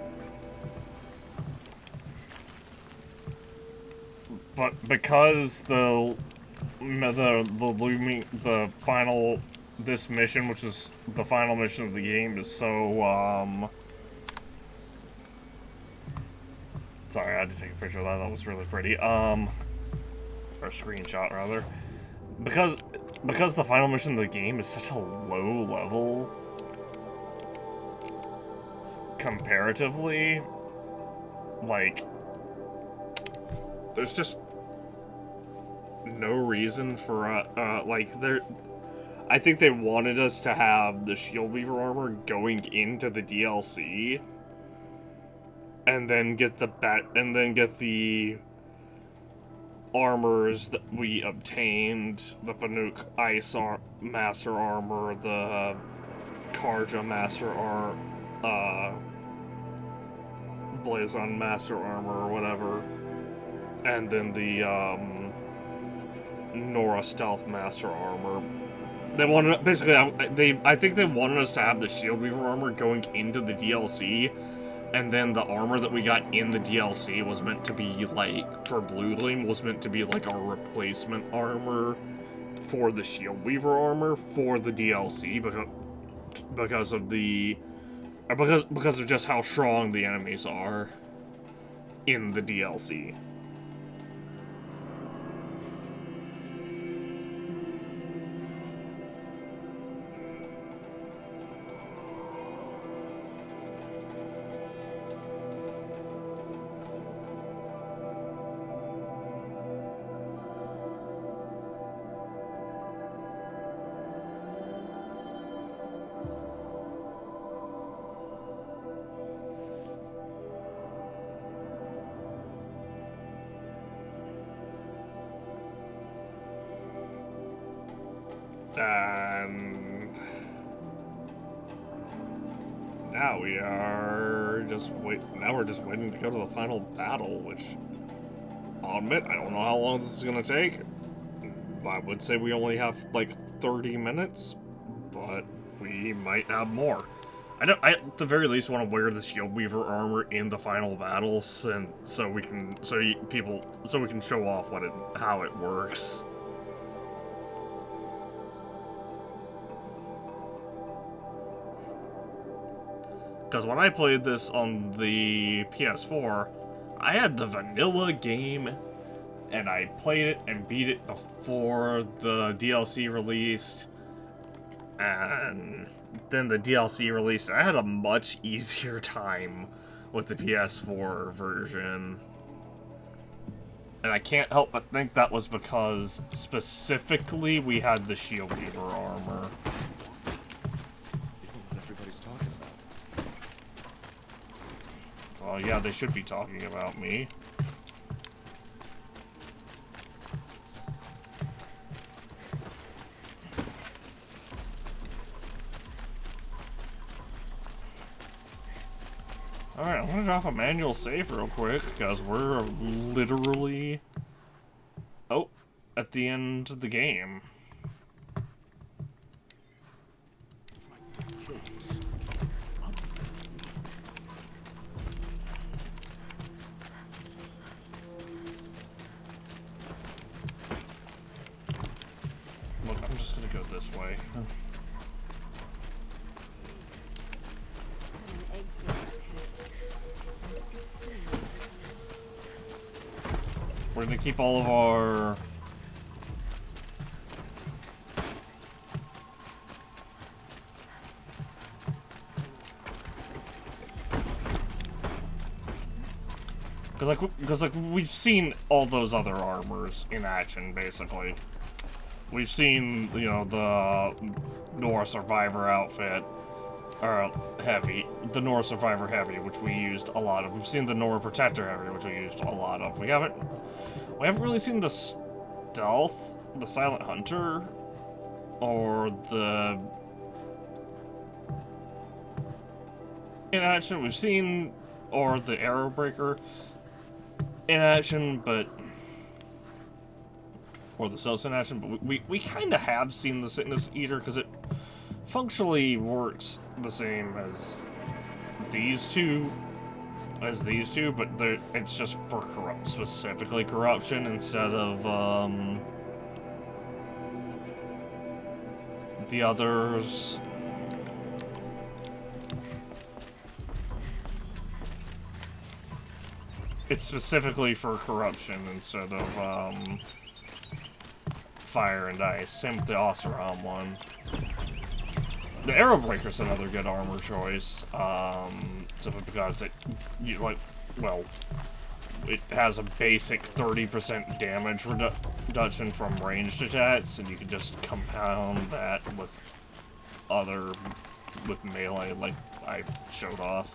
But because the final, this mission, which is the final mission of the game, is so, sorry, I had to take a picture of that, that was really pretty, or a screenshot, rather. Because the final mission of the game is such a low level, comparatively, like, there's just no reason for, like, I think they wanted us to have the Shield Weaver armor going into the DLC, and then get the armors that we obtained, the Banuk Ice Master Armor, the Karja Master Blazon Master Armor, or whatever, and then the Nora Stealth Master Armor. They wanted, basically, I think they wanted us to have the Shield Weaver armor going into the DLC, and then the armor that we got in the DLC was meant to be, like, for Blue Gleam, was meant to be, like, a replacement armor for the Shield Weaver armor for the DLC, because of just how strong the enemies are in the DLC. And now we're just waiting to go to the final battle, which I'll admit, I don't know how long this is gonna take. I would say we only have like 30 minutes, but we might have more. I at the very least want to wear the Shield Weaver armor in the final battles, and so we can show off how it works. Because when I played this on the PS4, I had the vanilla game, and I played it and beat it before the DLC released, and then the DLC released. I had a much easier time with the PS4 version. And I can't help but think that was because, specifically, we had the Shield Weaver armor. Everybody's talking about. Well, yeah, they should be talking about me. Alright, I'm gonna drop a manual save real quick, because we're literally... at the end of the game. Look, I'm just gonna go this way. We're gonna keep all of our... Because we've seen all those other armors in action, basically. We've seen, you know, the Nora Survivor outfit, or Heavy, the Nora Survivor Heavy, which we used a lot of. We've seen the Nora Protector Heavy, which we used a lot of. We haven't really seen the Stealth, the Silent Hunter, or the... in action. We've seen, or the Arrow Breaker in action, but... or the Cells in action, but we kind of have seen the Sickness Eater, because it functionally works the same as these two, but it's just for specifically corruption instead of the others. It's specifically for corruption instead of fire and ice. Same with the Oseram one. the Arrowbreaker's another good armor choice. Simply because it, it has a basic 30% damage reduction from ranged attacks, and you can just compound that with melee, like I showed off.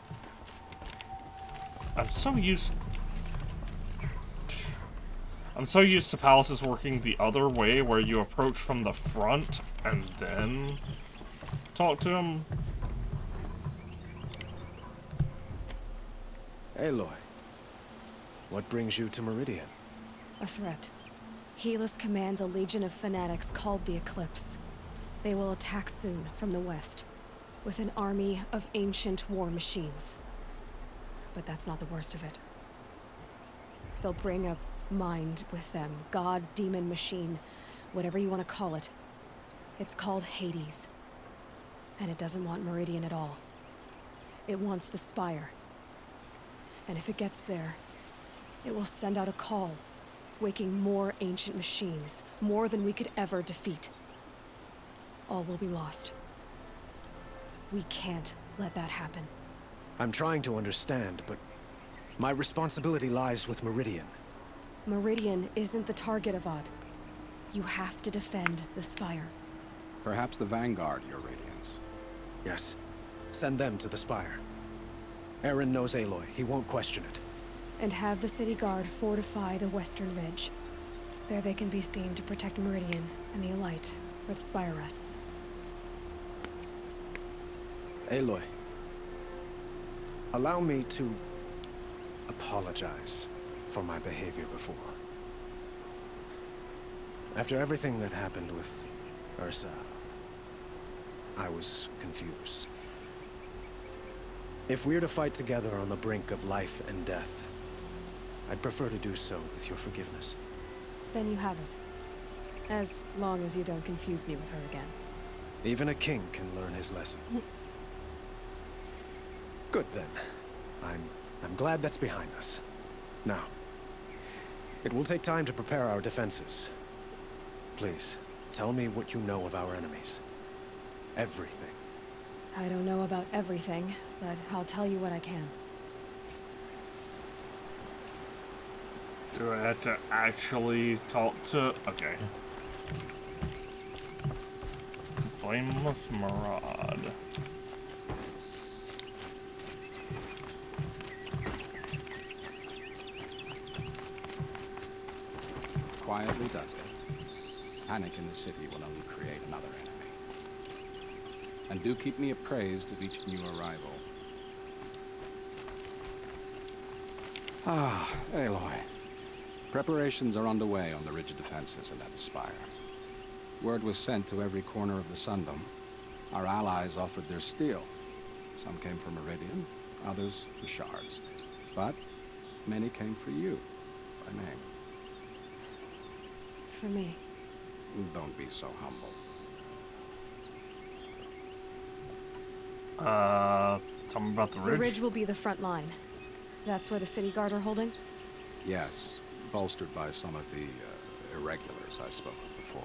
I'm so used to palaces working the other way, where you approach from the front and then talk to him. Aloy, what brings you to Meridian? A threat. Helis commands a legion of fanatics called the Eclipse. They will attack soon from the west, with an army of ancient war machines. But that's not the worst of it. They'll bring a mind with them. God, demon, machine, whatever you want to call it. It's called Hades. And it doesn't want Meridian at all. It wants the Spire. And if it gets there, it will send out a call, waking more ancient machines, more than we could ever defeat. All will be lost. We can't let that happen. I'm trying to understand, but my responsibility lies with Meridian. Meridian isn't the target, Avad. You have to defend the Spire. Perhaps the Vanguard, Your Radiance. Yes. Send them to the Spire. Eren knows Aloy. He won't question it. And have the City Guard fortify the Western Ridge. There they can be seen to protect Meridian and the Elite, where the Spire rests. Aloy, allow me to apologize for my behavior before. After everything that happened with Ursa, I was confused. If we're to fight together on the brink of life and death, I'd prefer to do so with your forgiveness. Then you have it. As long as you don't confuse me with her again. Even a king can learn his lesson. Good then. I'm glad that's behind us. Now, it will take time to prepare our defenses. Please, tell me what you know of our enemies. Everything. I don't know about everything, but I'll tell you what I can. Do I have to actually talk to... Okay. Blameless Maraude. Quietly does it. Panic in the city will only create another enemy. And do keep me appraised of each new arrival. Ah, Aloy. Preparations are underway on the ridge defenses and at the Spire. Word was sent to every corner of the Sundom. Our allies offered their steel. Some came for Meridian, others for shards. But many came for you, by name. For me. Don't be so humble. Tell me about the ridge. The ridge will be the front line. That's where the City Guard are holding? Yes, bolstered by some of the irregulars I spoke of before.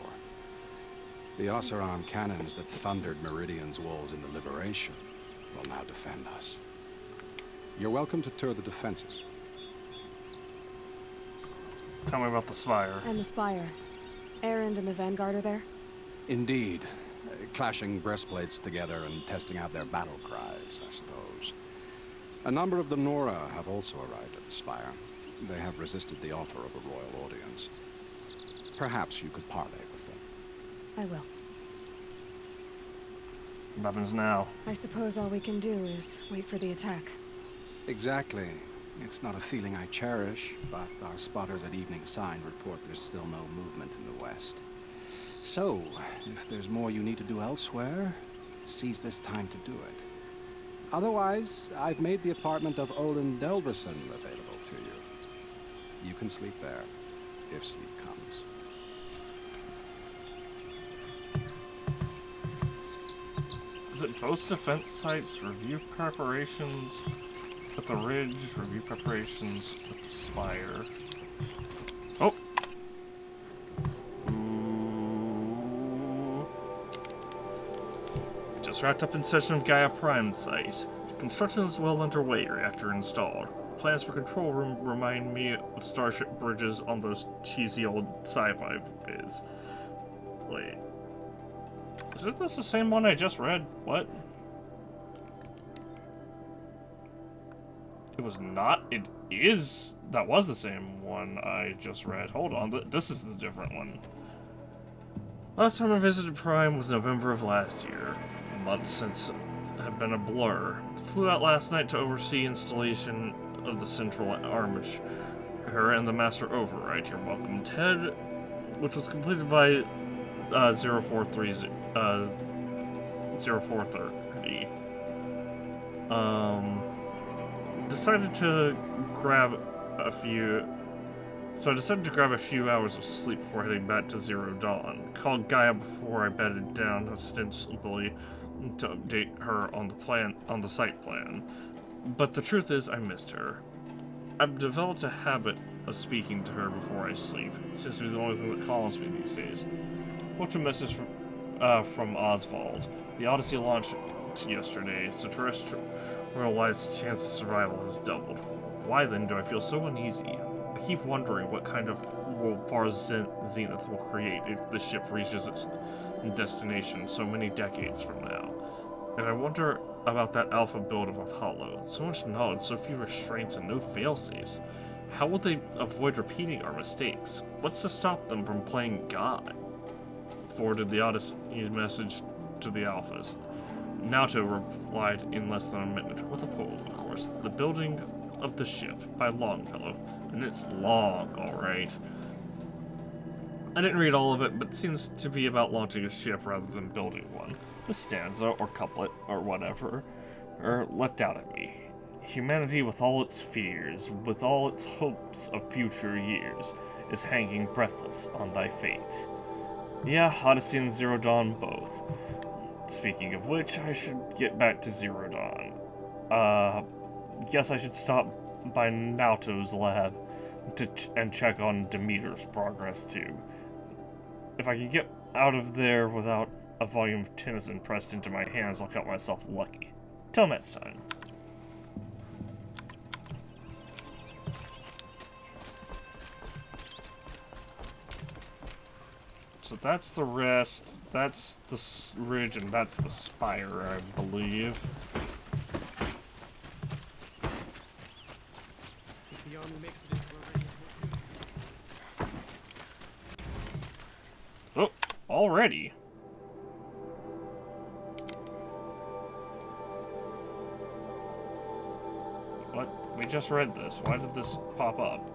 The Oseram cannons that thundered Meridian's walls in the Liberation will now defend us. You're welcome to tour the defenses. Tell me about the Spire. And the Spire. Erend and the Vanguard are there? Indeed. Clashing breastplates together and testing out their battle cries, I suppose. A number of the Nora have also arrived at the Spire. They have resisted the offer of a royal audience. Perhaps you could parley with them. I will. What happens now? I suppose all we can do is wait for the attack. Exactly. It's not a feeling I cherish, but our spotters at Evening Sign report there's still no movement in the west. So, if there's more you need to do elsewhere, seize this time to do it. Otherwise, I've made the apartment of Olin Delverson available to you. You can sleep there, if sleep comes. Is it both defense sites? Review preparations with the ridge, review preparations with the Spire. Oh! Ooh. Systems wrapped up inspection of Gaia Prime site. Construction is well underway, reactor installed. Plans for control room remind me of Starship bridges on those cheesy old sci-fi bids. Wait. Isn't this the same one I just read? What? It was not. It is. That was the same one I just read. Hold on. This is the different one. Last time I visited Prime was November of last year. Months since have been a blur. Flew out last night to oversee installation of the central armature and the master override. You're welcome, Ted, which was completed by 0430. Decided to grab a few. So I decided to grab a few hours of sleep before heading back to Zero Dawn. Called Gaia before I bedded down, ostensibly to update her on the site plan. But the truth is, I missed her. I've developed a habit of speaking to her before I sleep. It seems to be the only thing that calms me these days. Watch a message from Oswald. The Odyssey launched yesterday, so terrestrial life's chance of survival has doubled. Why then do I feel so uneasy? I keep wondering what kind of world far Zenith will create if the ship reaches its destination so many decades from now. And I wonder about that alpha build of Apollo. So much knowledge, so few restraints, and no failsafes. How will they avoid repeating our mistakes? What's to stop them from playing God? Forwarded the Odyssey message to the Alphas. Naoto replied in less than a minute, with a poem, of course. The Building of the Ship by Longfellow. And it's long, alright. I didn't read all of it, but it seems to be about launching a ship rather than building one. The stanza, or couplet, or whatever, leapt out at me. Humanity with all its fears, with all its hopes of future years, is hanging breathless on thy fate. Yeah, Odyssey and Zero Dawn both. Speaking of which, I should get back to Zero Dawn. Guess I should stop by Naoto's lab and check on Demeter's progress too. If I can get out of there without a volume of Tennyson pressed into my hands, I'll count myself lucky. Till next time. So that's the rest, that's the ridge, and that's the spire, I believe. Oh, already? What? We just read this. Why did this pop up?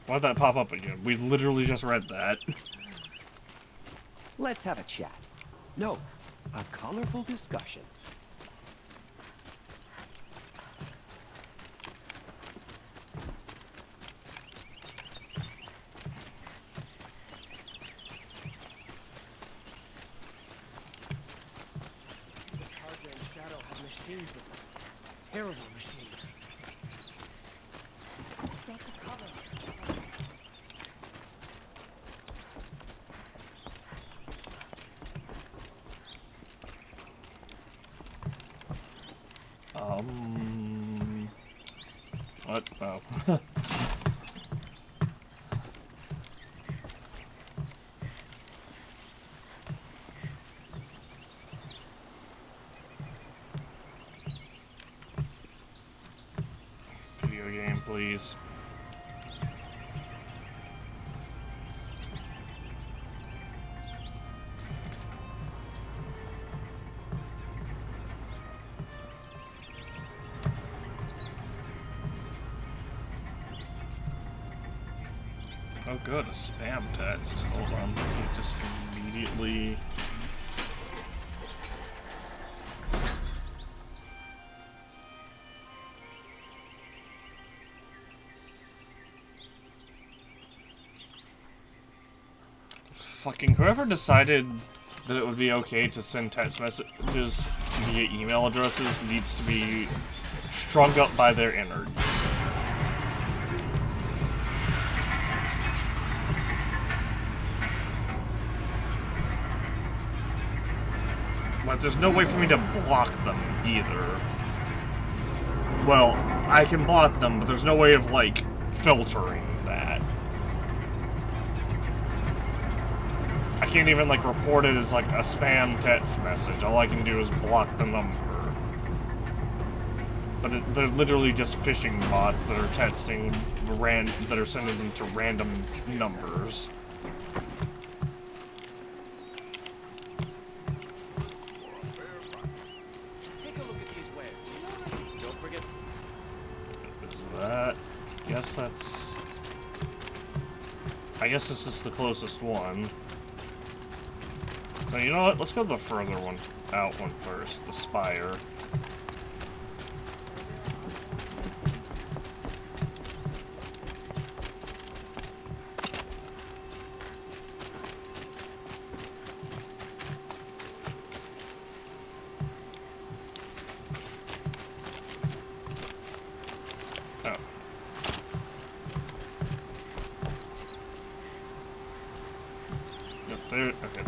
Why'd that pop up again? We literally just read that. Let's have a chat. No, a colorful discussion. The Tarja and Shadow have machines with them. Terrible machines. That's a cover. What? Oh. Video game, please. Oh good, a spam text. Hold on, let me just immediately... Fucking whoever decided that it would be okay to send text messages via email addresses needs to be strung up by their innards. But there's no way for me to block them either. Well, I can block them, but there's no way of, like, filtering that. I can't even, like, report it as, like, a spam text message. All I can do is block the number. But they're literally just phishing bots that are texting that are sending them to random numbers. Take a look at these wares. Don't forget. Is that? I guess this is the closest one. But you know what? Let's go the further one out one first. The spire.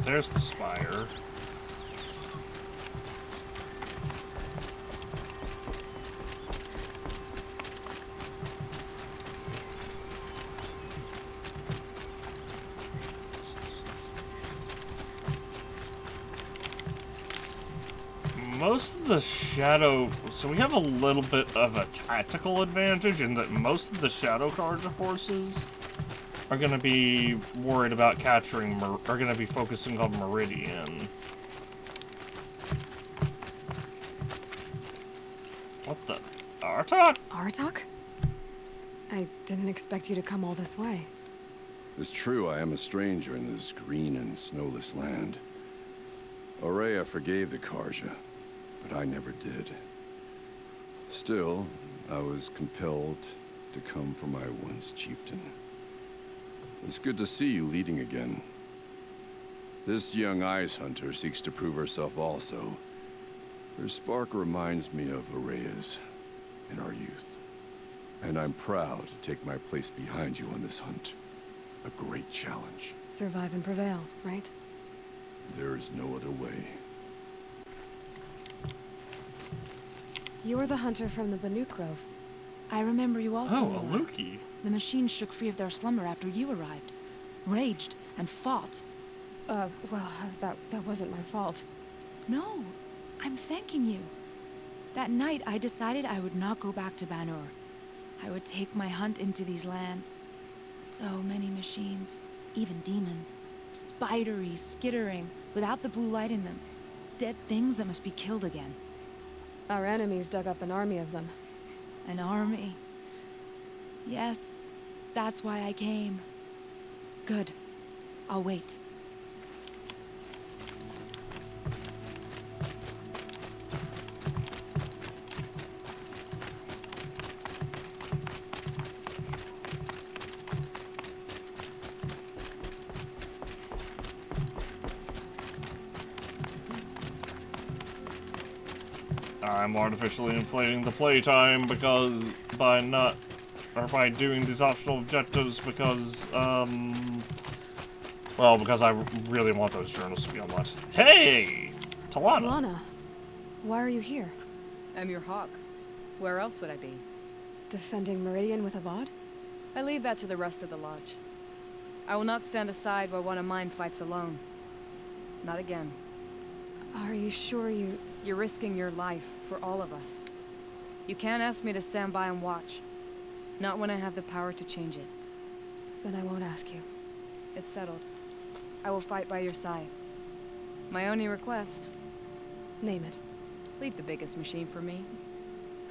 There's the spire. Most of the shadow... So we have a little bit of a tactical advantage in that most of the Shadow Carja forces are going to be worried about capturing, are going to be focusing on Meridian. What the? Artok? Artok? I didn't expect you to come all this way. It's true, I am a stranger in this green and snowless land. Aurea forgave the Carja, but I never did. Still, I was compelled to come for my once chieftain. It's good to see you leading again. This young ice hunter seeks to prove herself also. Her spark reminds me of Aurea's in our youth. And I'm proud to take my place behind you on this hunt. A great challenge. Survive and prevail, right? There is no other way. You're the hunter from the Banuk Grove. I remember you also. Oh, a Lukey. The machines shook free of their slumber after you arrived. Raged and fought. Well, that wasn't my fault. No, I'm thanking you. That night, I decided I would not go back to Banur. I would take my hunt into these lands. So many machines, even demons. Spidery, skittering, without the blue light in them. Dead things that must be killed again. Our enemies dug up an army of them. An army? Yes, that's why I came. Good. I'll wait. I'm artificially inflating the playtime because by doing these optional objectives because, well, because I really want those journals to be unlocked. Hey! Talana! Talana, why are you here? I'm your hawk. Where else would I be? Defending Meridian with Avad? I leave that to the rest of the Lodge. I will not stand aside while one of mine fights alone. Not again. Are you sure you... You're risking your life for all of us. You can't ask me to stand by and watch. Not when I have the power to change it. Then I won't ask you. It's settled. I will fight by your side. My only request... Name it. Leave the biggest machine for me.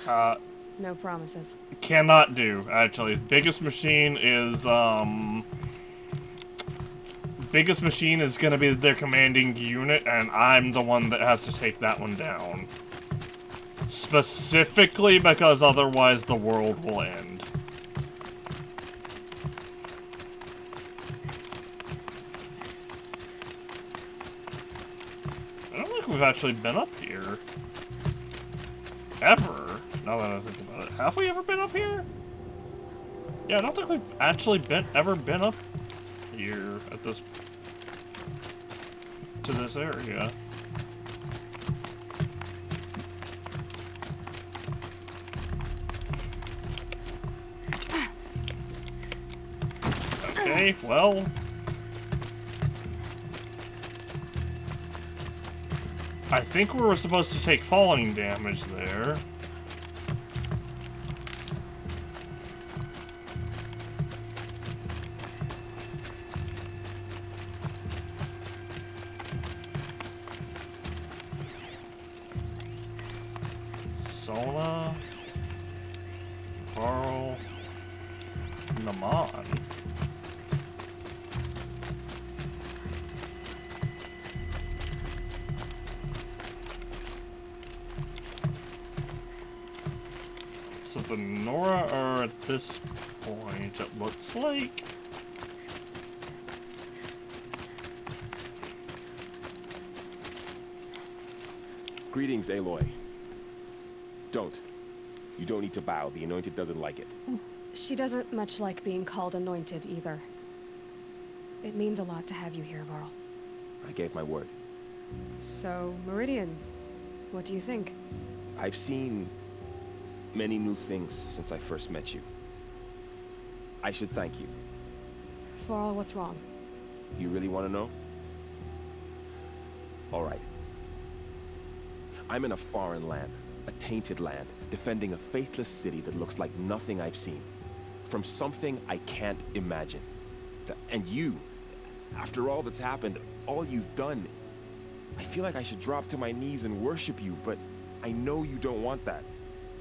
No promises. Cannot do, actually. Biggest machine is, Biggest machine is gonna be their commanding unit, and I'm the one that has to take that one down. Specifically because otherwise the world will end. I don't think we've actually been up here. Ever. now that I think about it. Have we ever been up here? Yeah, I don't think we've actually ever been up here at this... to this area. Okay, well... I think we were supposed to take falling damage there. Sona, Carl, Naman. So the Nora are at this point, it looks like. Greetings, Aloy. Don't. You don't need to bow. The Anointed doesn't like it. She doesn't much like being called Anointed either. It means a lot to have you here, Varl. I gave my word. So, Meridian, what do you think? I've seen many new things since I first met you. I should thank you. Varl, what's wrong? You really want to know? All right. I'm in a foreign land, a tainted land, defending a faithless city that looks like nothing I've seen. From something I can't imagine. And you, after all that's happened, all you've done, I feel like I should drop to my knees and worship you, but I know you don't want that.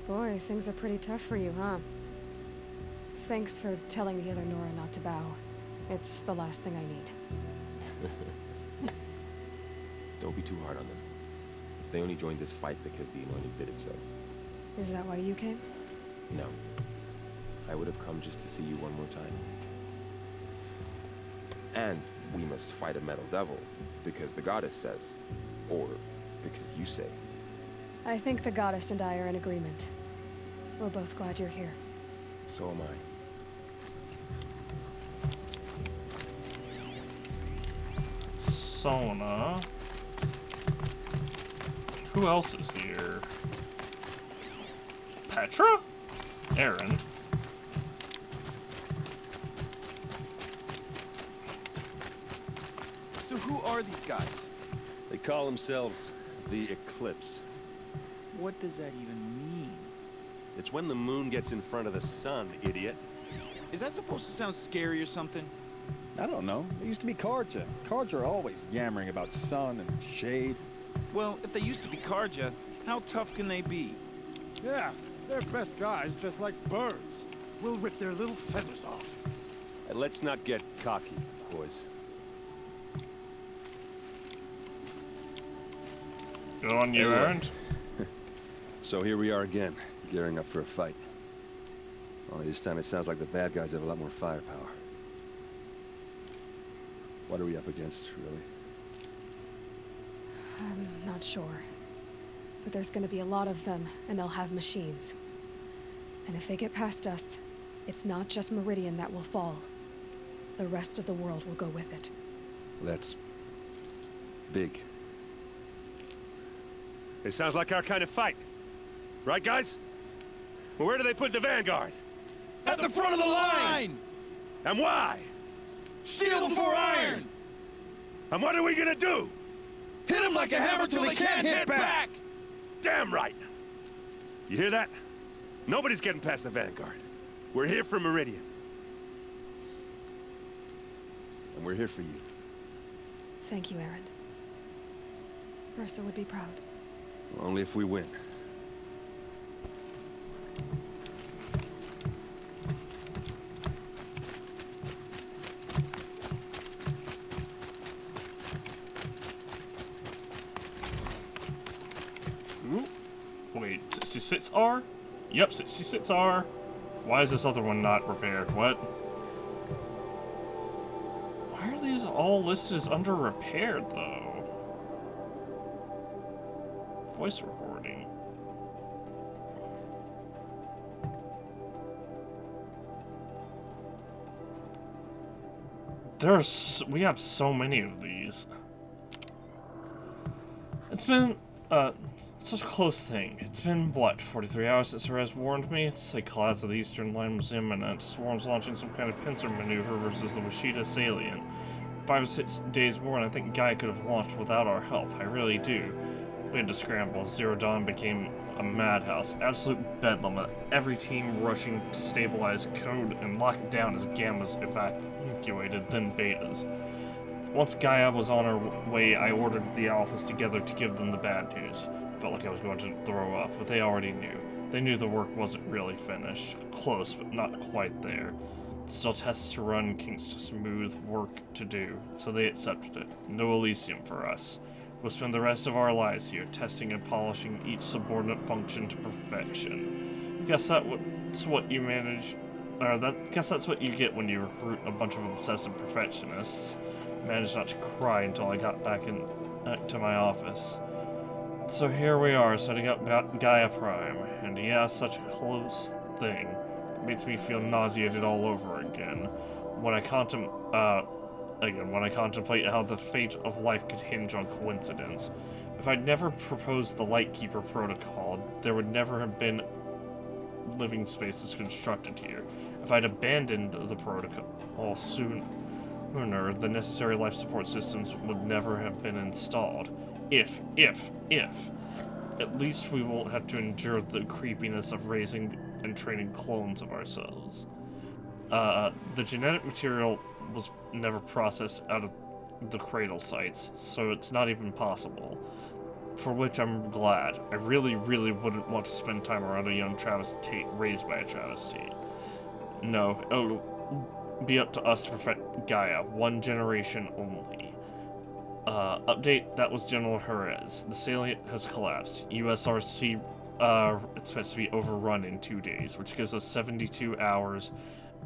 Boy, things are pretty tough for you, huh? Thanks for telling the other Nora not to bow. It's the last thing I need. Don't be too hard on them. They only joined this fight because the Anointed did it so. Is that why you came? No. I would have come just to see you one more time. And we must fight a metal devil, because the goddess says. Or because you say. I think the goddess and I are in agreement. We're both glad you're here. So am I. Sona. Who else is here? Petra? Erend. So who are these guys? They call themselves the Eclipse. What does that even mean? It's when the moon gets in front of the sun, idiot. Is that supposed to sound scary or something? I don't know. It used to be Carja. Carja are always yammering about sun and shade. Well, if they used to be Carja, how tough can they be? Yeah, they're best guys dressed like birds. We'll rip their little feathers off. And let's not get cocky, boys. Go on, you, Erend. So here we are again, gearing up for a fight. Only this time it sounds like the bad guys have a lot more firepower. What are we up against, really? I'm not sure. But there's gonna be a lot of them, and they'll have machines. And if they get past us, it's not just Meridian that will fall. The rest of the world will go with it. That's big. It sounds like our kind of fight. Right, guys? Well, where do they put the Vanguard? At the front of the line! And why? Steel before iron! And what are we gonna do? Hit them like a hammer till they can't hit back! Damn right! You hear that? Nobody's getting past the Vanguard. We're here for Meridian. And we're here for you. Thank you, Erend. Ursa would be proud. Only if we win. Ooh. Wait, 66 R? Yep, 66 R. Why is this other one not repaired? What? Why are these all listed as under repaired, though? Voice recording. we have so many of these. It's been, such a close thing. It's been, what, 43 hours since Rez warned me? It's like clouds of the Eastern Line was imminent. Swarms launching some kind of pincer maneuver versus the Washida salient. 5 or 6 days more, and I think Gaia could have launched without our help. I really do. We had to scramble. Zero Dawn became a madhouse. Absolute bedlam. Every team rushing to stabilize code and lock it down as Gammas evacuated, then Betas. Once Gaia was on her way, I ordered the Alphas together to give them the bad news. Felt like I was going to throw up, but they already knew. They knew the work wasn't really finished. Close, but not quite there. Still tests to run, kinks to smooth, work to do. So they accepted it. No Elysium for us. We'll spend the rest of our lives here, testing and polishing each subordinate function to perfection. Guess that's what you manage... guess that's what you get when you recruit a bunch of obsessive perfectionists. Managed not to cry until I got back to my office. So here we are, setting up Gaia Prime, and yeah, such a close thing. It makes me feel nauseated all over again. When I contemplate how the fate of life could hinge on coincidence. If I'd never proposed the Lightkeeper protocol, there would never have been living spaces constructed here. If I'd abandoned the protocol sooner, the necessary life support systems would never have been installed. If. At least we won't have to endure the creepiness of raising and training clones of ourselves. The genetic material was never processed out of the cradle sites, so it's not even possible. For which I'm glad. I really, really wouldn't want to spend time around a young Travis Tate raised by a Travis Tate. No, it'll be up to us to perfect Gaia, one generation only. Update, that was General Jerez. The salient has collapsed. USRC expects to be overrun in 2 days, which gives us 72 hours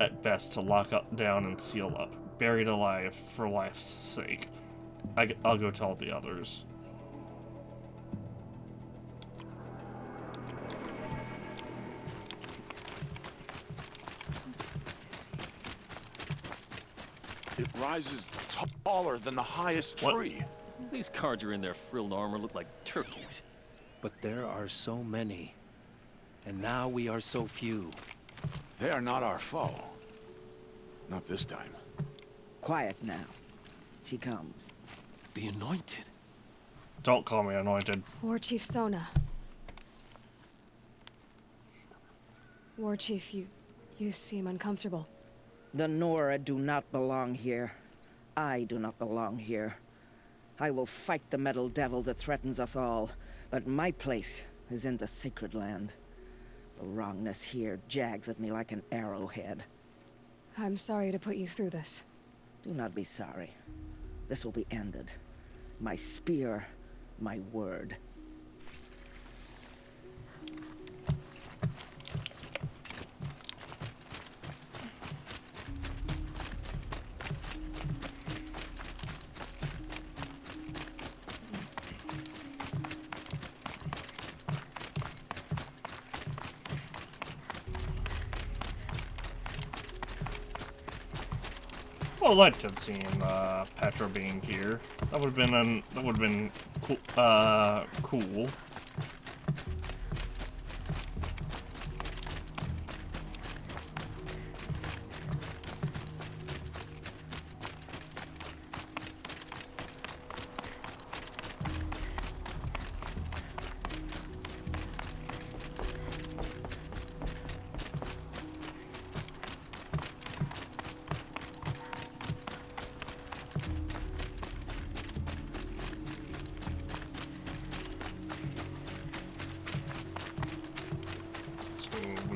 at best to lock up down and seal up. Buried alive for life's sake. I'll go tell the others. It rises taller than the highest tree. These Carja in their frilled armor look like turkeys. But there are so many. And now we are so few. They are not our foe. Not this time. Quiet now. She comes. The Anointed. Don't call me Anointed. War Chief Sona. War Chief, you seem uncomfortable. The Nora do not belong here. I do not belong here. I will fight the metal devil that threatens us all, but my place is in the sacred land. The wrongness here jags at me like an arrowhead. I'm sorry to put you through this. Do not be sorry. This will be ended. My spear, my word. Well, I'd liked to have seen Petra being here. That would have been cool. Cool.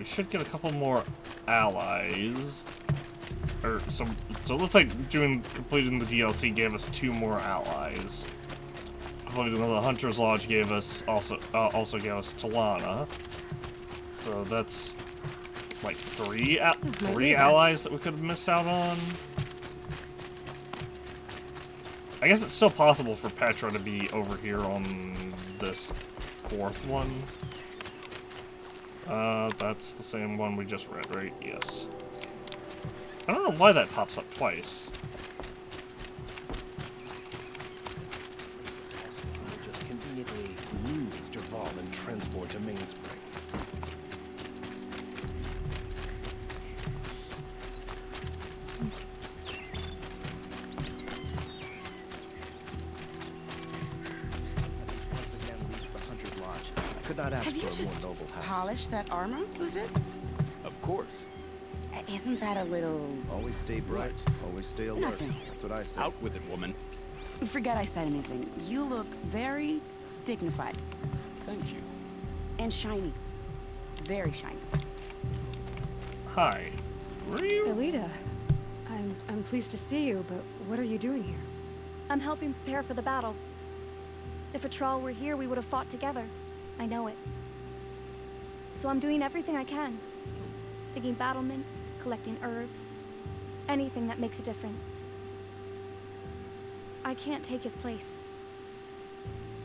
Should get a couple more allies. So it looks like completing the DLC gave us 2 more allies. Completing the Hunter's Lodge gave us also gave us Talana. So that's like 3 allies that we could have missed out on. I guess it's still possible for Petra to be over here on this 4th one. That's the same one we just read, right? Yes. I don't know why that pops up twice. transport to Mainspring. Once again reached the Hunter's Lodge. I could not ask Have you for a more just noble house. polished that armor with it? Of course. Isn't that a little... Always stay bright. Always stay alert. Nothing. That's what I say. Out with it, woman. Forget I said anything. You look very dignified. Thank you. And shiny. Very shiny. Hi. Were you? Elita, I'm pleased to see you, but what are you doing here? I'm helping prepare for the battle. If Atral were here, we would have fought together. I know it. So I'm doing everything I can. Digging battlements, collecting herbs, anything that makes a difference. I can't take his place.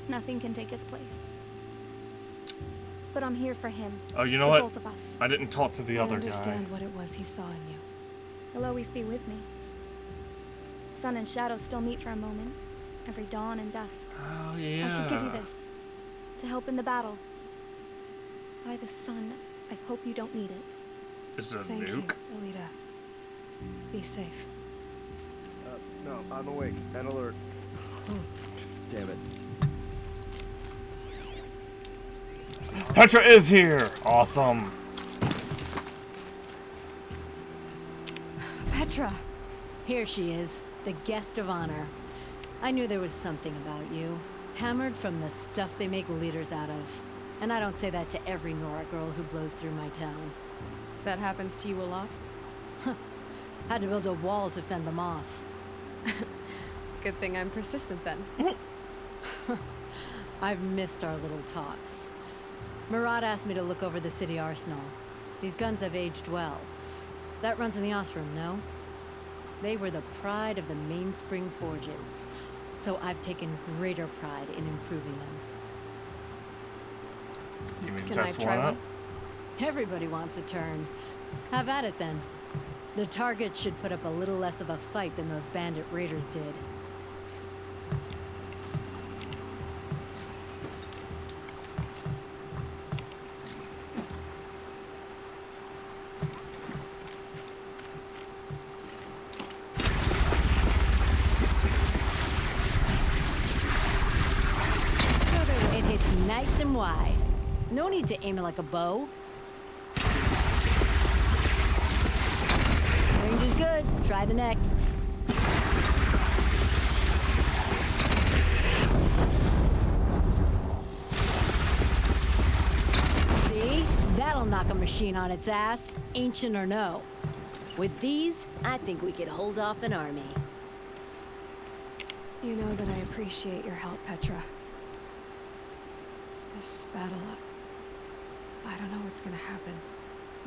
Nothing can take his place. But I'm here for him. Oh, you know for what? Both of us. I didn't talk to the I other guy. understand what it was he saw in you. He'll always be with me. Sun and shadow still meet for a moment, every dawn and dusk. Oh, yeah. I should give you this, to help in the battle. By the sun, I hope you don't need it. Is it a Thank nuke? you, Elita. Be safe. No, I'm awake and alert. Damn it. Petra is here! Awesome. Petra! Here she is, the guest of honor. I knew there was something about you. Hammered from the stuff they make leaders out of. And I don't say that to every Nora girl who blows through my town. That happens to you a lot? Had to build a wall to fend them off. Good thing I'm persistent then. I've missed our little talks. Murad asked me to look over the city arsenal. These guns have aged well. That runs in the Ostrom, no? They were the pride of the Mainspring forges. So I've taken greater pride in improving them. You mean Can test I try one out? one? Everybody wants a turn. Have at it then. The target should put up a little less of a fight than those bandit raiders did. It hits nice and wide. No need to aim it like a bow. Range is good. Try the next. See? That'll knock a machine on its ass, ancient or no. With these, I think we could hold off an army. You know that I appreciate your help, Petra. This battle, I don't know what's gonna happen.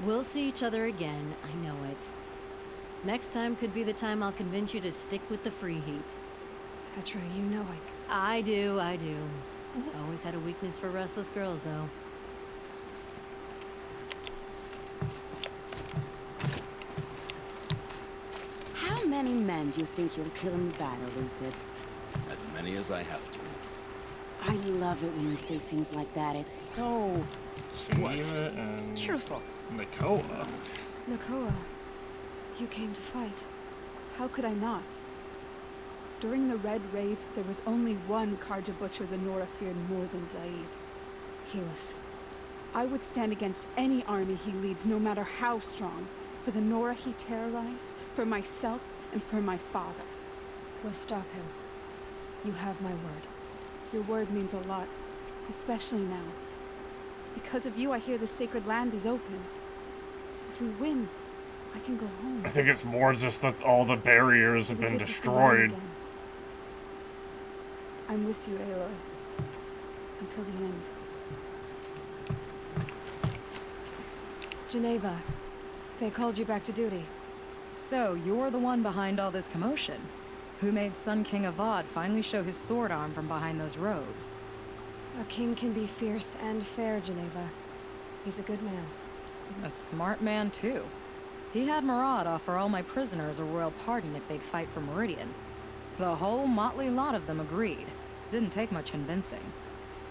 We'll see each other again, I know it. Next time could be the time I'll convince you to stick with the free heap. Petra, you know I do. Always had a weakness for restless girls, though. How many men do you think you'll kill in the battle, Luthid? As many as I have to. I love it when you say things like that. It's so... Geneva and... truthful. Nakoa. Nakoa, you came to fight. How could I not? During the Red Raid, there was only one Karja Butcher the Nora feared more than Zaid. Helis. I would stand against any army he leads, no matter how strong. For the Nora he terrorized, for myself, and for my father. We'll stop him. You have my word. Your word means a lot, especially now. Because of you, I hear the sacred land is opened. If we win, I can go home. I think it's more just that all the barriers have been destroyed. I'm with you, Aloy. Until the end. Geneva, they called you back to duty. So, you're the one behind all this commotion. Who made Sun King Avad finally show his sword arm from behind those robes? A king can be fierce and fair, Geneva. He's a good man. A smart man, too. He had Murad offer all my prisoners a royal pardon if they'd fight for Meridian. The whole motley lot of them agreed. Didn't take much convincing.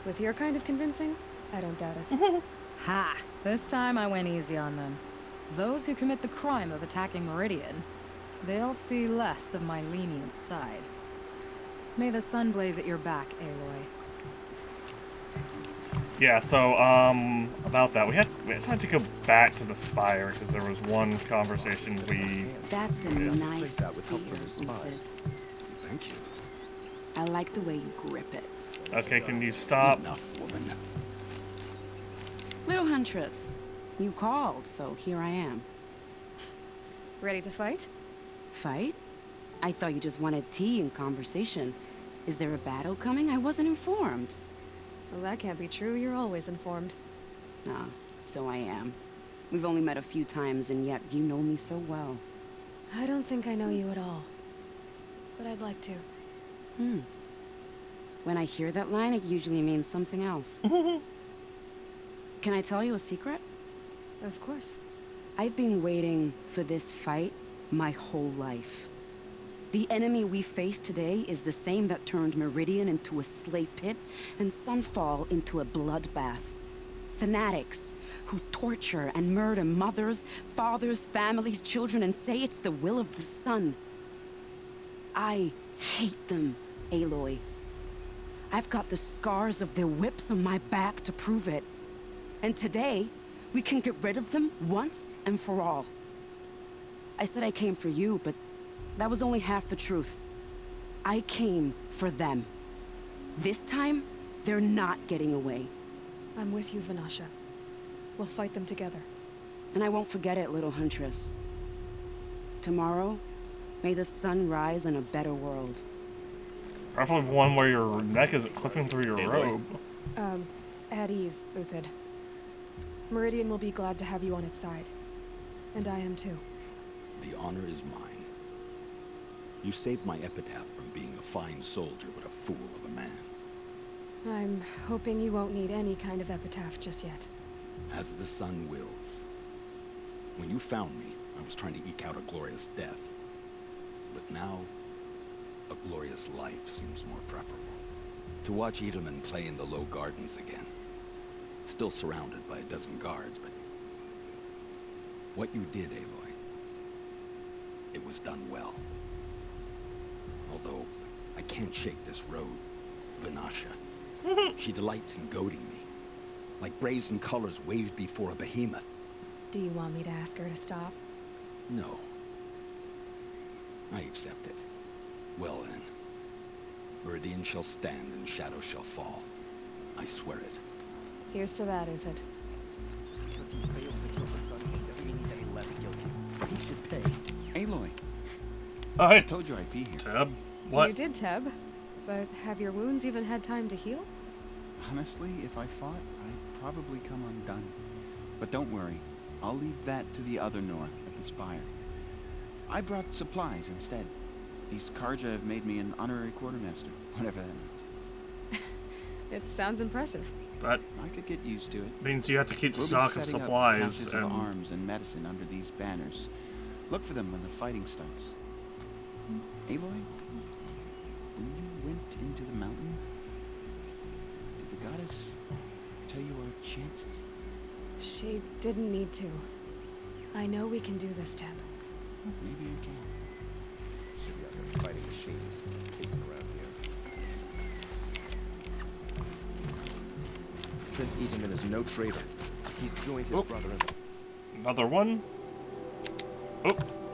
With your kind of convincing, I don't doubt it. Ha! This time I went easy on them. Those who commit the crime of attacking Meridian, they'll see less of my lenient side. May the sun blaze at your back, Aloy. Yeah, so, about that, we had to go back to the Spire, because there was one conversation we... That's a nice spear, Ethan. Thank you. I like the way you grip it. Okay, can you stop? Enough, woman. Little Huntress, you called, so here I am. Ready to fight? Fight? I thought you just wanted tea and conversation. Is there a battle coming? I wasn't informed. Well, that can't be true. You're always informed. Ah, so I am. We've only met a few times, and yet you know me so well. I don't think I know you at all. But I'd like to. When I hear that line, it usually means something else. Can I tell you a secret? Of course. I've been waiting for this fight my whole life. The enemy we face today is the same that turned Meridian into a slave pit and Sunfall into a bloodbath. Fanatics who torture and murder mothers, fathers, families, children, and say it's the will of the sun. I hate them, Aloy. I've got the scars of their whips on my back to prove it. And today, we can get rid of them once and for all. I said I came for you, but that was only half the truth. I came for them. This time, they're not getting away. I'm with you, Vanasha. We'll fight them together. And I won't forget it, little Huntress. Tomorrow, may the sun rise in a better world. Preferably one where your neck isn't clipping through your robe. At ease, Uthid. Meridian will be glad to have you on its side. And I am too. The honor is mine. You saved my epitaph from being a fine soldier, but a fool of a man. I'm hoping you won't need any kind of epitaph just yet. As the sun wills. When you found me, I was trying to eke out a glorious death. But now, a glorious life seems more preferable. To watch Edelman play in the low gardens again. Still surrounded by a dozen guards, but... what you did, Aloy, it was done well. Although, I can't shake this road, Vanasha. She delights in goading me. Like brazen colors waved before a behemoth. Do you want me to ask her to stop? No. I accept it. Well then. Meridian shall stand and shadow shall fall. I swear it. Here's to that, Uthid. He should pay. Aloy. I told you I'd be here. Teb, what? You did, Teb. But have your wounds even had time to heal? Honestly, if I fought, I'd probably come undone. But don't worry. I'll leave that to the other Nora at the Spire. I brought supplies instead. These Karja have made me an honorary quartermaster, whatever that means. It sounds impressive. That I could get used to it. means you have to keep We'll stock be of setting up supplies pouches and of arms and medicine under these banners. Look for them when the fighting starts. Aloy, when you went into the mountain, did the goddess tell you our chances? She didn't need to. I know we can do this, Teb. Maybe you can. Should be out there fighting machines, pacing around here. Prince Edelman is no traitor. He's joined his brother in the... Another one?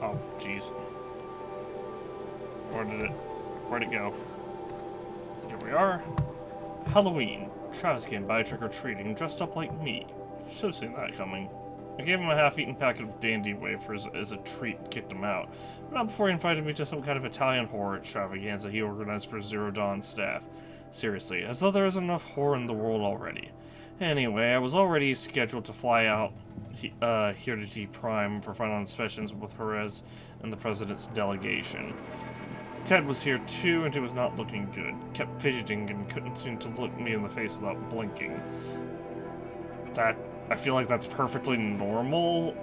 Oh, jeez. Where'd it go? Here we are. Halloween. Travis came by trick-or-treating dressed up like me. Should've seen that coming. I gave him a half-eaten packet of dandy wafers as a treat and kicked him out. But not before he invited me to some kind of Italian horror extravaganza he organized for Zero Dawn's staff. Seriously, as though there isn't enough horror in the world already. Anyway, I was already scheduled to fly out here to G Prime for final inspections with Jerez and the President's delegation. Ted was here too, and it was not looking good. Kept fidgeting and couldn't seem to look me in the face without blinking. I feel like that's perfectly normal.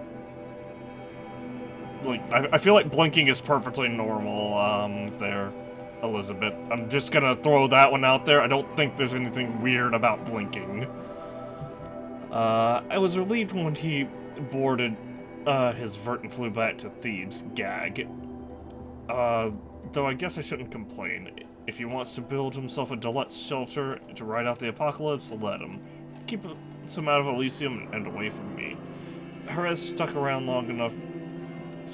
Like, I feel like blinking is perfectly normal, there, Elizabeth. I'm just gonna throw that one out there. I don't think there's anything weird about blinking. I was relieved when he boarded his vert and flew back to Thebes, gag. Though I guess I shouldn't complain. If he wants to build himself a deluxe shelter to ride out the apocalypse, let him. Keep some out of Elysium and away from me. Jerez stuck around long enough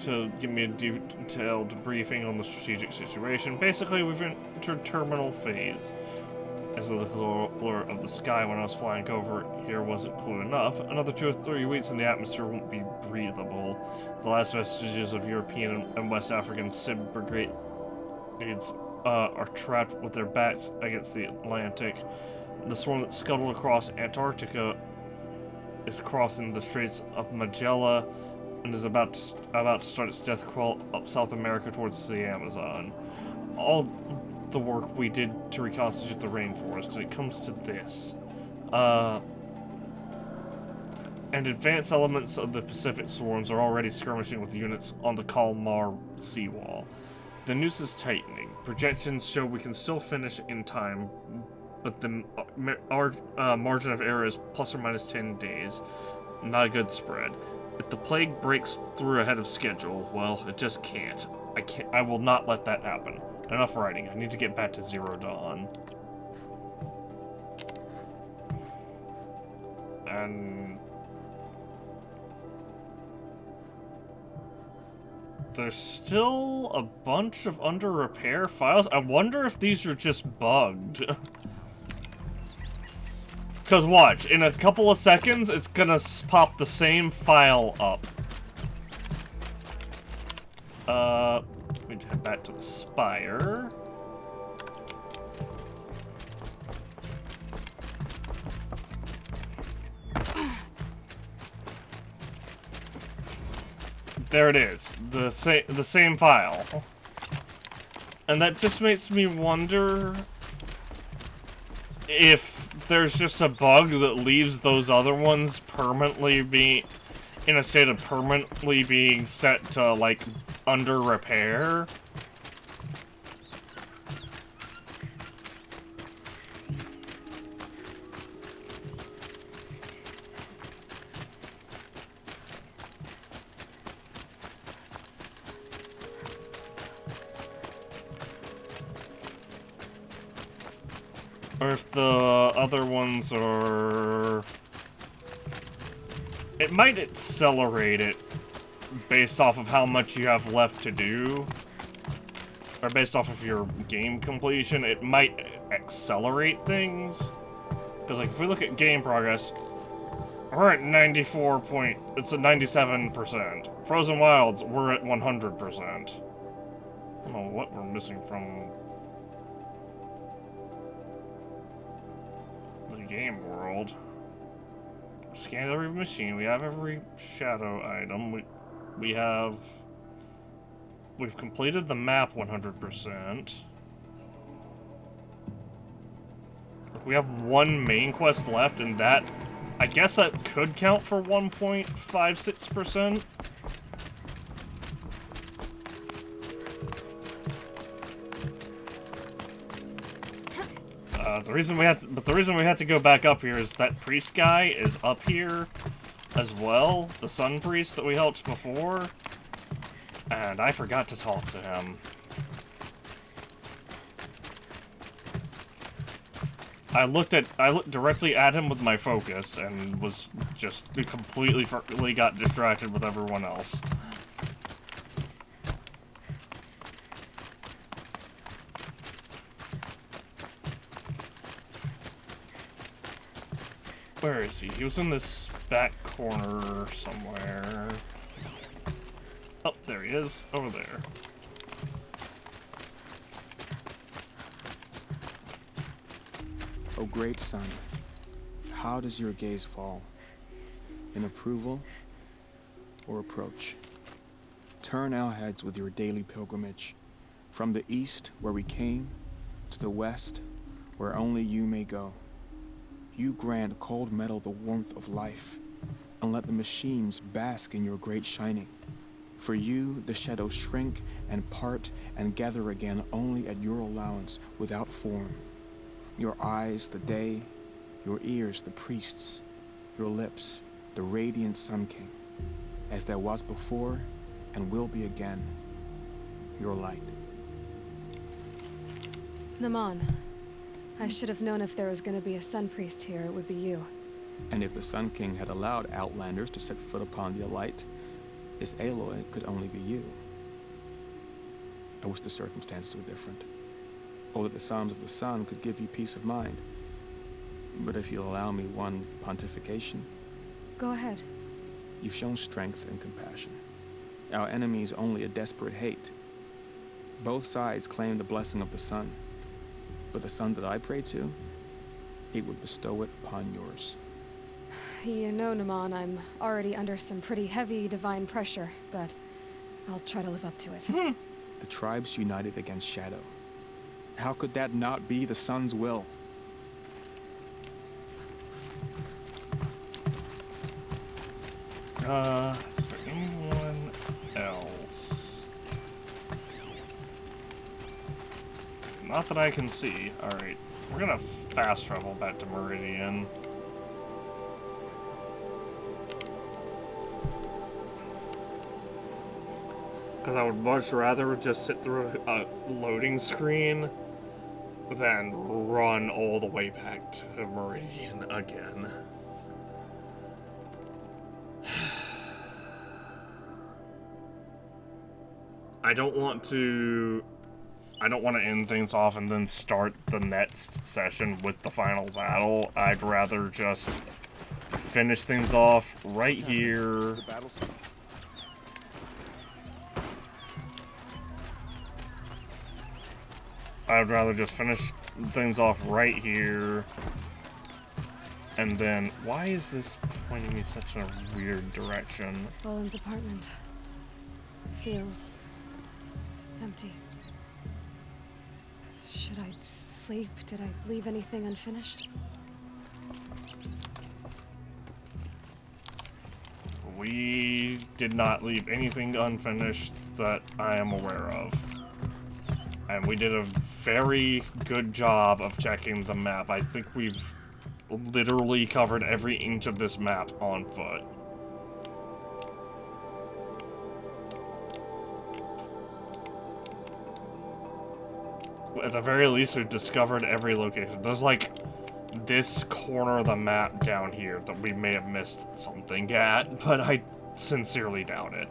to give me a detailed briefing on the strategic situation. Basically, we've entered terminal phase. As the color of the sky when I was flying over here wasn't clue enough, another 2 or 3 weeks and the atmosphere won't be breathable. The last vestiges of European and West African SIB brigades are trapped with their backs against the Atlantic. The swarm that scuttled across Antarctica is crossing the Straits of Magellan and is about to start its death crawl up South America towards the Amazon. All the work we did to reconstitute the rainforest, and it comes to this. And advanced elements of the Pacific swarms are already skirmishing with units on the Kalmar seawall. The noose is tightening. Projections show we can still finish in time, but the margin of error is plus or minus 10 days. Not a good spread. If the plague breaks through ahead of schedule, well, it just can't. I will not let that happen. Enough writing. I need to get back to Zero Dawn. And there's still a bunch of under repair files. I wonder if these are just bugged. Because watch, in a couple of seconds, it's gonna pop the same file up. Let me head back to the spire. There it is, the same file. And that just makes me wonder if there's just a bug that leaves those other ones permanently being in a state of permanently being set to, like, under repair. Or if the other ones are... It might accelerate it based off of how much you have left to do. Or based off of your game completion, it might accelerate things. Because, like, if we look at game progress, we're at it's at 97%. Frozen Wilds, we're at 100%. I don't know what we're missing from the game world. Scan every machine. We have every shadow item. We've completed the map 100%. We have one main quest left, and that, I guess that could count for 1.56%. The reason we had to go back up here is that priest guy is up here as well, the sun priest that we helped before, and I forgot to talk to him. I looked directly at him with my focus and was just completely got distracted with everyone else. Where is he? He was in this back corner somewhere. Oh, there he is. Over there. O great sun, how does your gaze fall? In approval or approach? Turn our heads with your daily pilgrimage, from the east where we came, to the west where only you may go. You grant cold metal the warmth of life, and let the machines bask in your great shining. For you, the shadows shrink and part and gather again only at your allowance without form. Your eyes, the day, your ears, the priests. Your lips, the radiant Sun King, as there was before and will be again. Your light. Naman, I should have known if there was gonna be a Sun Priest here, it would be you. And if the Sun King had allowed Outlanders to set foot upon the Alight, this Aloy could only be you. I wish the circumstances were different, or that the Psalms of the Sun could give you peace of mind. But if you'll allow me one pontification... Go ahead. You've shown strength and compassion. Our enemy is only a desperate hate. Both sides claim the blessing of the sun. But the sun that I pray to, it would bestow it upon yours. You know, Naman, I'm already under some pretty heavy divine pressure, but I'll try to live up to it. The tribes united against Shadow. How could that not be the sun's will? Is there anyone else? Not that I can see. Alright, we're gonna fast travel back to Meridian. Because I would much rather just sit through a loading screen than run all the way back to Meridian again. I don't want to end things off and then start the next session with the final battle. I'd rather just finish things off right here. I'd rather just finish things off right here. And then, why is this pointing me such a weird direction? Roland's apartment feels empty. Should I sleep? Did I leave anything unfinished? We did not leave anything unfinished that I am aware of. And we did a very good job of checking the map. I think we've literally covered every inch of this map on foot. At the very least, we've discovered every location. There's like this corner of the map down here that we may have missed something at, but I sincerely doubt it.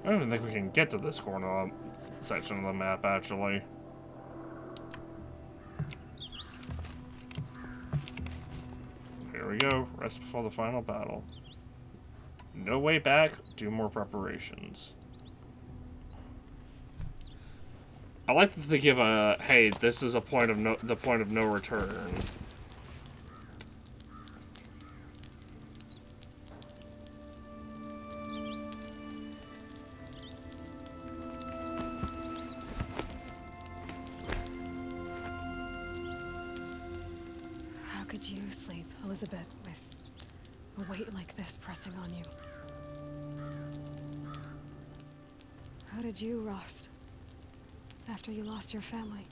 I don't even think we can get to this corner section of the map, actually. Here we go. Rest before the final battle. No way back. Do more preparations. I like that they give a, hey, this is a point of the point of no return. How could you sleep, Elizabeth, with a weight like this pressing on you? How did you, Rost? After you lost your family.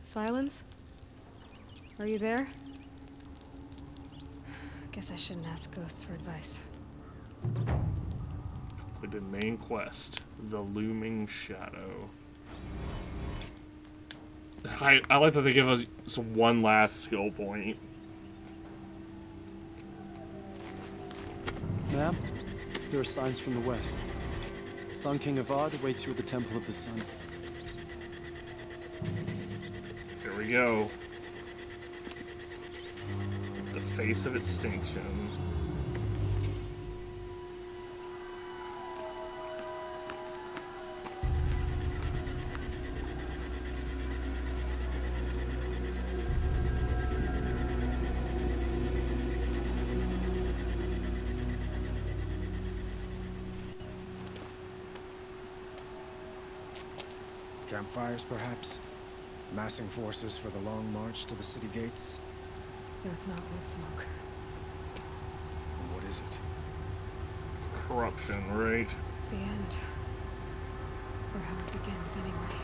Silence? Are you there? Guess I shouldn't ask ghosts for advice. With the main quest, the Looming Shadow. I like that they give us one last skill point. Ma'am, here are signs from the west. Sun King Avad awaits you at the Temple of the Sun. Here we go. The face of extinction. Campfires, perhaps? Massing forces for the long march to the city gates? That's not with smoke. And what is it? Corruption, right? The end. Or how it begins, anyway.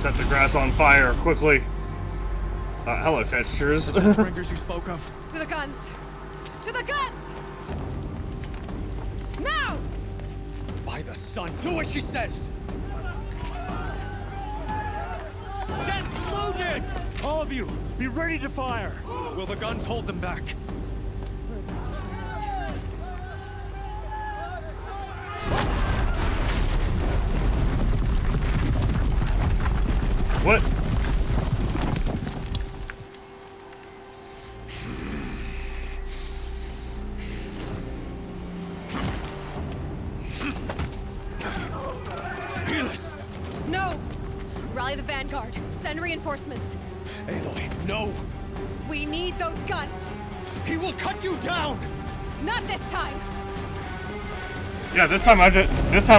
Set the grass on fire, quickly. Hello, textures. The Deathbringers you spoke of? To the guns! To the guns! Now! By the sun, do as she says! Set loaded! All of you, be ready to fire! Will the guns hold them back? What? Peerless! No! Rally the Vanguard. Send reinforcements. Aloy, no! We need those guns! He will cut you down! Not this time! Yeah, this time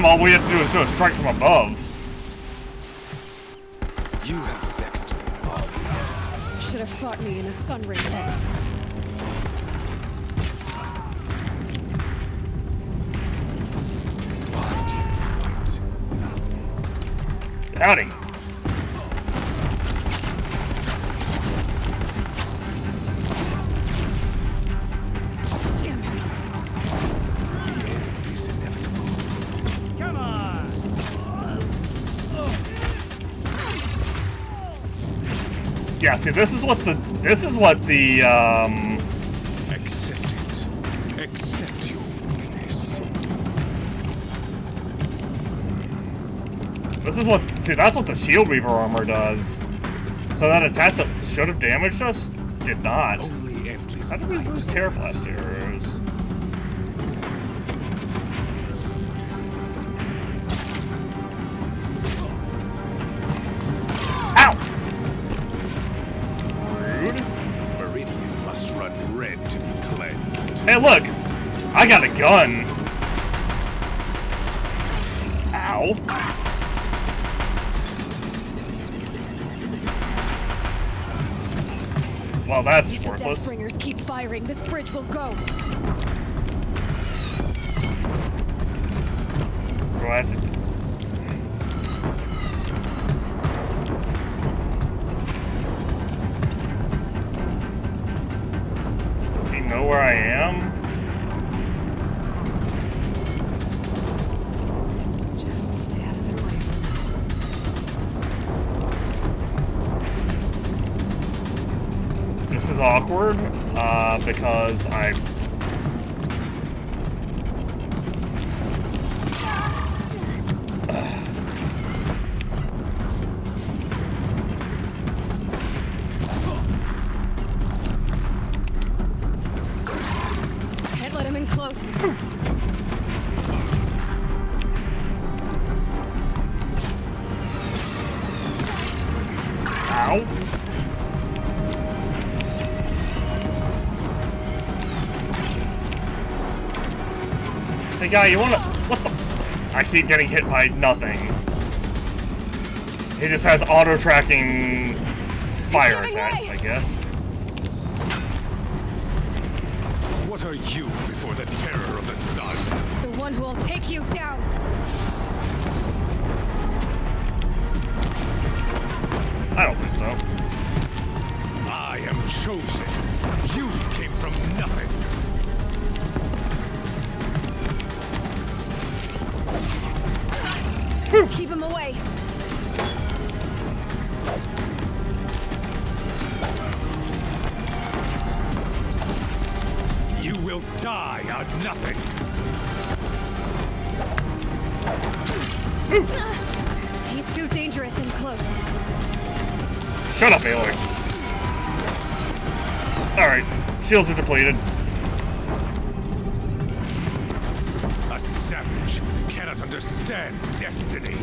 all we have to do is do a strike from above. You have vexed me. Should have fought me in a sun ring then. Howdy. Damn him. It's inevitable. Come on! Yeah, see, this is what the Accept it. Accept your weakness. This is what, see, that's what the Shield Weaver armor does. So that attack that should have damaged us did not. How did we lose Terraplast arrows? Meridian must run red to be cleansed. Hey, look! I got a gun! Ow. Well, that's If the worthless. Deathbringers keep firing, this bridge will go. Do I have to... Does he know where I am? Just stay out of their way for now. This is awkward, because I... Can't let him in close. Ow. Hey guy, you wanna... What the... I keep getting hit by nothing. He just has auto-tracking fire attacks, I guess. What are you before the terror of the sun? The one who will take you down. I don't think so. I am chosen. You came from nothing. Keep him away. You will die on nothing. He's too dangerous and close. Shut up, Aloy. Alright, shields are depleted. A savage cannot understand destiny.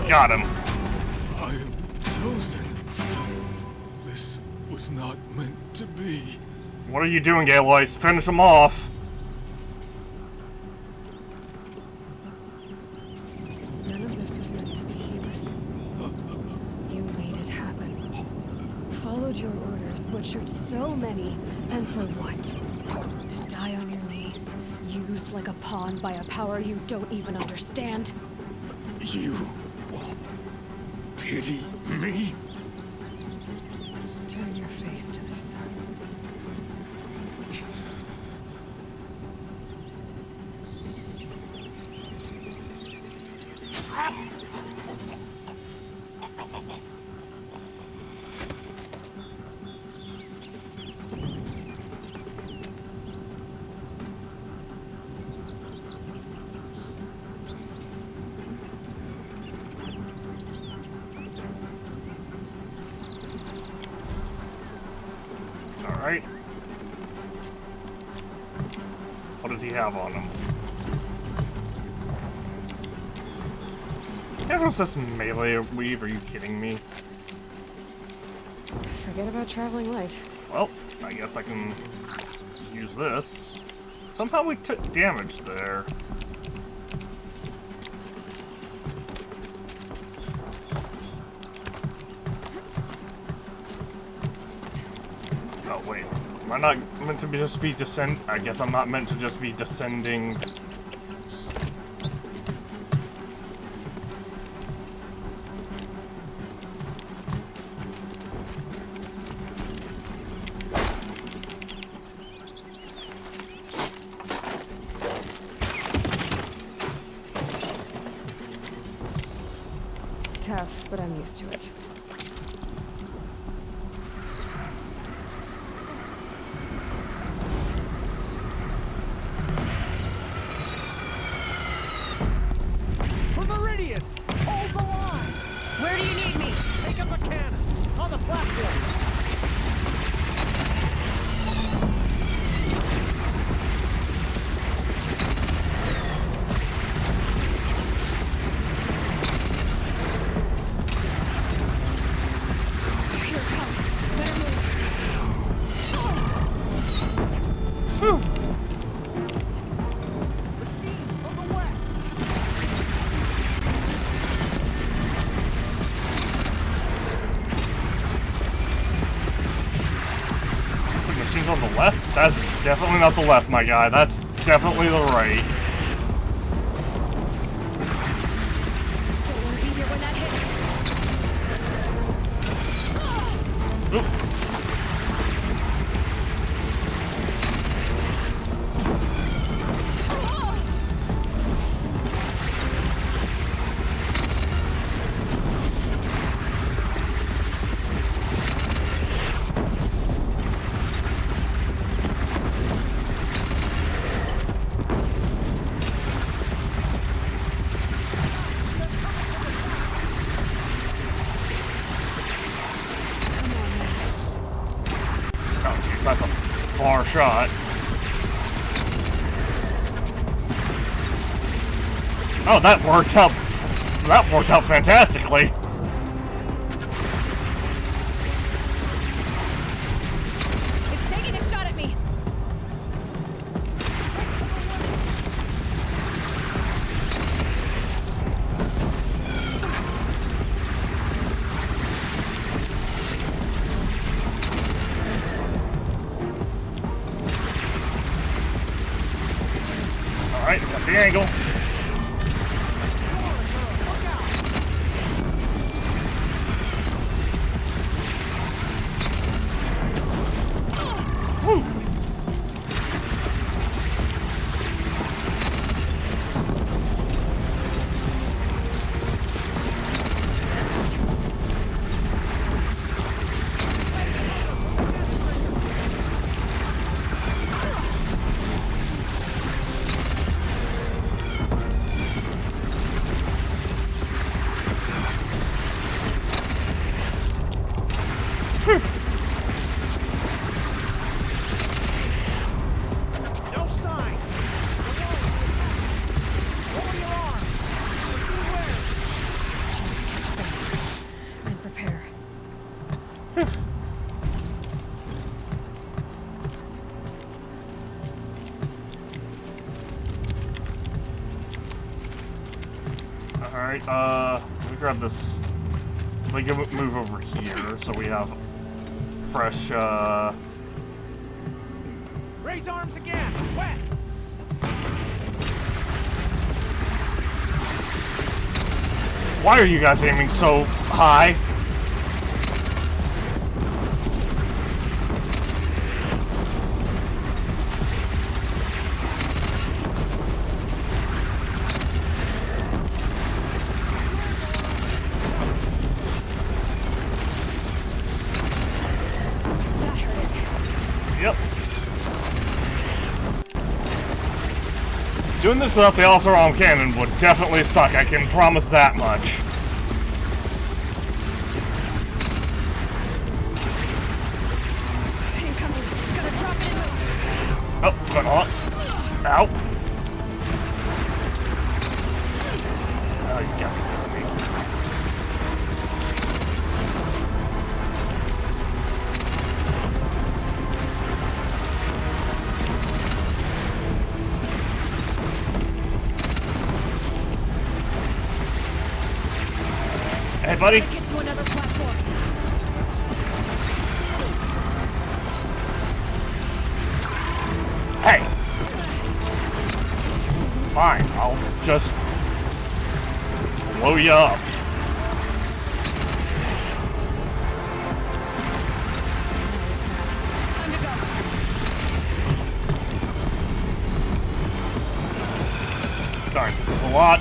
Got him. I am chosen. This was not meant to be. What are you doing, Aloy? Finish him off. None of this was meant to be, Helis. You made it happen. Followed your orders. brothers butchered so many, and for what? To die on your knees, used like a pawn by a power you don't even understand? You pity me? Turn your face to the sun. Alright. What does he have on him? Everyone's this melee weave, are you kidding me? Forget about traveling light. Well, I guess I can use this. Somehow we took damage there. Oh wait, am I not meant to just be descend? I guess I'm not meant to just be descending. Tough, but I'm used to it. For Meridian! Hold the line! Where do you need me? Take up a cannon! On the platform! Machine's on the left? That's definitely not the left, my guy. That's definitely the right. Oh jeez, that's a far shot. Oh, that worked out. That worked out fantastically. It's taking a shot at me. Alright, got the angle. Woo. No sign! Lower your arm! And prepare. Alright, let me grab this. Let me move over here so we have fresh, Raise arms again! West! Why are you guys aiming so high? Doing this without the Oseram cannon would definitely suck, I can promise that much. Oh, got lots. Ow. Oh, you got me. Hey, buddy. Get to another platform. Hey. Fine, I'll just blow you up. Darn, this is a lot.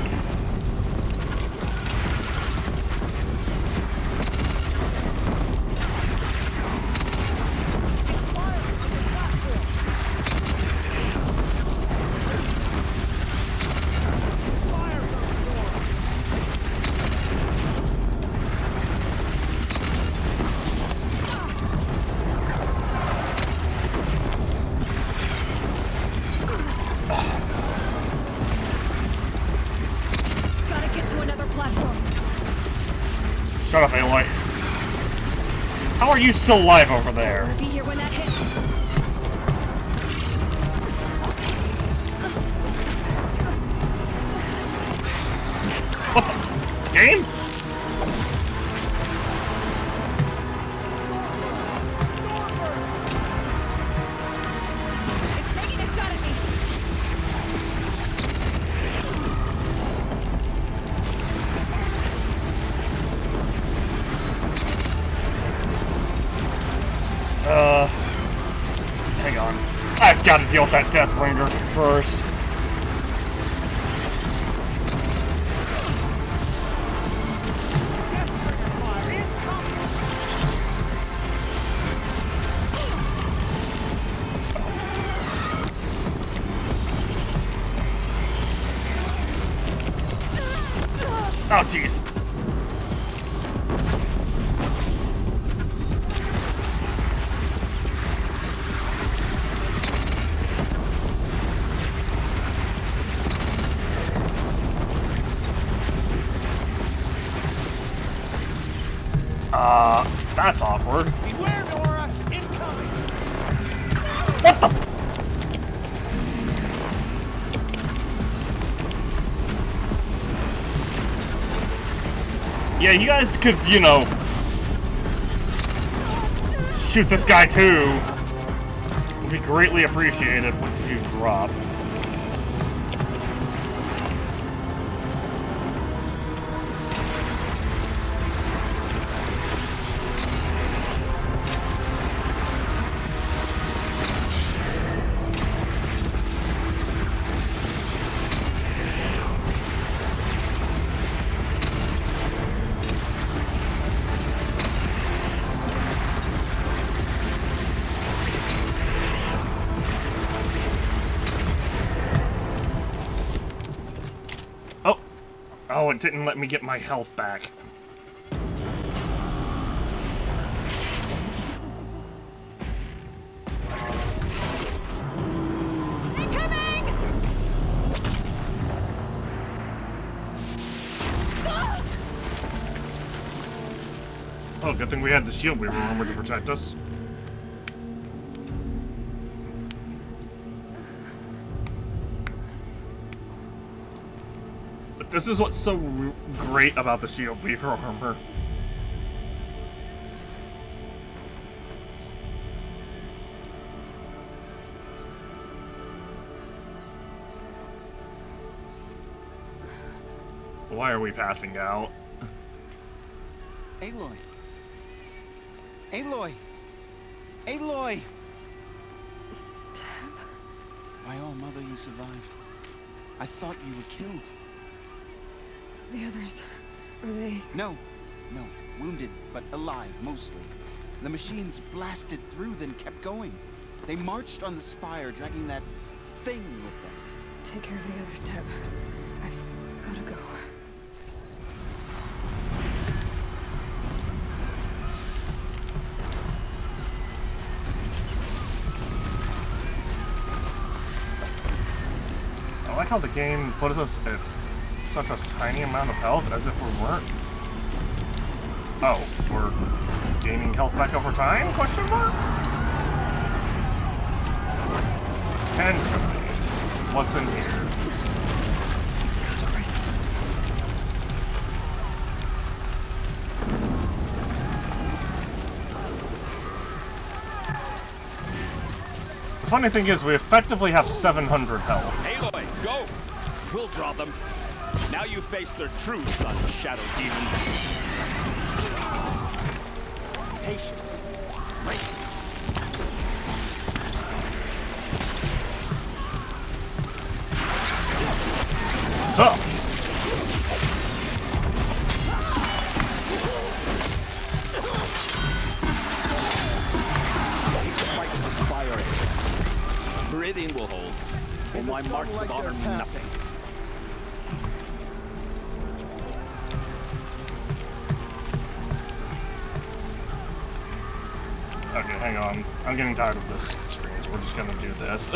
Shut up, Aloy. How are you still alive over there? Be here when that hits. What the? Game? It's taking a shot at me. Hang on. I've got to deal with that Deathbringer first. Oh, jeez. That's awkward. Beware, Nora! Incoming! What the? Yeah, you guys could, you know, shoot this guy too. Would be greatly appreciated once you drop. Oh, it didn't let me get my health back. Incoming! Oh, good thing we had the shield we remembered to protect us. This is what's so great about the shield weaver armor. Why are we passing out? Aloy! Aloy! Aloy! By all, Mother, you survived. I thought you were killed. The others, are they? No. Wounded, but alive, mostly. The machines blasted through, then kept going. They marched on the spire, dragging that thing with them. Take care of the others, Teb. I've gotta go. I like how the game puts us at such a tiny amount of health, as if we weren't. Oh, we're gaining health back over time? Question mark? Potentially. What's in here? The funny thing is, we effectively have 700 health. Aloy, go! We'll draw them. Now you face their true son, Shadow Demon. Patience. What's up? Meridian will hold. In my march of honor, nothing. Okay, hang on. I'm getting tired of this screen, so we're just gonna do this.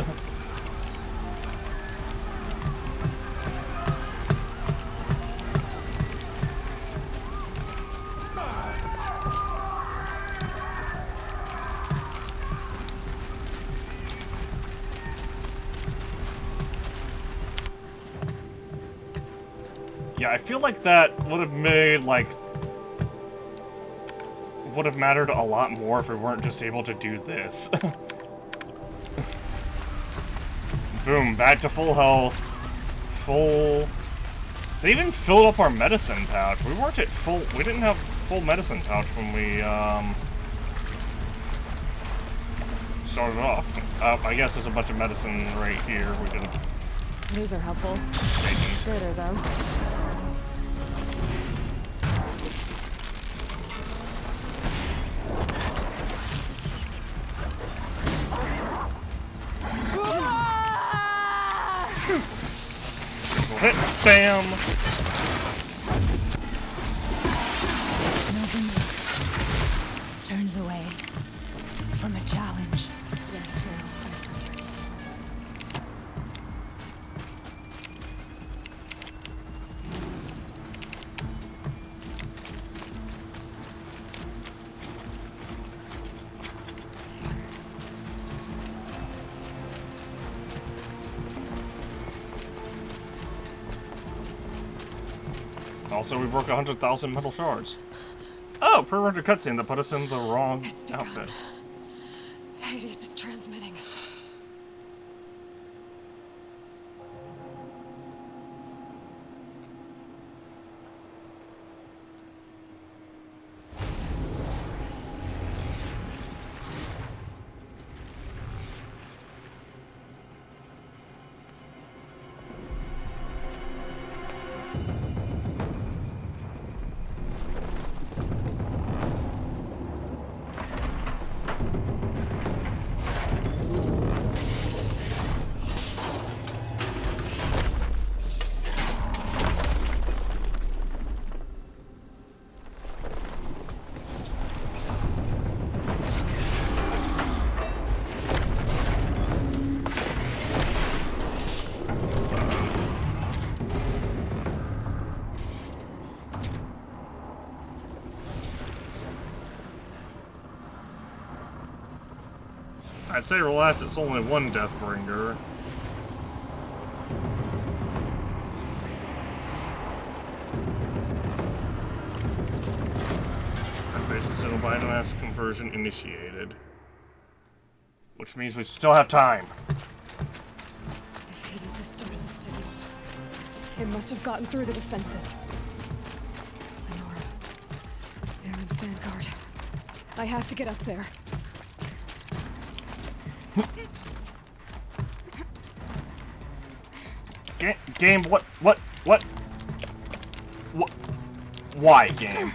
Yeah, I feel like that would have made, like, would have mattered a lot more if we weren't just able to do this. Boom, back to full health. Full... They even filled up our medicine pouch. We weren't at full... We didn't have full medicine pouch when we, started off. I guess there's a bunch of medicine right here. We can... These are helpful. Bitter, though. Hit, bam! Turns away from a challenge. Yes, true. Also, we broke 100,000 metal shards. Oh, pre-rendered cutscene that put us in the wrong outfit. Hades is transmitting. I'd say relax, it's only one Deathbringer. Basic biomass conversion initiated. Which means we still have time. If Hades has started the signal, It must have gotten through the defenses. Lenora. Aaron's vanguard. I have to get up there. Game, what? Why, game?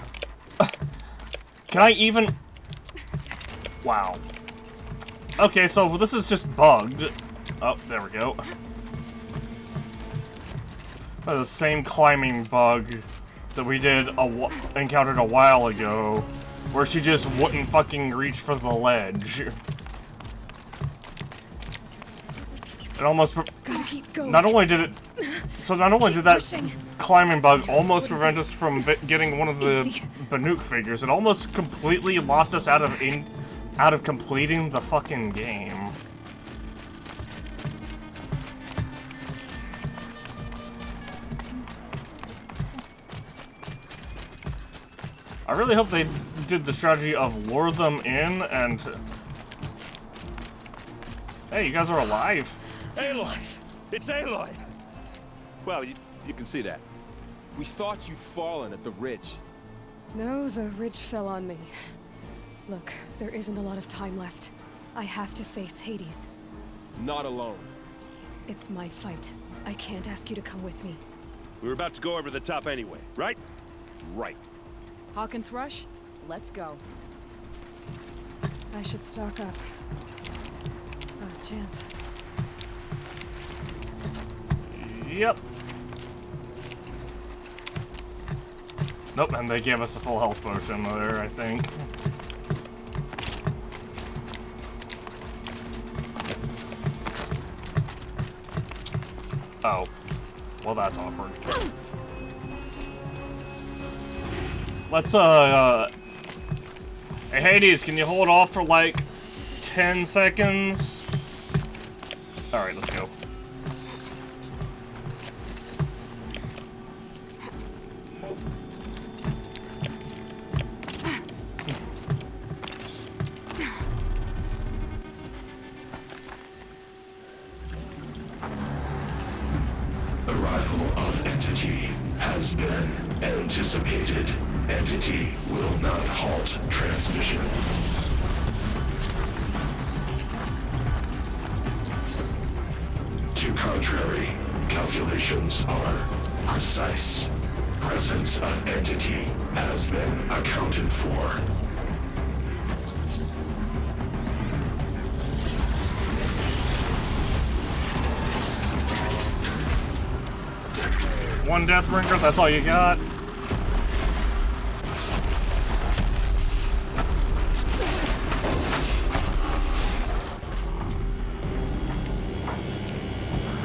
Can I even... Wow. Okay, so this is just bugged. Oh, there we go. The same climbing bug that we encountered a while ago, where she just wouldn't fucking reach for the ledge. It almost... Gotta keep going. Not only did that climbing bug almost prevent us from getting one of the Banuk figures, it almost completely locked us out of completing the fucking game. I really hope they did the strategy of lure them in and... Hey, you guys are alive. Aloy! It's Aloy! Well, you can see that. We thought you'd fallen at the ridge. No, the ridge fell on me. Look, there isn't a lot of time left. I have to face Hades. Not alone. It's my fight. I can't ask you to come with me. We were about to go over the top anyway, right? Right. Hawk and Thrush, let's go. I should stock up. Last chance. Yep. Nope, and they gave us a full health potion there, I think. Oh. Well, that's awkward. Let's, Hey, Hades, can you hold off for, like, 10 seconds? Alright, let's go. Arrival of Entity has been anticipated. Entity will not halt transmission. To contrary, calculations are precise. Presence of Entity has been accounted for. One Deathbringer, that's all you got?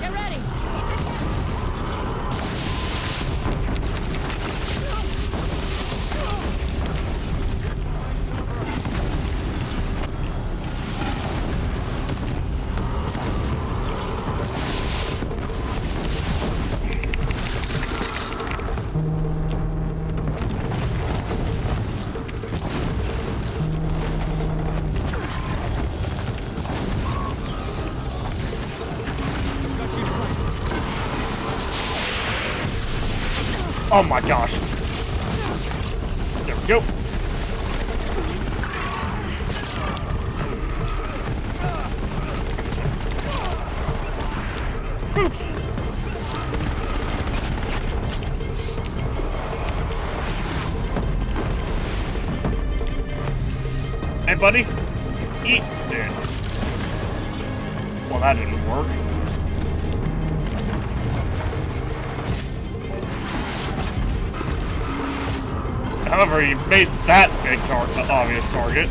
Get ready! Oh my gosh. There we go. Hey buddy, eat this. Well, that didn't work. However, you made that big obvious target.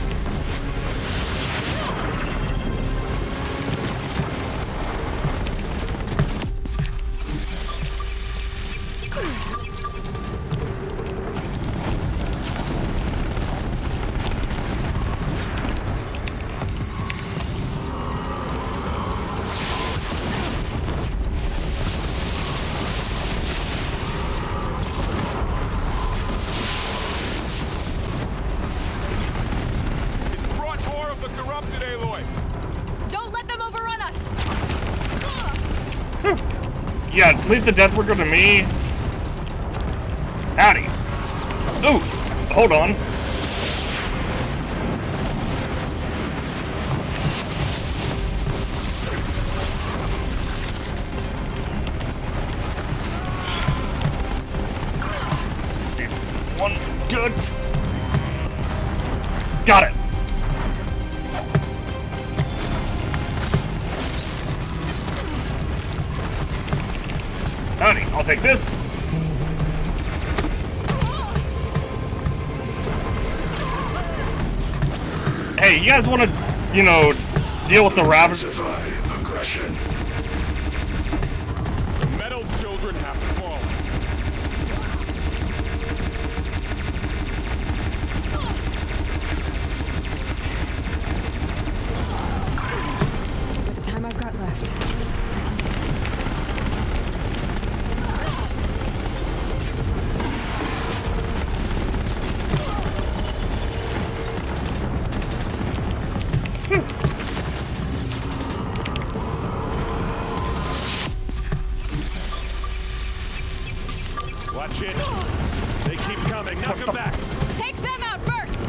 Yeah, leave the Deathbringer to me. Howdy. Ooh, hold on. One, good. Got it. Howdy, I'll take this. Hey, you guys want to, you know, deal with the Ravagers? Aggression. The metal children have fallen. With the time I've got left. Watch it. They keep coming. Knock them back. Take them out first!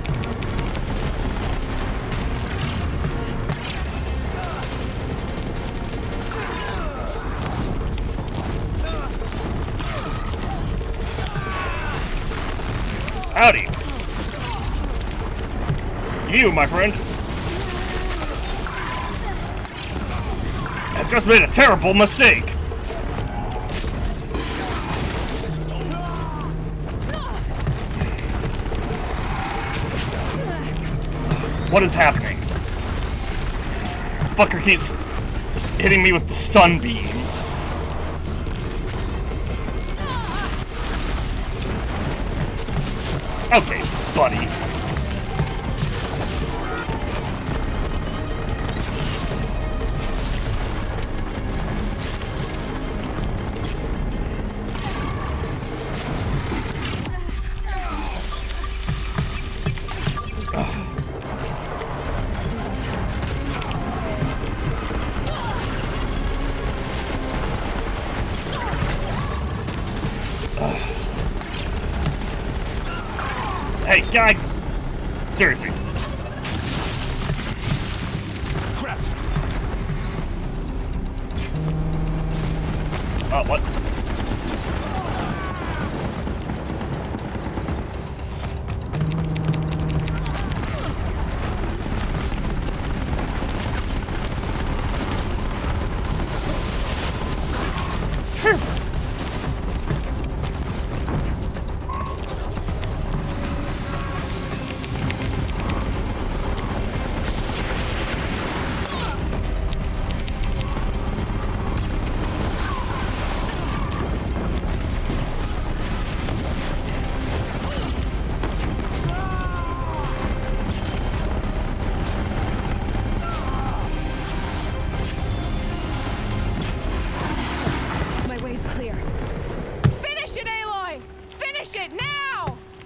Howdy. You, my friend. I've just made a terrible mistake. What is happening? Fucker keeps hitting me with the stun beam. Okay, buddy. Hey, guy! Seriously. Crap. What?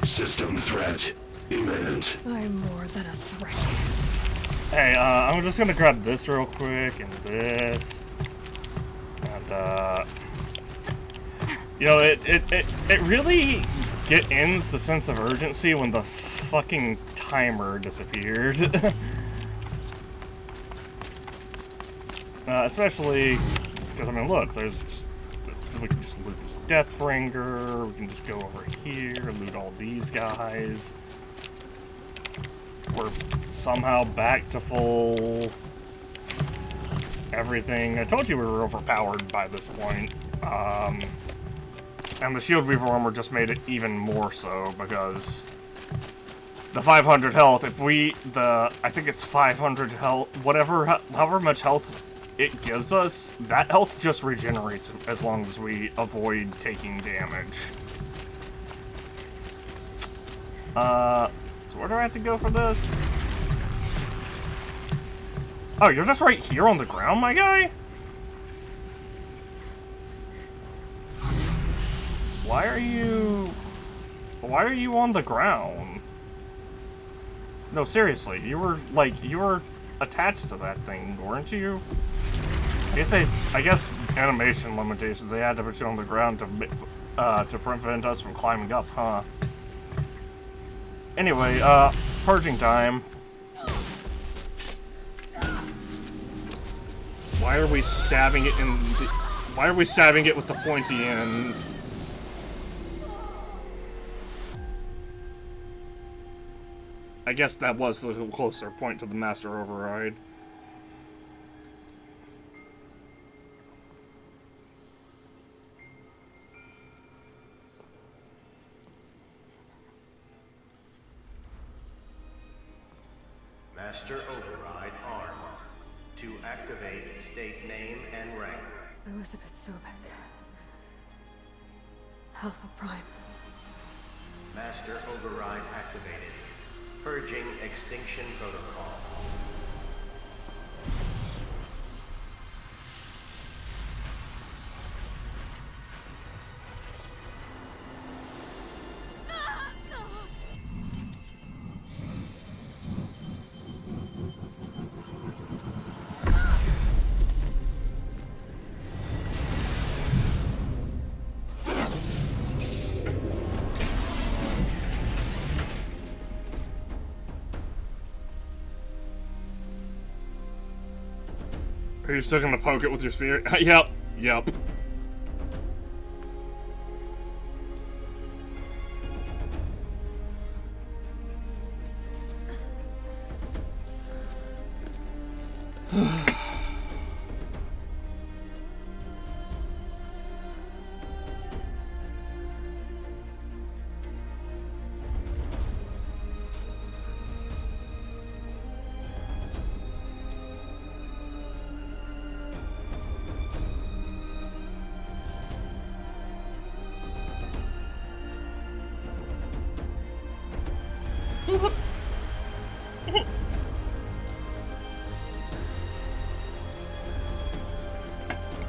System threat imminent. I'm more than a threat. Hey, I'm just gonna grab this real quick and this. And, you know, it really ends the sense of urgency when the fucking timer disappears. Especially because, I mean, look, there's just, we can just loot this Deathbringer, we can just go over here, loot all these guys. We're somehow back to full everything. I told you we were overpowered by this point. And the Shield Weaver armor just made it even more so because the 500 health, if we, I think it's 500 health, however much health it gives us, that health just regenerates as long as we avoid taking damage. So where do I have to go for this? Oh, you're just right here on the ground, my guy? Why are you on the ground? No, seriously, you were attached to that thing, weren't you? I guess animation limitations. They had to put you on the ground to prevent us from climbing up, huh? Anyway, purging time. Why are we stabbing it in the... Why are we stabbing it with the pointy end? I guess that was the closer point to the Master Override. Master Override armed. To activate, state name and rank. Elizabeth Sobek. Alpha Prime. Master Override activated. Purging Extinction Protocol. Are you still gonna poke it with your spear? Yep. Yep.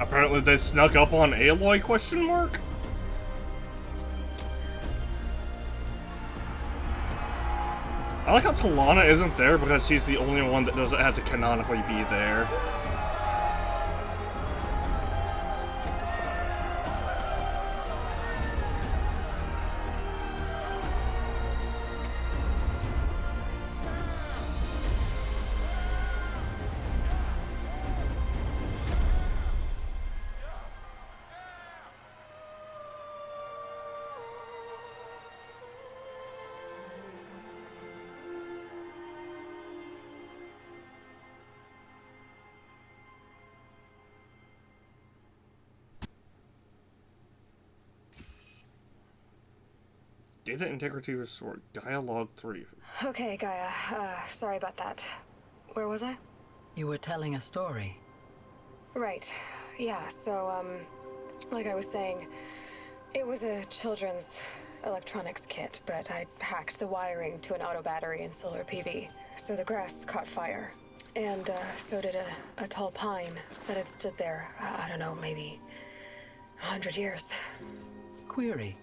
Apparently they snuck up on Aloy, question mark? I like how Talana isn't there because she's the only one that doesn't have to canonically be there. Data integrity restored. Dialogue 3. Okay, Gaia. Sorry about that. Where was I? You were telling a story. Right. Yeah, so, like I was saying, it was a children's electronics kit, but I hacked the wiring to an auto battery and solar PV. So the grass caught fire. And, so did a tall pine that had stood there, I don't know, maybe 100 years. Query.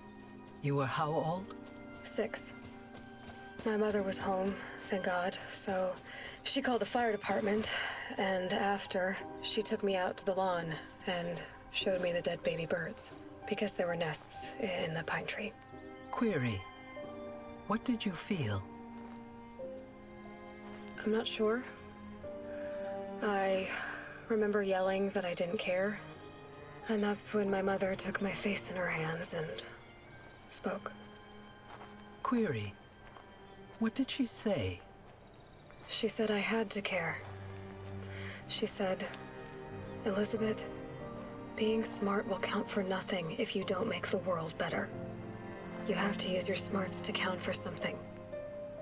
You were how old? 6. My mother was home, thank God, so she called the fire department, and after, she took me out to the lawn and showed me the dead baby birds, because there were nests in the pine tree. Query. What did you feel? I'm not sure. I remember yelling that I didn't care, and that's when my mother took my face in her hands and spoke. Query. What did she say? She said I had to care. She said, Elizabeth, being smart will count for nothing if you don't make the world better. You have to use your smarts to count for something.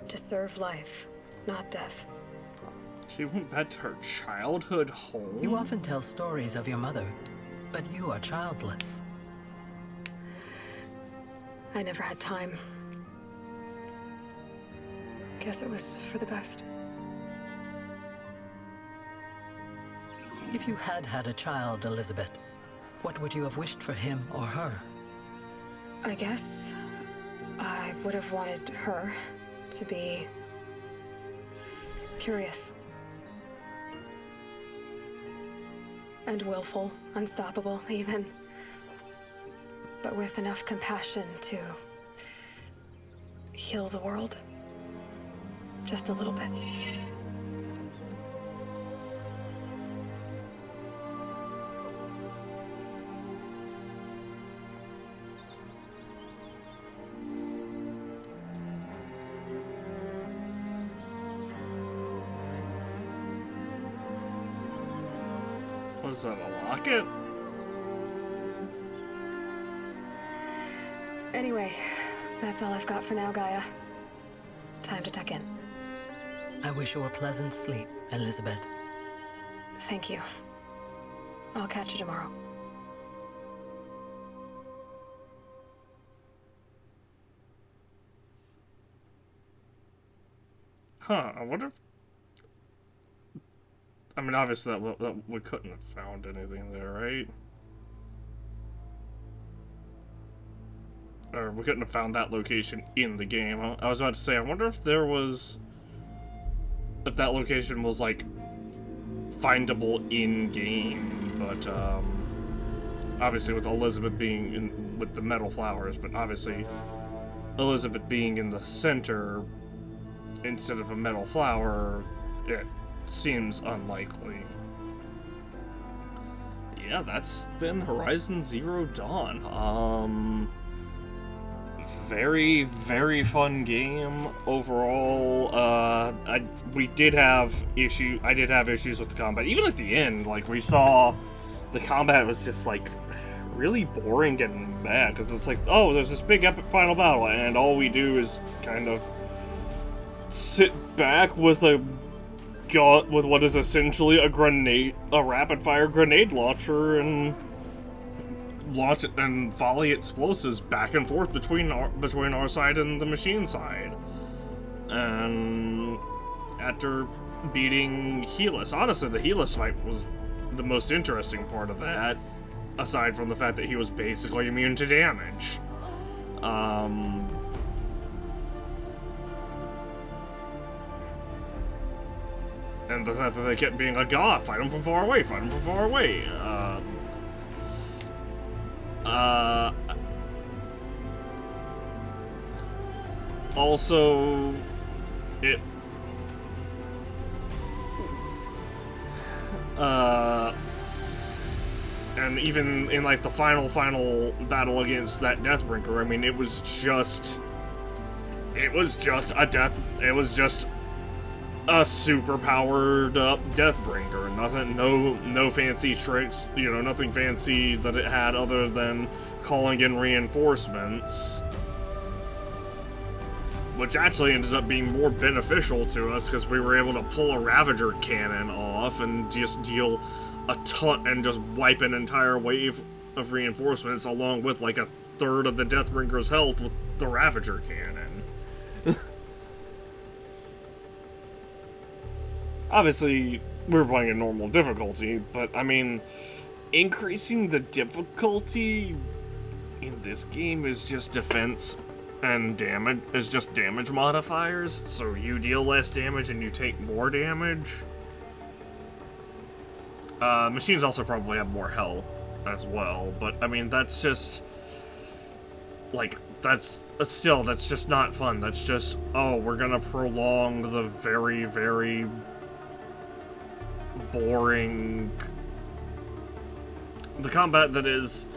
To serve life, not death. She went back to her childhood home? You often tell stories of your mother, but you are childless. I never had time. Guess it was for the best. If you had had a child, Elizabeth, what would you have wished for him or her? I guess I would have wanted her to be curious. and willful, unstoppable even. But with enough compassion to heal the world. Just a little bit. Was that a locket? Anyway, that's all I've got for now, Gaia. Time to tuck in. I wish you a pleasant sleep, Elizabeth. Thank you. I'll catch you tomorrow. Huh, I wonder if... I mean, obviously that we couldn't have found anything there, right? Or we couldn't have found that location in the game. I was about to say, I wonder if there was... if that location was, like, findable in-game, but, obviously with Elizabeth being in... with the metal flowers, but obviously Elizabeth being in the center instead of a metal flower, it seems unlikely. Yeah, that's been Horizon Zero Dawn. Very, very fun game overall. I did have issues with the combat. Even at the end, like, we saw the combat was just, like, really boring and bad, because it's like, oh, there's this big epic final battle, and all we do is kind of sit back with what is essentially a rapid-fire grenade launcher, and launch it and volley explosives back and forth between our side and the machine side. And after beating Helis, honestly, the Helis fight was the most interesting part of that, aside from the fact that he was basically immune to damage. And the fact that they kept being like, God, fight him from far away, fight him from far away. Also, and even in, like, the final battle against that Deathbringer, I mean, it was just a super powered up Deathbringer. Nothing, no fancy tricks, you know, nothing fancy that it had other than calling in reinforcements, which actually ended up being more beneficial to us because we were able to pull a Ravager cannon off and just deal a ton and just wipe an entire wave of reinforcements along with like a third of the Deathbringer's health with the Ravager cannon. Obviously, we were playing a normal difficulty, but I mean, increasing the difficulty in this game is just defense and damage, is just damage modifiers, so you deal less damage and you take more damage. Machines also probably have more health as well, but I mean, that's just, like, that's just not fun. That's just, oh, we're gonna prolong the very, very boring, the combat that is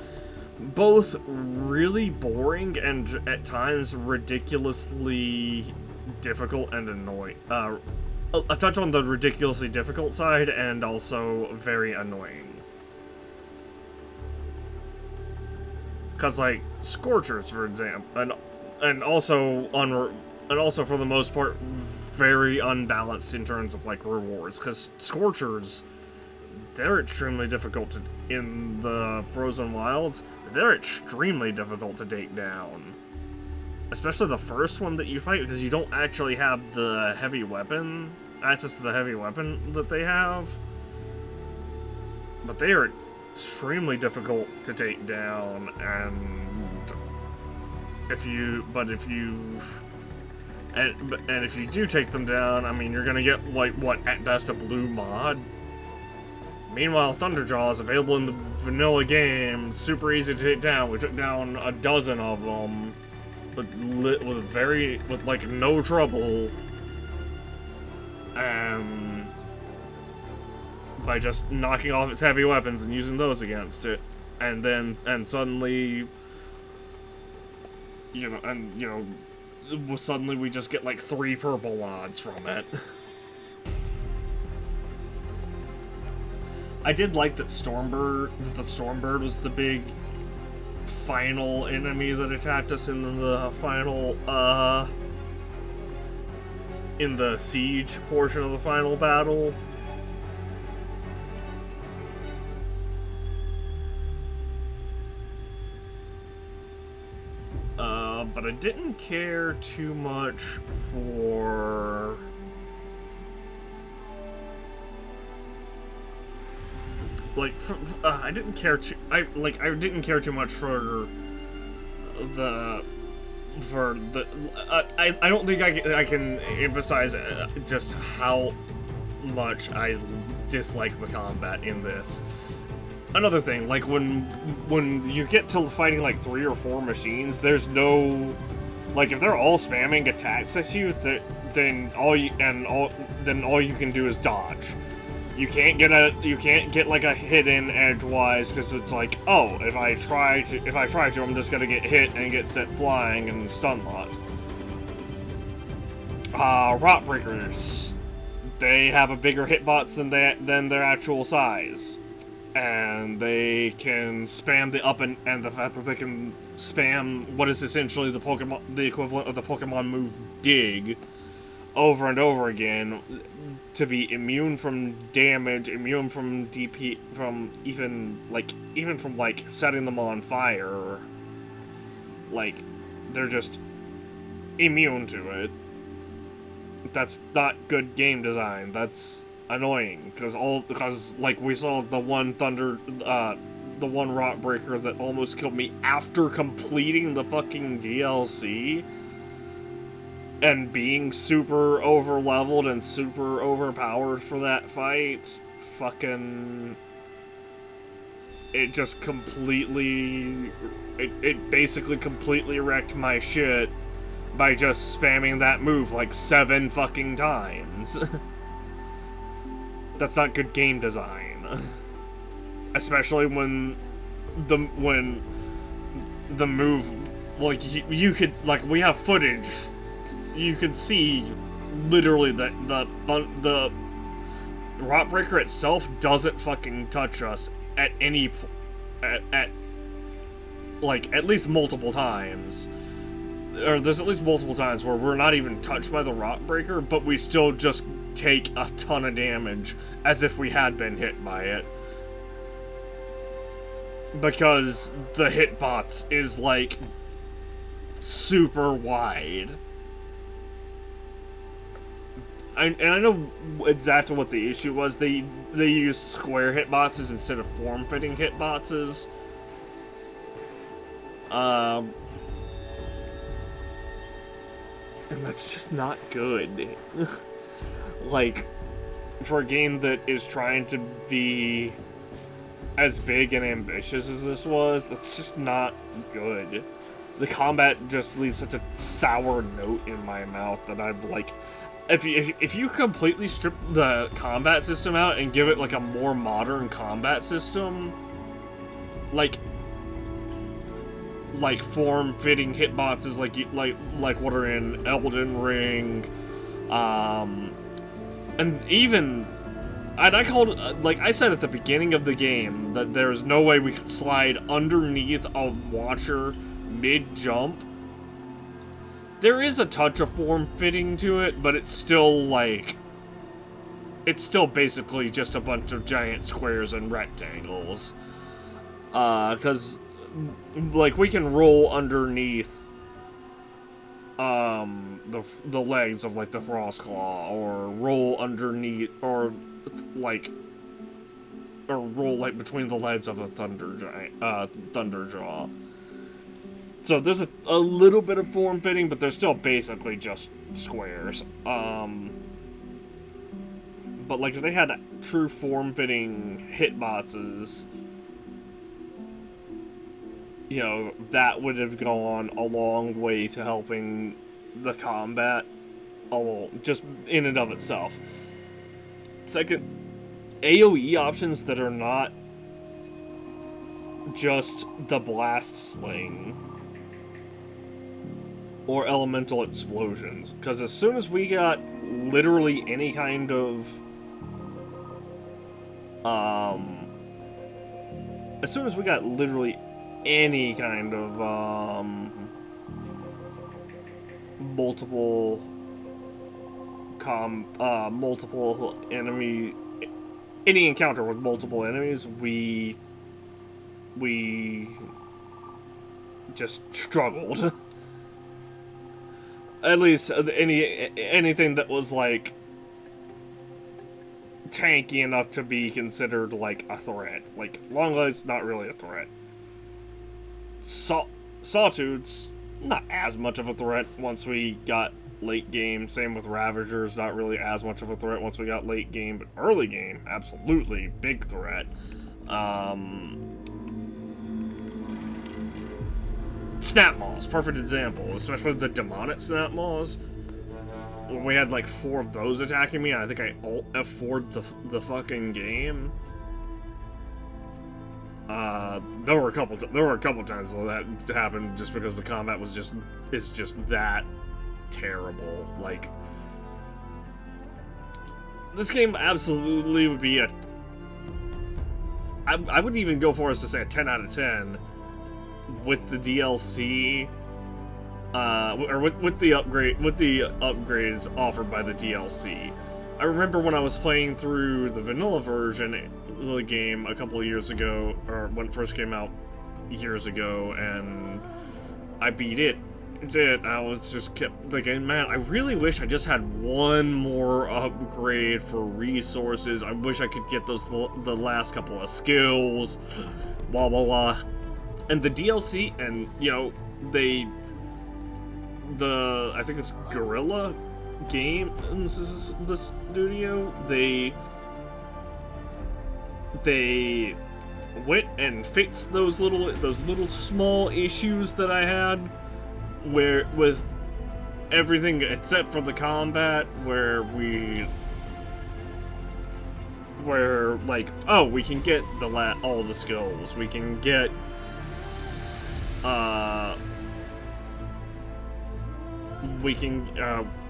both really boring and at times ridiculously difficult and annoying. A touch on the ridiculously difficult side and also very annoying. Cause like Scorchers, for example, and also for the most part very unbalanced in terms of like rewards. Cause Scorchers, they're extremely difficult in the Frozen Wilds. They're extremely difficult to take down. Especially the first one that you fight, because you don't actually have the heavy weapon, access to the heavy weapon that they have. But they are extremely difficult to take down, and if you do take them down, I mean, you're gonna get, like, what, at best a blue mod? Meanwhile, Thunderjaw is available in the vanilla game, super easy to take down. We took down a dozen of them, with like no trouble, by just knocking off its heavy weapons and using those against it, and suddenly, suddenly we just get like 3 purple odds from it. I did like that Stormbird was the big final enemy that attacked us in the final, in the siege portion of the final battle. But I didn't care too much for... Like, I didn't care too... I didn't care too much for the... I don't think I can emphasize just how much I dislike the combat in this. Another thing, like, when you get to fighting, like, 3 or 4 machines, there's no... Like, if they're all spamming attacks at you, then all you can do is dodge. You can't get like a hit in edgewise, because it's like, oh, if I try to, I'm just gonna get hit and get sent flying and stun locked. Rotbreakers, they have a bigger hitbox than their actual size, and they can spam the up and the fact that they can spam what is essentially the equivalent of the Pokemon move Dig over and over again, to be immune from damage, immune from DP, even from setting them on fire. Like, they're just immune to it. That's not good game design. That's annoying, because like we saw the one Rotbreaker that almost killed me after completing the fucking DLC. And being super over-leveled and super overpowered for that fight, it just completely... It basically completely wrecked my shit by just spamming that move like 7 fucking times. That's not good game design. Especially when the move... Like, you could... Like, we have footage... You can see literally that the Rotbreaker itself doesn't fucking touch us at any at least multiple times. Or there's at least multiple times where we're not even touched by the Rotbreaker, but we still just take a ton of damage as if we had been hit by it. Because the hitbox is like super wide. And I know exactly what the issue was. They used square hitboxes instead of form-fitting hitboxes. And that's just not good. Like, for a game that is trying to be as big and ambitious as this was, that's just not good. The combat just leaves such a sour note in my mouth that I'm like... If you completely strip the combat system out and give it like a more modern combat system, like form-fitting hitboxes like what are in Elden Ring, and even I called like I said at the beginning of the game that there's no way we could slide underneath a Watcher mid-jump. There is a touch of form-fitting to it, but it's still, like... It's still basically just a bunch of giant squares and rectangles. Because, like, we can roll underneath, the legs of, like, the Frostclaw, or roll underneath, or roll, like, between the legs of a Thunderjaw. So there's a little bit of form-fitting, but they're still basically just squares. But like if they had true form-fitting hitboxes, you know, that would have gone a long way to helping the combat alone, just in and of itself. Second, AoE options that are not just the blast sling or elemental explosions, because as soon as we got literally any kind of multiple enemy, any encounter with multiple enemies, we just struggled. At least anything that was like tanky enough to be considered like a threat. Like Longlight's not really a threat. Sawtooth's not as much of a threat once we got late game. Same with Ravagers, not really as much of a threat once we got late game, but early game, absolutely big threat. Snap Maws, perfect example, especially the demonic Snap Maws. When we had like 4 of those attacking me, I think I alt F4'd the fucking game. There were a couple times though that happened just because the combat was just that terrible. Like, this game absolutely would be I would even go for as to say a 10 out of 10 with the DLC, or with the upgrades offered by the DLC. I remember when I was playing through the vanilla version of the game a couple of years ago, or when it first came out years ago, and I beat it. I was just kept thinking, man, I really wish I just had one more upgrade for resources. I wish I could get the last couple of skills, blah blah blah. And the DLC, and you know, I think it's Guerrilla Games is the studio. They went and fixed those little small issues that I had, where with everything except for the combat, where like, oh, we can get all the skills, we can get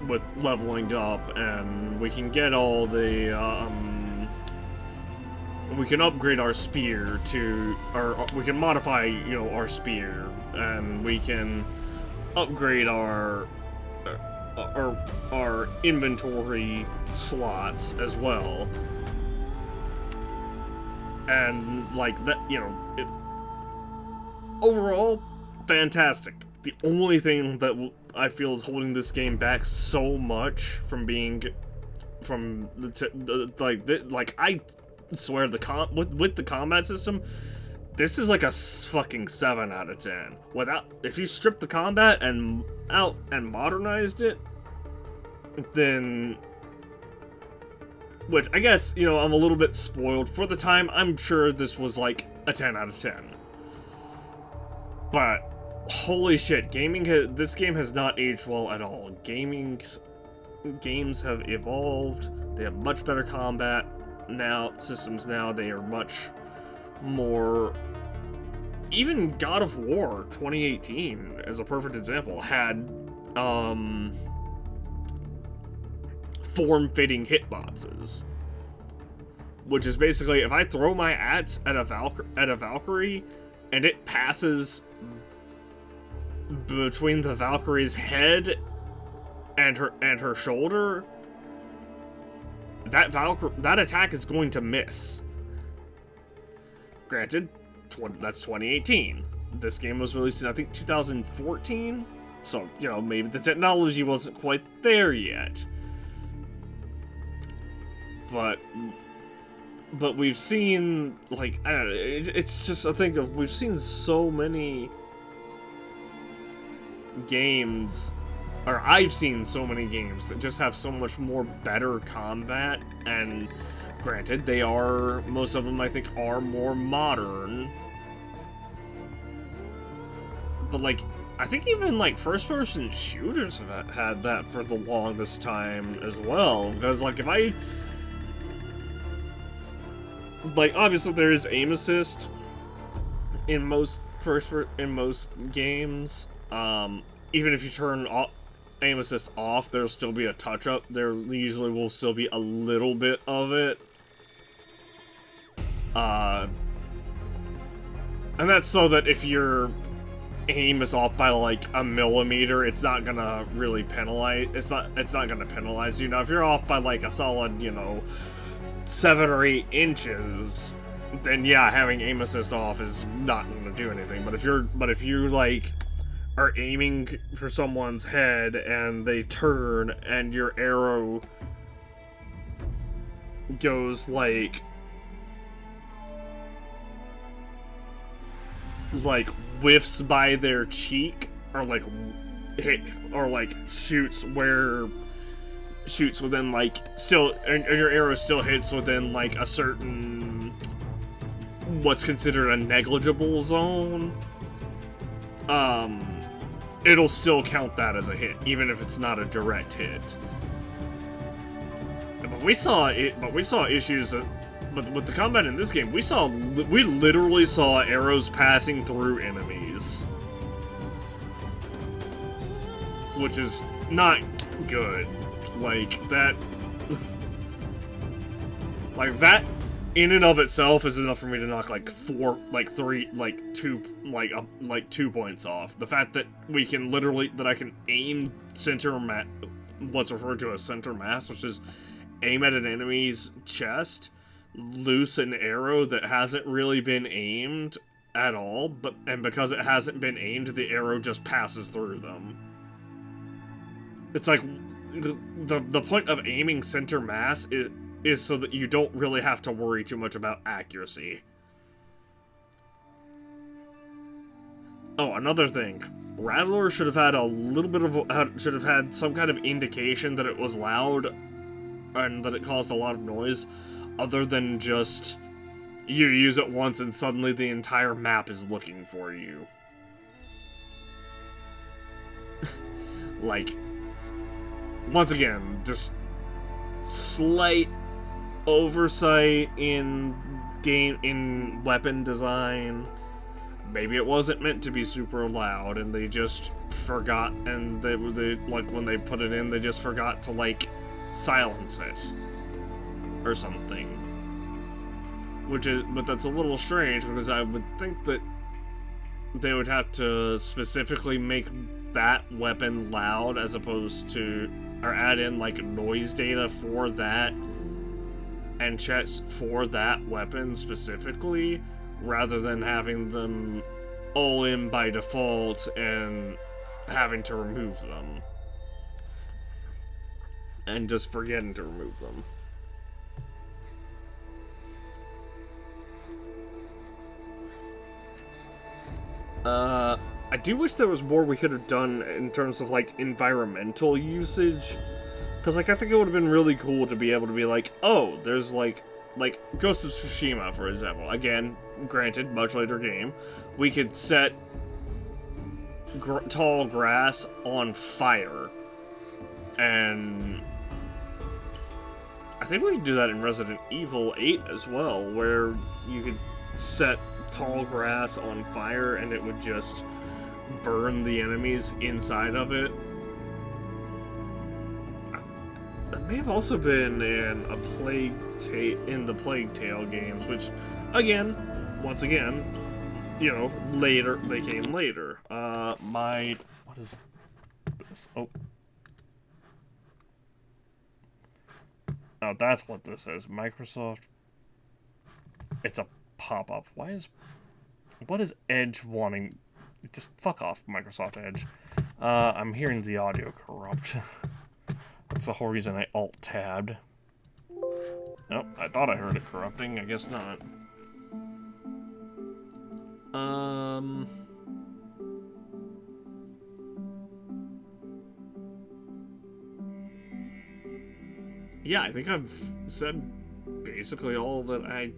with leveling up, and we can get all the we can upgrade our spear to, or we can modify, you know, our spear, and we can upgrade our inventory slots as well. And like that, you know, overall, fantastic. The only thing that I feel is holding this game back so much from being, I swear with the combat system, this is like a fucking 7 out of 10. If you strip the combat out and modernized it, then, which I guess, you know, I'm a little bit spoiled for the time. I'm sure this was like a 10 out of 10. But holy shit, this game has not aged well at all. Games have evolved. They have much better combat systems now. They are much more. Even God of War 2018, as a perfect example, had form-fitting hitboxes, which is basically, if I throw my axe at a Valkyrie and it passes between the Valkyrie's head and her shoulder, that attack is going to miss. Granted, that's 2018. This game was released in, I think, 2014, so, you know, maybe the technology wasn't quite there yet. But we've seen, like, I don't know, it's just a thing of, we've seen so many games, or I've seen so many games that just have so much more better combat and granted, they are, most of them I think are more modern. But like, I think even like first-person shooters have had that for the longest time as well. Because like if I... Like, obviously there is aim assist in most games. Even if you turn aim assist off, there'll still be a touch-up. There usually will still be a little bit of it. And that's so that if your aim is off by like a millimeter, it's not gonna really penalize. It's not gonna penalize you. Now, if you're off by like a solid, you know, 7 or 8 inches, then yeah, having aim assist off is not gonna do anything. But if you like are aiming for someone's head and they turn and your arrow goes like whiffs by their cheek, or like hit, or like shoots within like still, and your arrow still hits within like a certain, what's considered a negligible zone, it'll still count that as a hit, even if it's not a direct hit. But we saw issues. But with the combat in this game, we literally saw arrows passing through enemies, which is not good. Like that in and of itself is enough for me to knock like 2 points off. The fact that we can that I can aim what's referred to as center mass, which is aim at an enemy's chest, loose an arrow that hasn't really been aimed at all, and because it hasn't been aimed, the arrow just passes through them. It's like the point of aiming center mass is so that you don't really have to worry too much about accuracy. Oh, another thing. Rattler should have had had some kind of indication that it was loud and that it caused a lot of noise, other than just you use it once and suddenly the entire map is looking for you. Like, once again, just slight oversight in weapon design. Maybe it wasn't meant to be super loud and they just forgot, and they like when they put it in, they just forgot to like silence it or something. But that's a little strange, because I would think that they would have to specifically make that weapon loud, as opposed to, or add in like noise data for that and checks for that weapon specifically, rather than having them all in by default and having to remove them. And just forgetting to remove them. I do wish there was more we could have done in terms of, like, environmental usage. Because, like, I think it would have been really cool to be able to be like, oh, there's, like Ghost of Tsushima, for example. Again, granted, much later game. We could set tall grass on fire. And I think we could do that in Resident Evil 8 as well, where you could set tall grass on fire and it would just burn the enemies inside of it. That may have also been in the Plague Tale games, which, once again, you know, later, they came later. What is this? Oh, that's what this is. Microsoft. It's a pop-up. What is Edge wanting? Just fuck off, Microsoft Edge. I'm hearing the audio corrupt. That's the whole reason I alt-tabbed. Oh, I thought I heard it corrupting. I guess not. Yeah, I think I've said basically all that I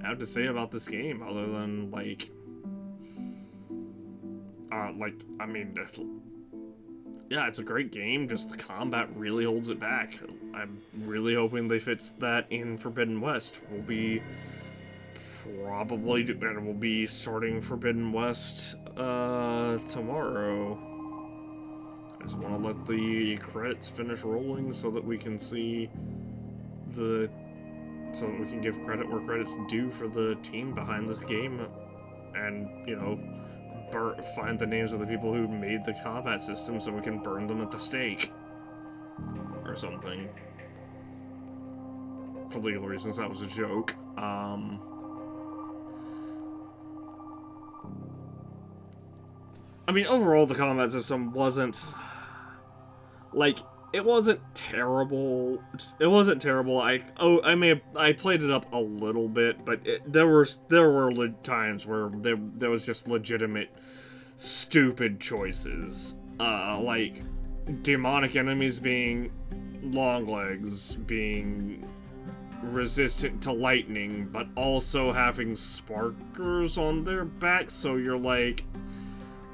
have to say about this game, other than, like, I mean, yeah, it's a great game, just the combat really holds it back. I'm really hoping they fix that in Forbidden West. We'll be starting Forbidden West, tomorrow. I just want to let the credits finish rolling so that we can see so that we can give credit where credit's due for the team behind this game, and, you know, find the names of the people who made the combat system so we can burn them at the stake. Or something. For legal reasons, that was a joke. I mean, overall, the combat system wasn't... like, it wasn't terrible. It wasn't terrible. I played it up a little bit, but there were times where there was just legitimate stupid choices. Like demonic enemies being Longlegs, being resistant to lightning, but also having sparkers on their back, so you're like,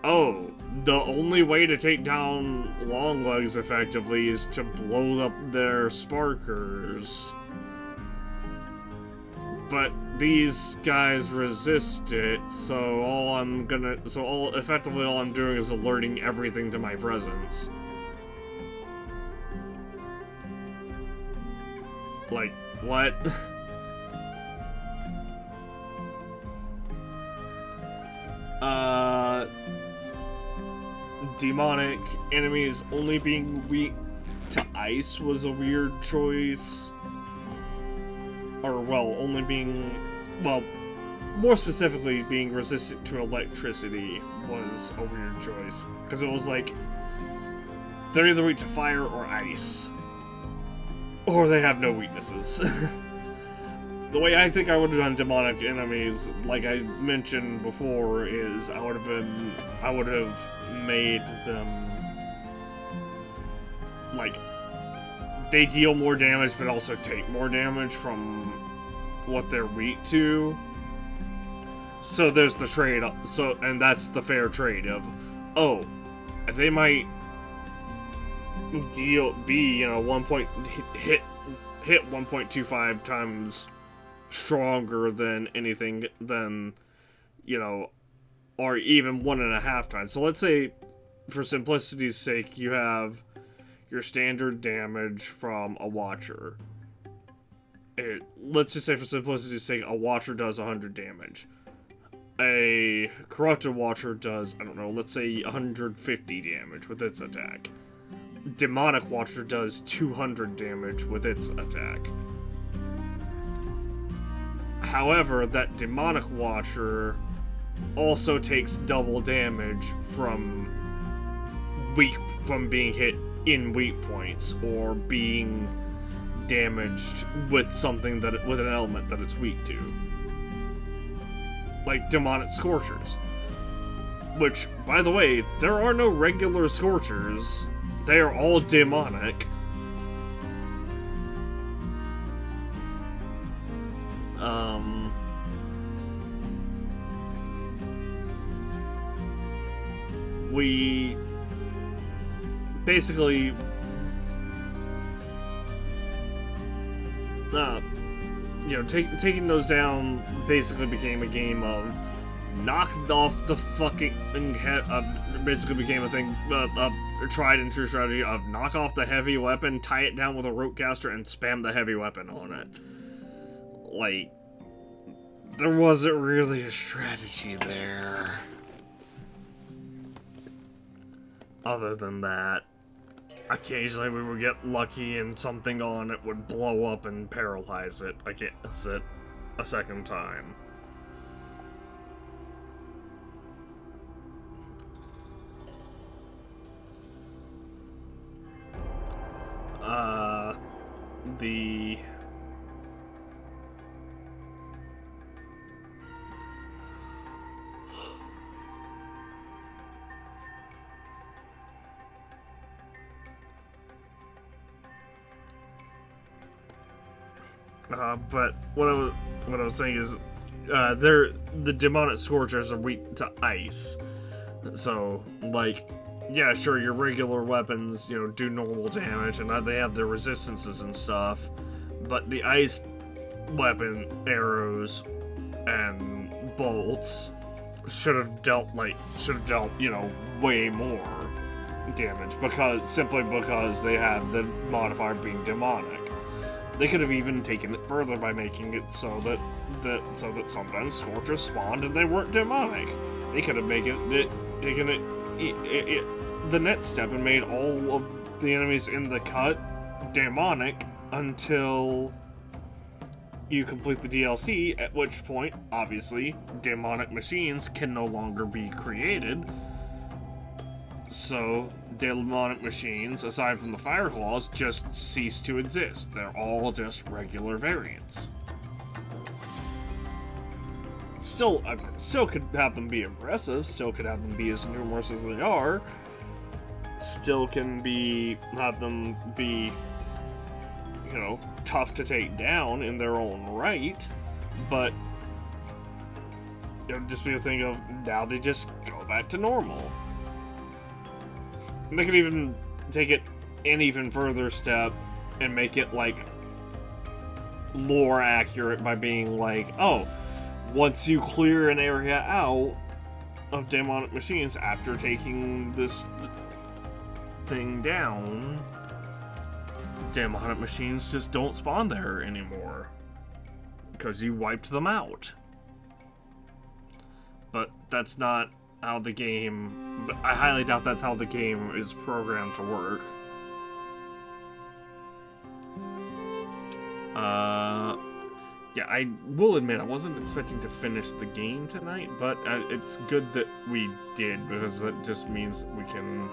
oh, the only way to take down Longlegs effectively is to blow up their sparkers. But these guys resist it, so effectively all I'm doing is alerting everything to my presence. Like, what? Demonic enemies only being weak to ice was a weird choice. Or, well, more specifically, being resistant to electricity was a weird choice. Because it was like, they're either weak to fire or ice. Or they have no weaknesses. The way I think I would have done demonic enemies, like I mentioned before, is I would have made them, like, they deal more damage but also take more damage from what they're weak to. So there's the trade, and that's the fair trade of, oh, they might hit 1.25 times stronger than anything than, you know, or even 1.5 times. So let's say, for simplicity's sake, you have your standard damage from a Watcher. Let's just say, for simplicity's sake, a Watcher does 100 damage. A Corrupted Watcher does, I don't know, let's say 150 damage with its attack. Demonic Watcher does 200 damage with its attack. However, that Demonic Watcher also takes double damage from being hit in weak points, or being damaged with something with an element that it's weak to. Like Demonic Scorchers. Which, by the way, there are no regular Scorchers. They are all demonic. We basically taking those down basically became a game of knock off the fucking head. Basically became a thing, a tried and true strategy of knock off the heavy weapon, tie it down with a rope caster, and spam the heavy weapon on it. Like, there wasn't really a strategy there. Other than that, occasionally we would get lucky and something on it would blow up and paralyze it a second time. But what I was saying is, the demonic scorchers are weak to ice. So, like, yeah, sure, your regular weapons, you know, do normal damage, and they have their resistances and stuff. But the ice weapon, arrows, and bolts should have dealt, you know, way more damage simply because they have the modifier being demonic. They could have even taken it further by making it so that sometimes scorchers spawned and they weren't demonic. They could have taken it the next step and made all of the enemies in the cut demonic until you complete the DLC, at which point, obviously, demonic machines can no longer be created. So, demonic machines, aside from the Fireclaws, just cease to exist. They're all just regular variants. Still could have them be aggressive, still could have them be as numerous as they are, still can have them be, you know, tough to take down in their own right, but it would just be a thing of now they just go back to normal. And they could even take it an even further step and make it, like, lore accurate by being like, oh, once you clear an area out of demonic machines after taking this thing down, demonic machines just don't spawn there anymore because you wiped them out. But that's not how the game... I highly doubt that's how the game is programmed to work. Yeah, I will admit I wasn't expecting to finish the game tonight, but it's good that we did, because that just means that we can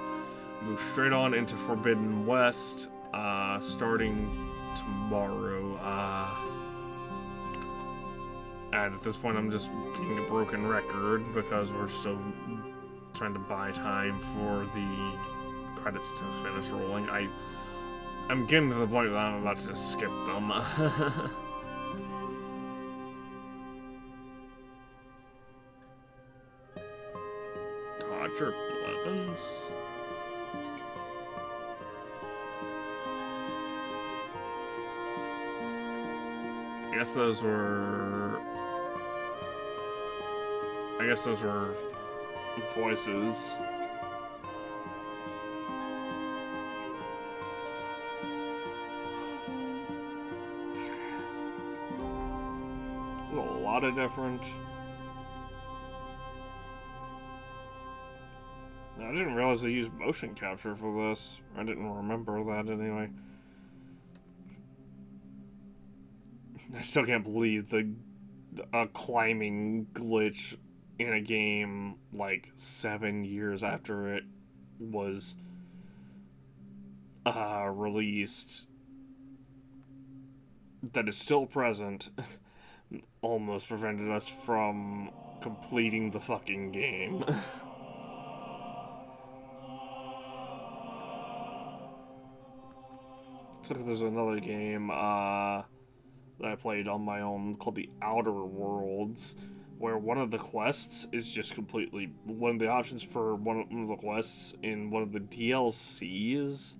move straight on into Forbidden West, starting tomorrow. And at this point I'm just being a broken record, because we're still trying to buy time for the credits to finish rolling. I'm getting to the point where I'm about to just skip them. Dodger weapons. I guess those were voices. There's a lot of different. I didn't realize they used motion capture for this. I didn't remember that anyway. I still can't believe a climbing glitch in a game like 7 years after it was released that is still present almost prevented us from completing the fucking game. So there's another game that I played on my own called The Outer Worlds, where one of the quests is just completely... One of the options for one of the quests in one of the DLCs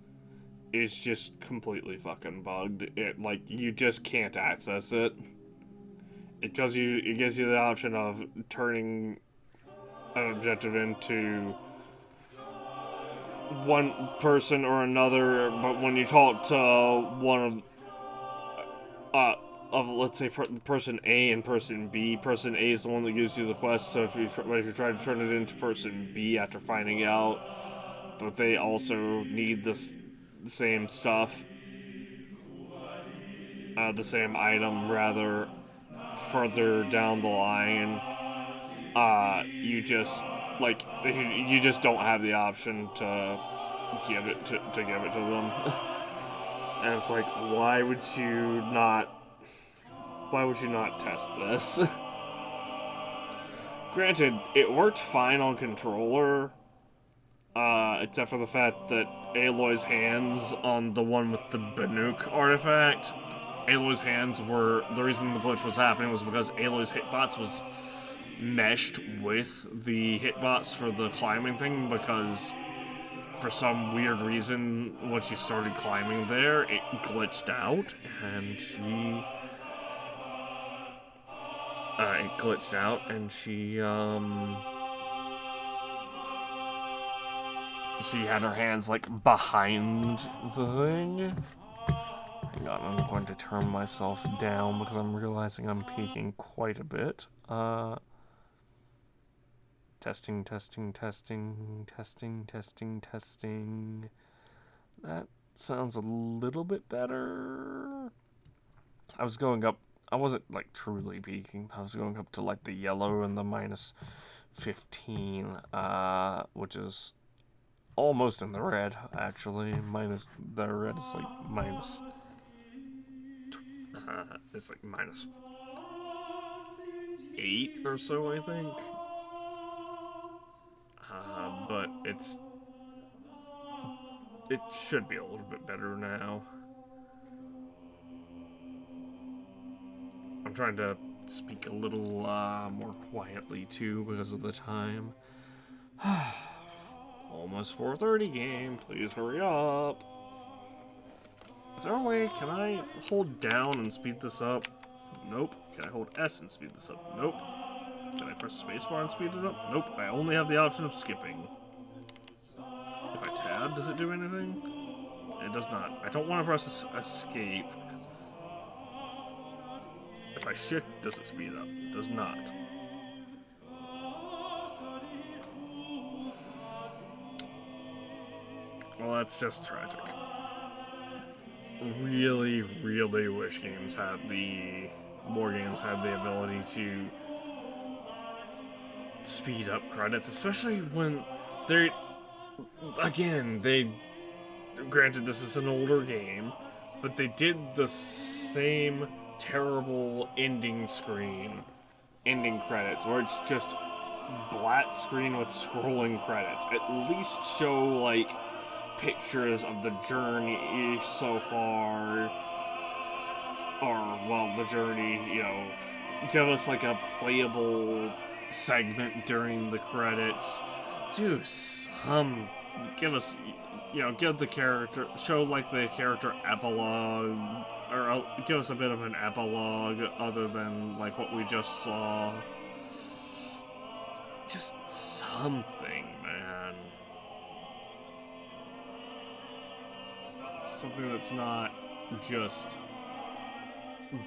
is just completely fucking bugged. Like, you just can't access it. It gives you the option of turning an objective into one person or another, but when you talk to one of let's say person A and person B, person A is the one that gives you the quest, so if you try to turn it into person B after finding out that they also need the same stuff, the same item rather, further down the line, you just don't have the option to give it to them. And it's like, why would you not test this? Granted, it worked fine on controller, except for the fact that Aloy's hands on the one with the Banuk artifact Aloy's hands were... The reason the glitch was happening was because Aloy's hitbox was meshed with the hitbox for the climbing thing, because for some weird reason, when she started climbing there, it glitched out, and she... she had her hands, like, behind the thing. Hang on, I'm going to turn myself down because I'm realizing I'm peaking quite a bit. Testing. That sounds a little bit better. I was going up, I wasn't, like, truly peaking. I was going up to, like, the yellow and the minus 15, which is almost in the red, actually. The red is, like, minus... it's, like, minus 8 or so, I think. But it should be a little bit better now. I'm trying to speak a little more quietly too because of the time. Almost 4:30 game, please hurry up. Is there a way, can I hold down and speed this up? Nope. Can I hold S and speed this up? Nope. Can I press spacebar and speed it up? Nope, I only have the option of skipping. If I tab, does it do anything? It does not. I don't want to press escape. If I shift, does it speed up? It does not. Well, that's just tragic. Really, really wish more games had the ability to speed up credits, especially when granted this is an older game, but they did the same terrible ending credits, where it's just black screen with scrolling credits. At least show, like, pictures of the journey so far, or, well, the journey, you know, give us, like, a playable segment during the credits. Do some, give us, you know, give the character, show, like, the character epilogue, or give us a bit of an epilogue other than, like, what we just saw. Just something, man. Something that's not just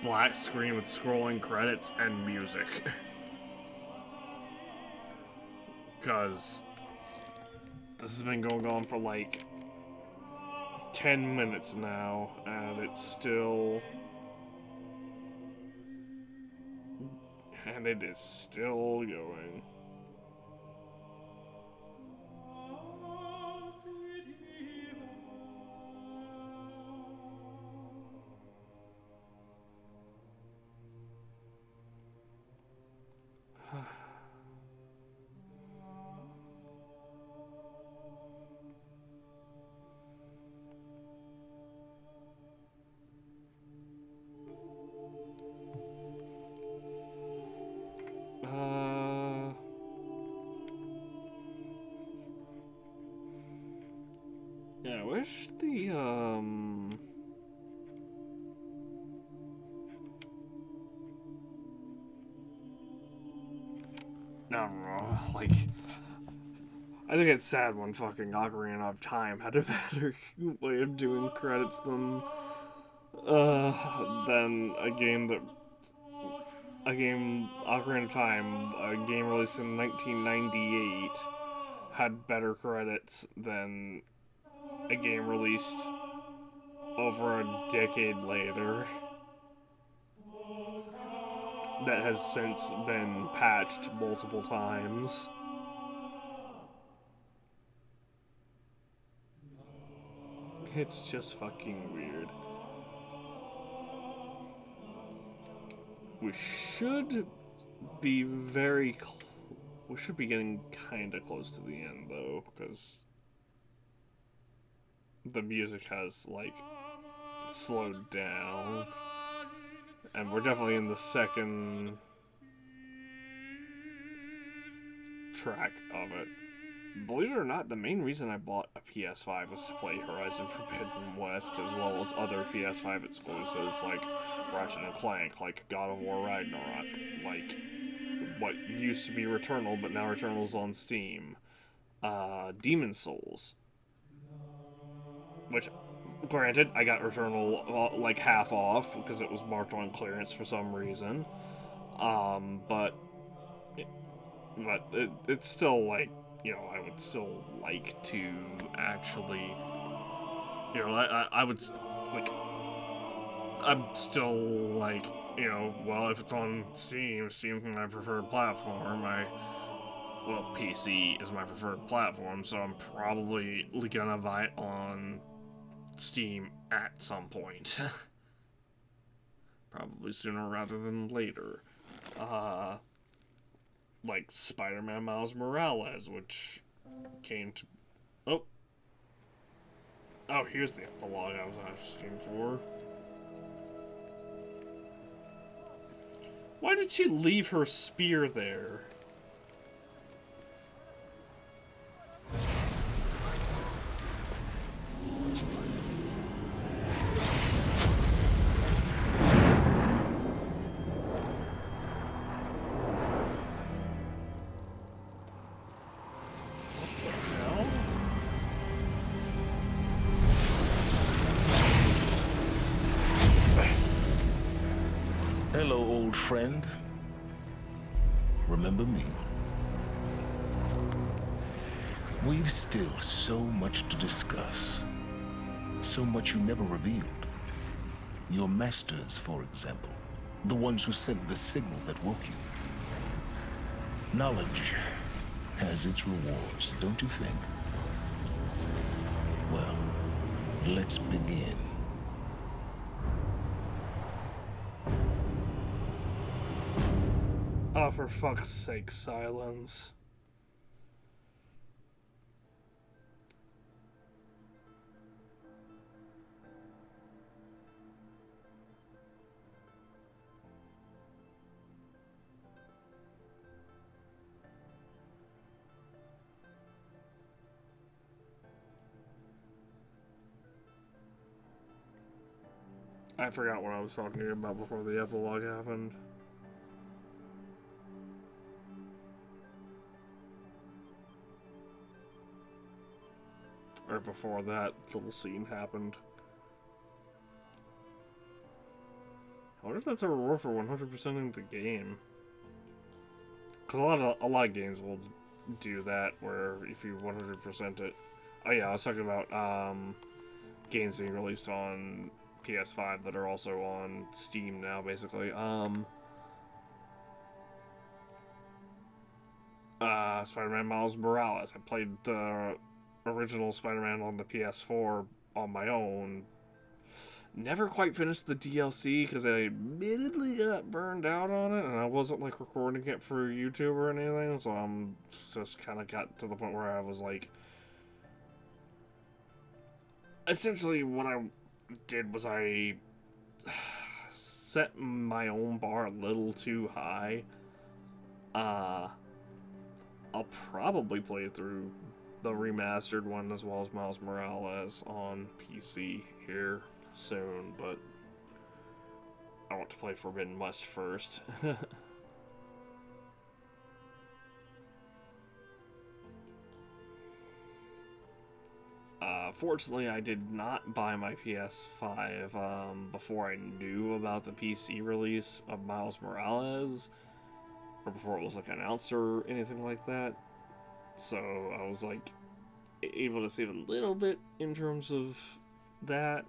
black screen with scrolling credits and music. Because this has been going on for like 10 minutes now, and it's still... and it is still going. Yeah, I wish the, I don't know, like, I think it's sad when fucking Ocarina of Time had a better way of doing credits than a game, Ocarina of Time, a game released in 1998, had better credits than a game released over a decade later that has since been patched multiple times. It's just fucking weird. We should be we should be getting kinda close to the end though, because the music has, like, slowed down. And we're definitely in the second track of it. Believe it or not, the main reason I bought a PS5 was to play Horizon Forbidden West, as well as other PS5 exclusives like Ratchet and Clank, like God of War Ragnarok, like what used to be Returnal, but now Returnal's on Steam, Demon's Souls, which, granted, I got Returnal like half off because it was marked on clearance for some reason, but it's still like, you know, I would still like to actually, you know, I would, like, I'm still like, you know, well, if it's on Steam's my preferred platform. Well, PC is my preferred platform, so I'm probably gonna buy it on Steam at some point. Probably sooner rather than later. Like Spider-Man Miles Morales, which came to... Oh, here's the epilogue I was asking for. Why did she leave her spear there? Hello, old friend. Remember me? We've still so much to discuss. So much you never revealed. Your masters, for example. The ones who sent the signal that woke you. Knowledge has its rewards, don't you think? Well, let's begin. Oh, for fuck's sake, silence. I forgot what I was talking to you about before the epilogue happened. Or before that little scene happened. I wonder if that's a reward for 100%ing the game. Because a lot of games will do that, where if you 100% it... Oh yeah, I was talking about games being released on PS5 that are also on Steam now, basically. Spider-Man Miles Morales. I played the original Spider-Man on the PS4 on my own. Never quite finished the DLC because I admittedly got burned out on it, and I wasn't like recording it for YouTube or anything, so I'm just kind of got to the point where I was like, essentially what I did was I set my own bar a little too high. I'll probably play through the remastered one as well as Miles Morales on PC here soon, but I want to play Forbidden West first. Fortunately, I did not buy my PS5 before I knew about the PC release of Miles Morales, or before it was like announced or anything like that. So I was like able to save a little bit in terms of that.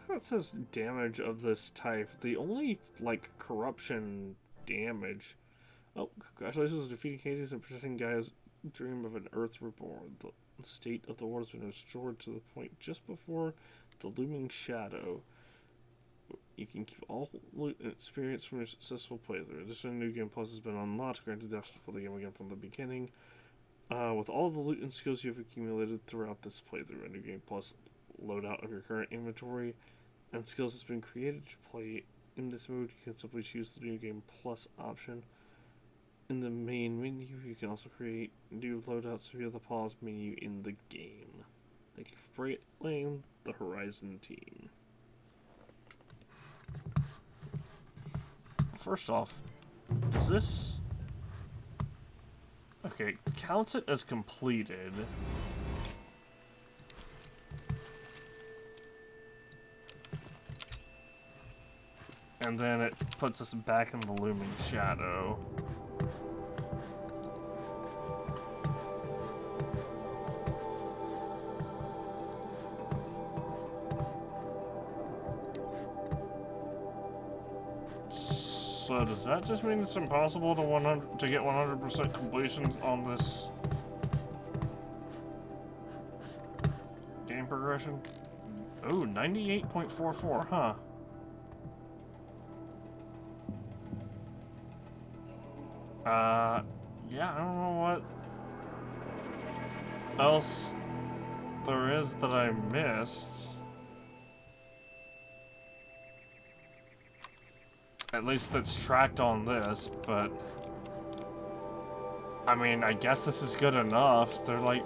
It says damage of this type. The only, like, corruption damage... Oh, congratulations on defeating Hades and protecting Gaia's dream of an Earth reborn. The state of the world has been restored to the point just before the looming shadow. You can keep all loot and experience from your successful playthrough. Additionally, New Game Plus has been unlocked, granted the option to play the game again from the beginning. With all the loot and skills you have accumulated throughout this playthrough, a New Game Plus loadout of your current inventory and skills has been created to play in this mode. You can simply choose the New Game Plus option. In the main menu, you can also create new loadouts via the pause menu in the game. Thank you for playing the Horizon team. First off, does this... Okay, counts it as completed. And then it puts us back in the looming shadow. So does that just mean it's impossible to get 100% completions on this game progression? Oh, 98.44, huh? Yeah, I don't know what else there is that I missed. At least that's tracked on this, but I mean, I guess this is good enough. They're like,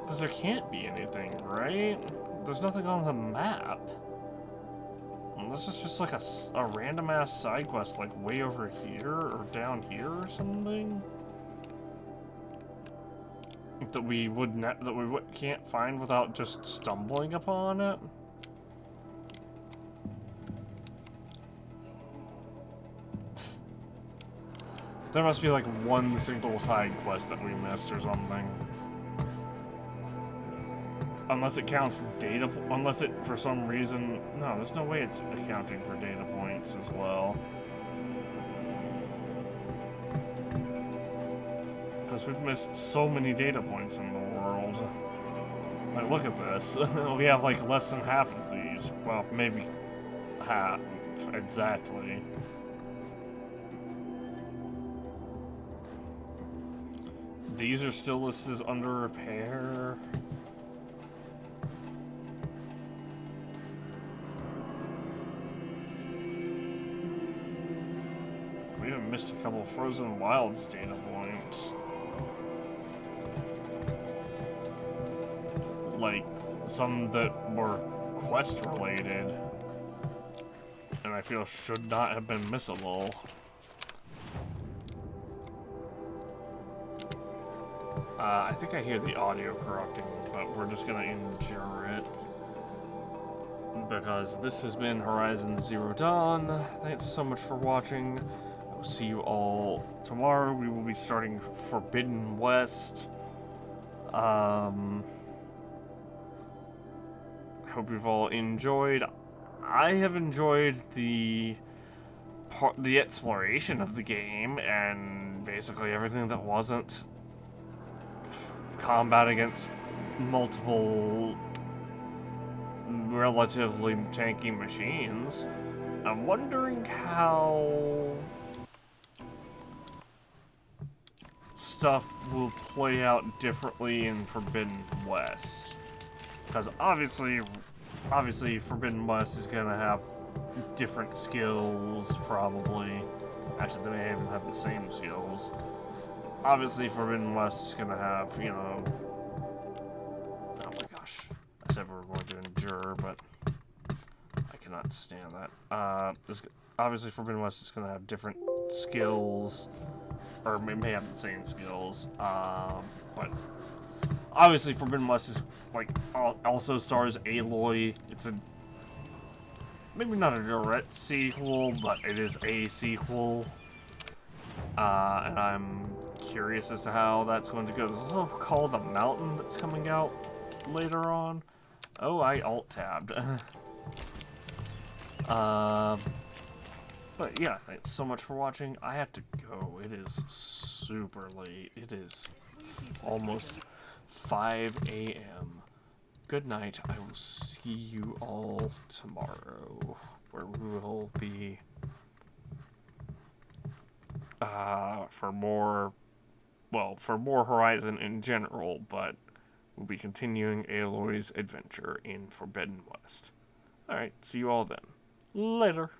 because there can't be anything, right? There's nothing on the map. And this is just like a random ass side quest, like way over here or down here or something that we can't find without just stumbling upon it. There must be like one single side quest that we missed or something. Unless it counts data, unless it for some reason, no, there's no way it's accounting for data points as well. Because we've missed so many data points in the world. Like, look at this. We have like less than half of these. Well, maybe half, exactly. These are still listed as under repair. We even missed a couple Frozen Wilds data points. Like, some that were quest related. And I feel should not have been missable. I think I hear the audio corrupting, but we're just gonna endure it. Because this has been Horizon Zero Dawn. Thanks so much for watching. I will see you all tomorrow. We will be starting Forbidden West. I hope you've all enjoyed. I have enjoyed the exploration of the game and basically everything that wasn't combat against multiple relatively tanky machines. I'm wondering how stuff will play out differently in Forbidden West. Because obviously Forbidden West is gonna have different skills, probably. Actually, they may even have the same skills. Obviously, Forbidden West is gonna have, you know... Oh my gosh. I said we were going to endure, but I cannot stand that. Obviously, Forbidden West is gonna have different skills, or may have the same skills, but obviously Forbidden West is, like, also stars Aloy. It's a... maybe not a direct sequel, but it is a sequel. And I'm curious as to how that's going to go. There's also called The Mountain that's coming out later on. Oh, I alt-tabbed. But yeah, thanks so much for watching. I have to go. It is super late. It is almost 5 a.m. good night. I will see you all tomorrow, where we will be for more Horizon in general, but we'll be continuing Aloy's adventure in Forbidden West. Alright, see you all then. Later.